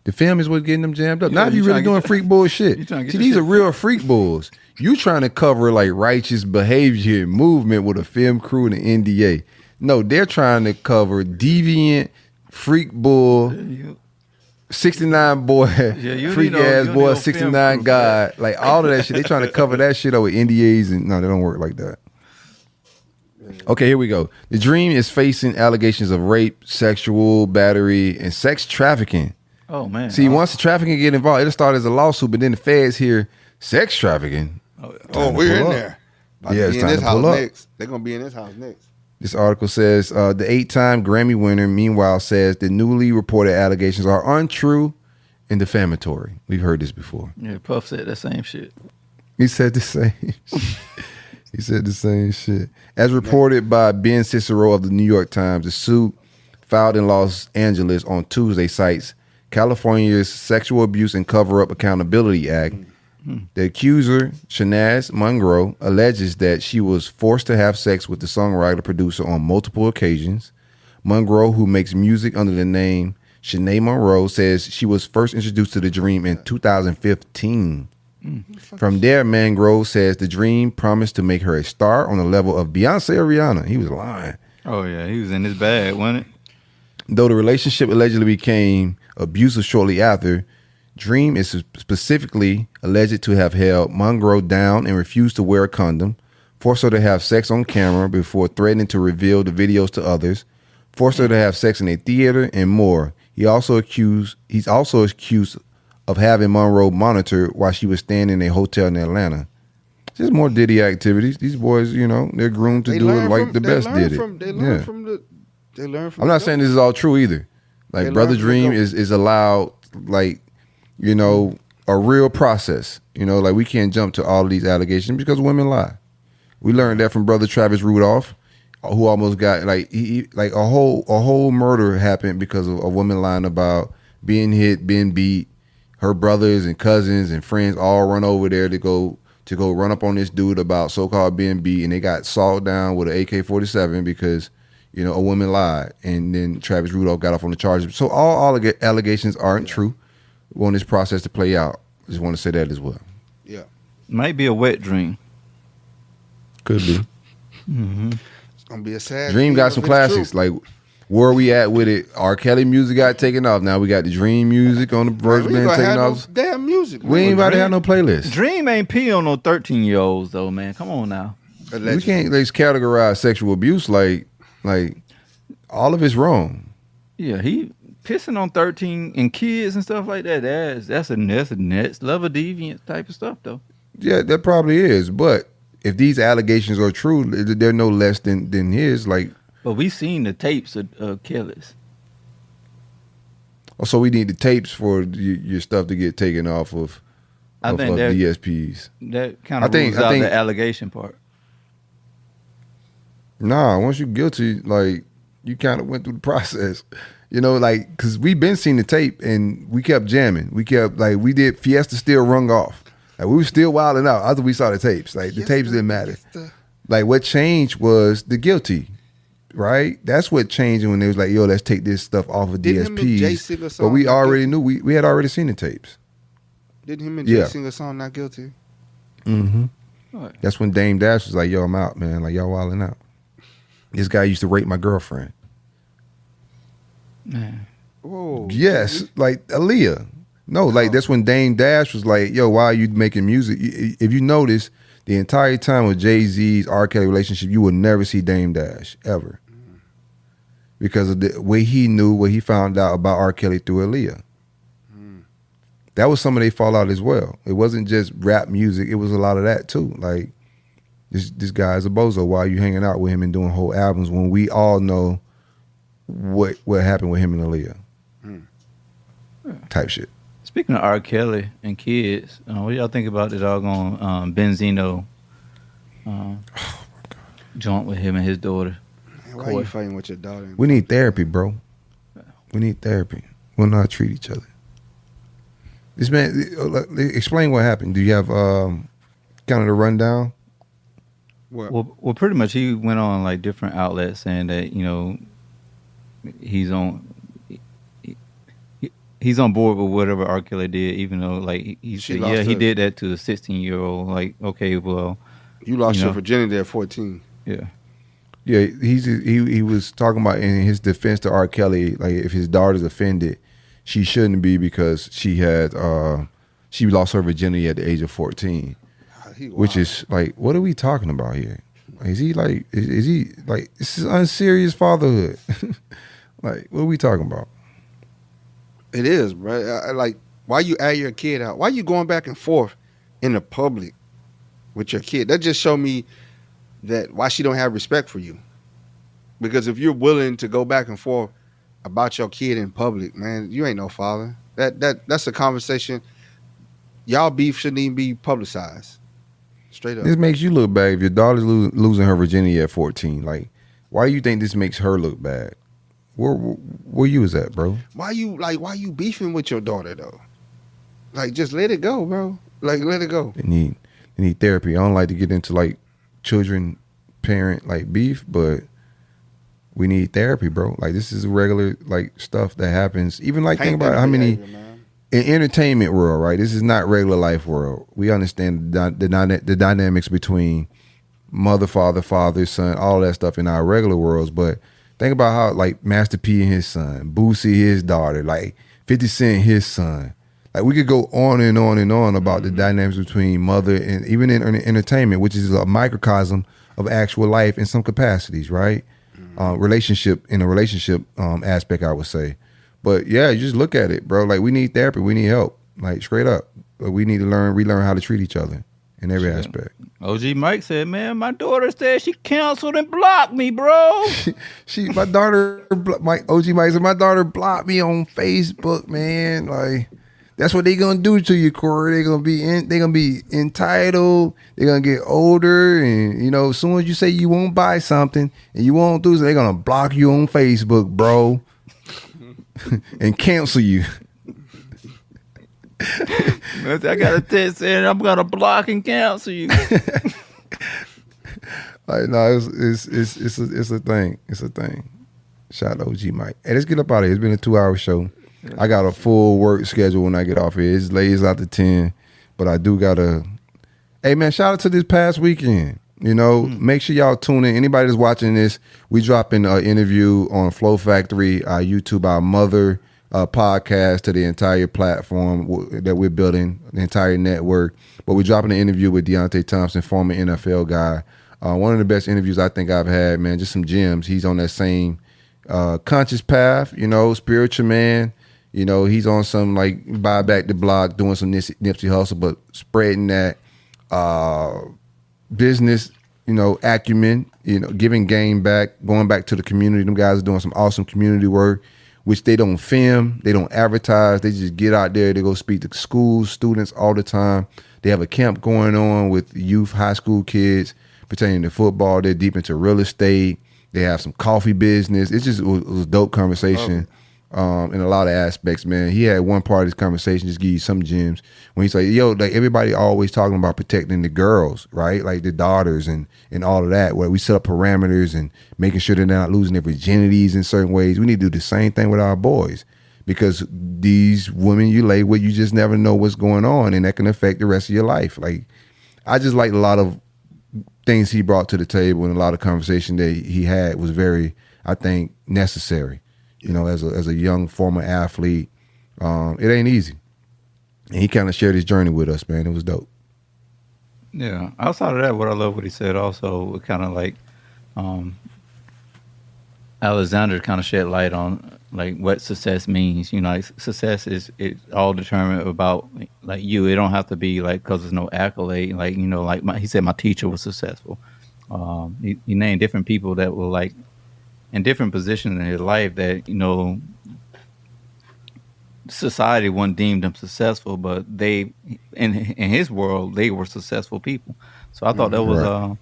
The film is what's getting them jammed up. Not if you really doing freak bull shit. See, these are real freak bulls. You trying to cover like righteous behavior and movement with a film crew and an NDA. No, they're trying to cover deviant, freak bull, 69 boy, freak ass boy, 69 god. Like all of that shit. They trying to cover that shit up with NDAs and no, they don't work like that. Okay, here we go. The Dream is facing allegations of rape, sexual battery, and sex trafficking. Oh, man. See, once the trafficking get involved, it'll start as a lawsuit, but then the feds hear sex trafficking. Oh, we're in there. Yeah, it's time to pull up. Next. They're going to be in this house next. This article says the 8-time Grammy winner, meanwhile, says the newly reported allegations are untrue and defamatory. We've heard this before. Yeah, Puff said that same shit. He said the same He said the same shit. As reported by Ben Cicero of the New York Times, the suit filed in Los Angeles on Tuesday cites California's Sexual Abuse and Cover-Up Accountability Act. The accuser, Shanaz Monroe, alleges that she was forced to have sex with the songwriter-producer on multiple occasions. Monroe, who makes music under the name Shanae Monroe, says she was first introduced to the Dream in 2015. From there, Monroe says the Dream promised to make her a star on the level of Beyonce or Rihanna. He was lying. Oh, yeah. He was in his bag, wasn't it? Though the relationship allegedly became abusive shortly after, Dream is specifically alleged to have held Monroe down and refused to wear a condom, forced her to have sex on camera before threatening to reveal the videos to others, forced her to have sex in a theater, and more. He's also accused of having Monroe monitored while she was staying in a hotel in Atlanta. Just more Diddy activities. These boys, they're groomed to do it like the best did it. They learn from I'm not saying this is all true either. Like Brother Dream is allowed, like, a real process. Like we can't jump to all of these allegations because women lie. We learned that from Brother Travis Rudolph, who almost got a whole murder happened because of a woman lying about being hit, being beat. Her brothers and cousins and friends all run over there to go run up on this dude about so-called being beat, and they got sawed down with an AK-47 because a woman lied, and then Travis Rudolph got off on the charges. So all allegations aren't true. We want this process to play out. I just want to say that as well. Yeah, might be a wet dream. Could be. It's gonna be a sad Dream got some classics. Like, where are we at with it? R. Kelly music got taken off. Now we got the Dream music on the version being taken off. No damn music. We ain't about to have no playlist. Dream ain't pee on no 13-year-olds though, man. Come on now. We can't categorize sexual abuse like all of it's wrong. Yeah, he pissing on 13 and kids and stuff like that. That's a next level deviant type of stuff though. Yeah, that probably is. But if these allegations are true, they're no less than his. Like, but we seen the tapes of killers. Oh, so we need the tapes for your stuff to get taken off of DSPs. That kind of rules out the allegation part. Nah, once you're guilty, like, you kind of went through the process. Like, because we've been seeing the tape and we kept jamming. We kept, like, we did Fiesta still rung off. Like, we were still wilding out after we saw the tapes. Like, the tapes didn't matter. Like, what changed was the guilty. right? That's what changed when they was like, yo, let's take this stuff off of Didn't him and Jay DSPs. sing a song But we Not already Guilty? knew, we had already seen the tapes. Didn't him and Jay sing a song Not Guilty? Mm-hmm. That's when Dame Dash was like, yo, I'm out, man. Like, y'all wilding out. This guy used to rape my girlfriend. Man. Whoa. Yes, like Aaliyah. No, like that's when Dame Dash was like, yo, why are you making music? If you notice, the entire time with Jay-Z's R. Kelly relationship, you will never see Dame Dash, ever. Because of the way he knew, what he found out about R. Kelly through Aaliyah. That was some of their fallout as well. It wasn't just rap music. It was a lot of that too. Like, this guy's a bozo. Why are you hanging out with him and doing whole albums when we all know what happened with him and Aaliyah? Type shit. Speaking of R. Kelly and kids, what y'all think about the doggone Benzino joint with him and his daughter? Man, why are you fighting with your daughter? We need therapy, bro. We need therapy. We'll not treat each other. This man, explain what happened. Do you have kind of the rundown? Well, pretty much he went on like different outlets saying that, you know, he's on board with whatever R. Kelly did, even though like he said, yeah, he did that to a 16-year-old. Like, okay, well, you lost your virginity at 14. Yeah. Yeah, he was talking about in his defense to R. Kelly, like if his daughter's offended, she shouldn't be because she lost her virginity at the age of 14. Which is like, what are we talking about here? Is he like this is unserious fatherhood? Like, what are we talking about? It is, bro. Like, why you add your kid out? Why you going back and forth in the public with your kid? That just showed me that why she don't have respect for you. Because if you're willing to go back and forth about your kid in public, man, you ain't no father. That's a conversation. Y'all beef shouldn't even be publicized. Straight up. This makes you look bad if your daughter's losing her virginity at 14. Like, why do you think this makes her look bad? Where you was at, bro? Why you beefing with your daughter though? Like, just let it go, bro. Like, let it go. They need therapy. I don't like to get into like children parent like beef, but we need therapy, bro. Like, this is regular like stuff that happens. Even like think about how many in entertainment world, right? This is not regular life world. We understand the dynamics between mother, father, son, all that stuff in our regular worlds. But think about how like Master P and his son, Boosie his daughter, like 50 Cent his son. Like, we could go on and on and on about the dynamics between mother and even in entertainment, which is a microcosm of actual life in some capacities, right? Relationship aspect, I would say. But yeah, you just look at it, bro. Like, we need therapy. We need help. Like, straight up. We need to relearn how to treat each other in every aspect. OG Mike said, man, my daughter said she canceled and blocked me, bro. My daughter, OG Mike said, my daughter blocked me on Facebook, man. Like, that's what they gonna do to you, Corey. They gonna be entitled. They're gonna get older, and you know, as soon as you say you won't buy something and you won't do, they're gonna block you on Facebook, bro. And cancel you. I got a text saying I'm gonna block and cancel you. Like, no, it's a thing. It's a thing. Shout out to OG Mike. Hey, let's get up out of here. It's been a 2-hour show. I got a full work schedule when I get off here. It's late out to 10, but I do gotta. Hey man, shout out to this past weekend. You know, make sure y'all tune in. Anybody that's watching this, we dropping an interview on Flow Factory, our YouTube, our mother podcast to the entire platform that we're building, the entire network. But we're dropping an interview with Deontay Thompson, former NFL guy. One of the best interviews I think I've had, man. Just some gems. He's on that same conscious path, you know, spiritual man. You know, he's on some like buy back the block, doing some Nipsey Hussle, but spreading that business, you know, acumen, you know, giving game back, going back to the community. Them guys are doing some awesome community work, which they don't film, they don't advertise. They just get out there. They go speak to schools, students all the time. They have a camp going on with youth, high school kids pertaining to football. They're deep into real estate. They have some coffee business. It was a dope conversation. in a lot of aspects, man. He had one part of this conversation, just give you some gems, when he's like, yo, like everybody always talking about protecting the girls, right? Like the daughters and all of that, where we set up parameters and making sure they're not losing their virginities in certain ways. We need to do the same thing with our boys, because these women you lay with, you just never know what's going on, and that can affect the rest of your life. Like, I just like a lot of things he brought to the table, and a lot of conversation that he had was very, I think, necessary. You know, as a young former athlete, it ain't easy. And he kind of shared his journey with us, man. It was dope. Yeah. Outside of that, what I love what he said also, kind of like Alexandra kind of shed light on like what success means. You know, like success is all determined about like you. It don't have to be like because there's no accolade. Like, you know, like he said, my teacher was successful. He named different people that were like in different positions in his life that, you know, society wouldn't deem them successful, but they in his world they were successful people. So I thought that was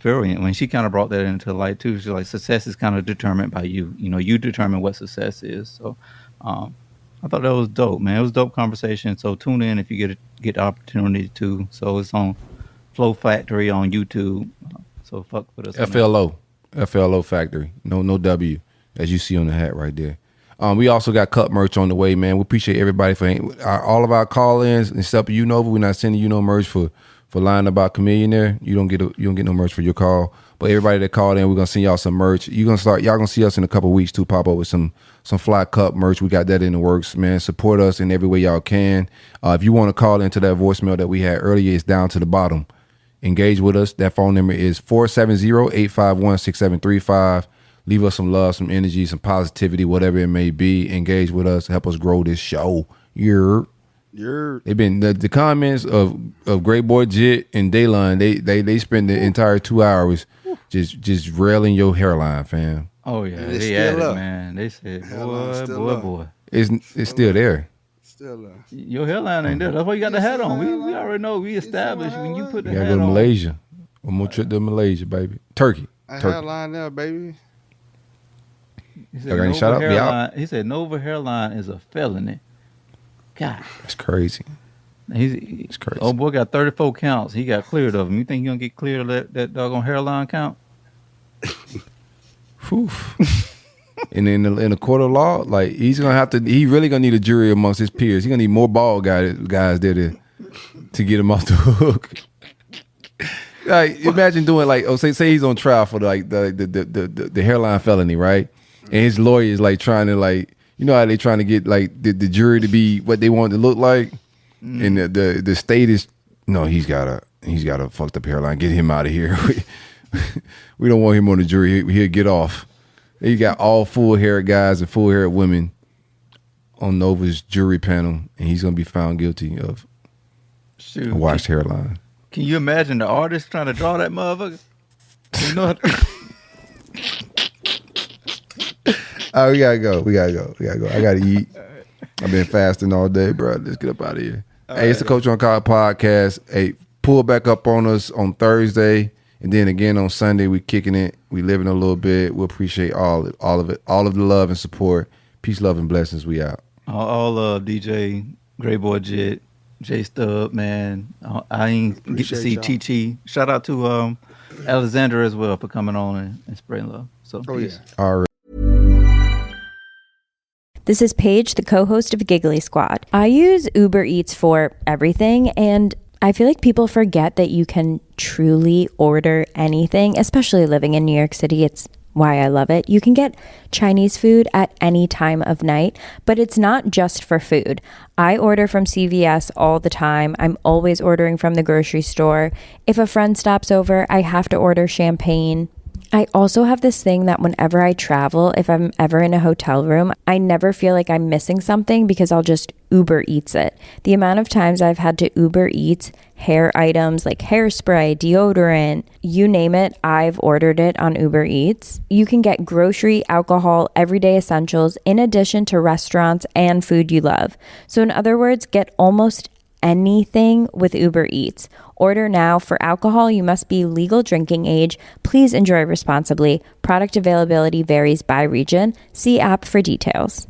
brilliant when she kind of brought that into light too. She's like, success is kind of determined by you. You know, you determine what success is. So I thought that was dope, man. It was a dope conversation. So tune in if you get the opportunity to. So it's on Flow Factory on YouTube. So fuck with us. FLO Factory. No W, as you see on the hat right there. We also got Cup merch on the way, man. We appreciate everybody for all of our call-ins and stuff. You know, we're not sending you no merch for lying about Chameleon there. You don't get no merch for your call. But everybody that called in, we're gonna send y'all some merch. Y'all gonna see us in a couple of weeks too, pop up with some fly Cup merch. We got that in the works, man. Support us in every way y'all can. If you want to call into that voicemail that we had earlier, it's down to the bottom. Engage with us. That phone number is 470-851-6735. Leave us some love, some energy, some positivity, whatever it may be. Engage with us. Help us grow this show. They've been the comments of Great Boy Jit and Daylon. They spend the entire 2 hours just railing your hairline, fam. Oh yeah, they had it, man. They said, boy. It's still there. Your hairline ain't there. That's why you got the hat on. We already know. We established when you put the hat on. You gotta go to Malaysia. One more trip to Malaysia, baby. Turkey. Hairline there, baby. He said Nova hairline is a felony. God, that's crazy. It's crazy. Old boy got 34 counts. He got cleared of them. You think he gonna get cleared of that doggone hairline count? And in the court of law, like he really gonna need a jury amongst his peers. He's gonna need more bald guys there to get him off the hook. Like, imagine doing like, say he's on trial for the hairline felony, right? And his lawyer is like trying to, like, you know how they trying to get like the jury to be what they want it to look like, and the state is he's got a fucked up hairline. Get him out of here. We don't want him on the jury. He'll get off. You got all full hair guys and full hair women on Nova's jury panel, and he's gonna be found guilty of a washed hairline. Can you imagine the artist trying to draw that motherfucker? You know. Oh, we gotta go. I gotta eat. I've been fasting all day, bro. Let's get up out of here. It's the Coach on Call podcast. Hey, pull back up on us on Thursday, and then again on Sunday. We kicking it. We living a little bit. We appreciate all of it, all of the love and support. Peace, love, and blessings. We out. All DJ, Great Boy Jet, J Stub, man. I ain't appreciate get to see Chi. Shout out to Alexandra as well for coming on and spreading love. So peace. All right. This is Paige, the co-host of Giggly Squad. I use Uber Eats for everything, and I feel like people forget that you can truly order anything, especially living in New York City. It's why I love it. You can get Chinese food at any time of night, but it's not just for food. I order from CVS all the time. I'm always ordering from the grocery store. If a friend stops over, I have to order champagne. I also have this thing that whenever I travel, if I'm ever in a hotel room, I never feel like I'm missing something because I'll just Uber Eats it. The amount of times I've had to Uber Eats hair items like hairspray, deodorant, you name it, I've ordered it on Uber Eats. You can get grocery, alcohol, everyday essentials in addition to restaurants and food you love. So in other words, get almost anything with Uber Eats. Order now. For alcohol, you must be legal drinking age. Please enjoy responsibly. Product availability varies by region. See app for details.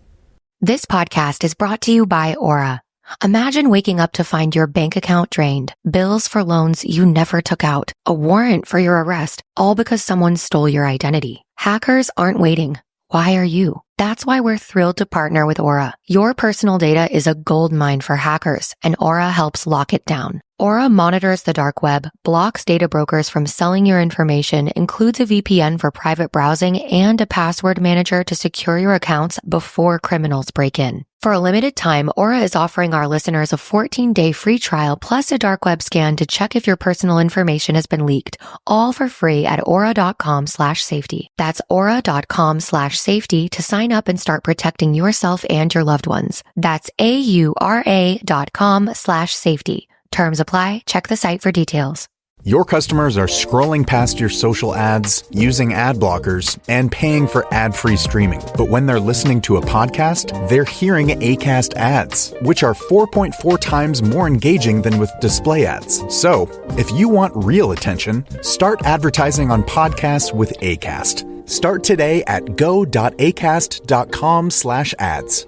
This podcast is brought to you by Aura. Imagine waking up to find your bank account drained, bills for loans you never took out, a warrant for your arrest, all because someone stole your identity. Hackers aren't waiting. Why are you? That's why we're thrilled to partner with Aura. Your personal data is a goldmine for hackers, and Aura helps lock it down. Aura monitors the dark web, blocks data brokers from selling your information, includes a VPN for private browsing, and a password manager to secure your accounts before criminals break in. For a limited time, Aura is offering our listeners a 14-day free trial plus a dark web scan to check if your personal information has been leaked, all for free at aura.com/safety. That's aura.com/safety to sign up and start protecting yourself and your loved ones. That's aura.com/safety. Terms apply. Check the site for details. Your customers are scrolling past your social ads, using ad blockers, and paying for ad-free streaming. But when they're listening to a podcast, they're hearing Acast ads, which are 4.4 times more engaging than with display ads. So, if you want real attention, start advertising on podcasts with Acast. Start today at go.acast.com/ads.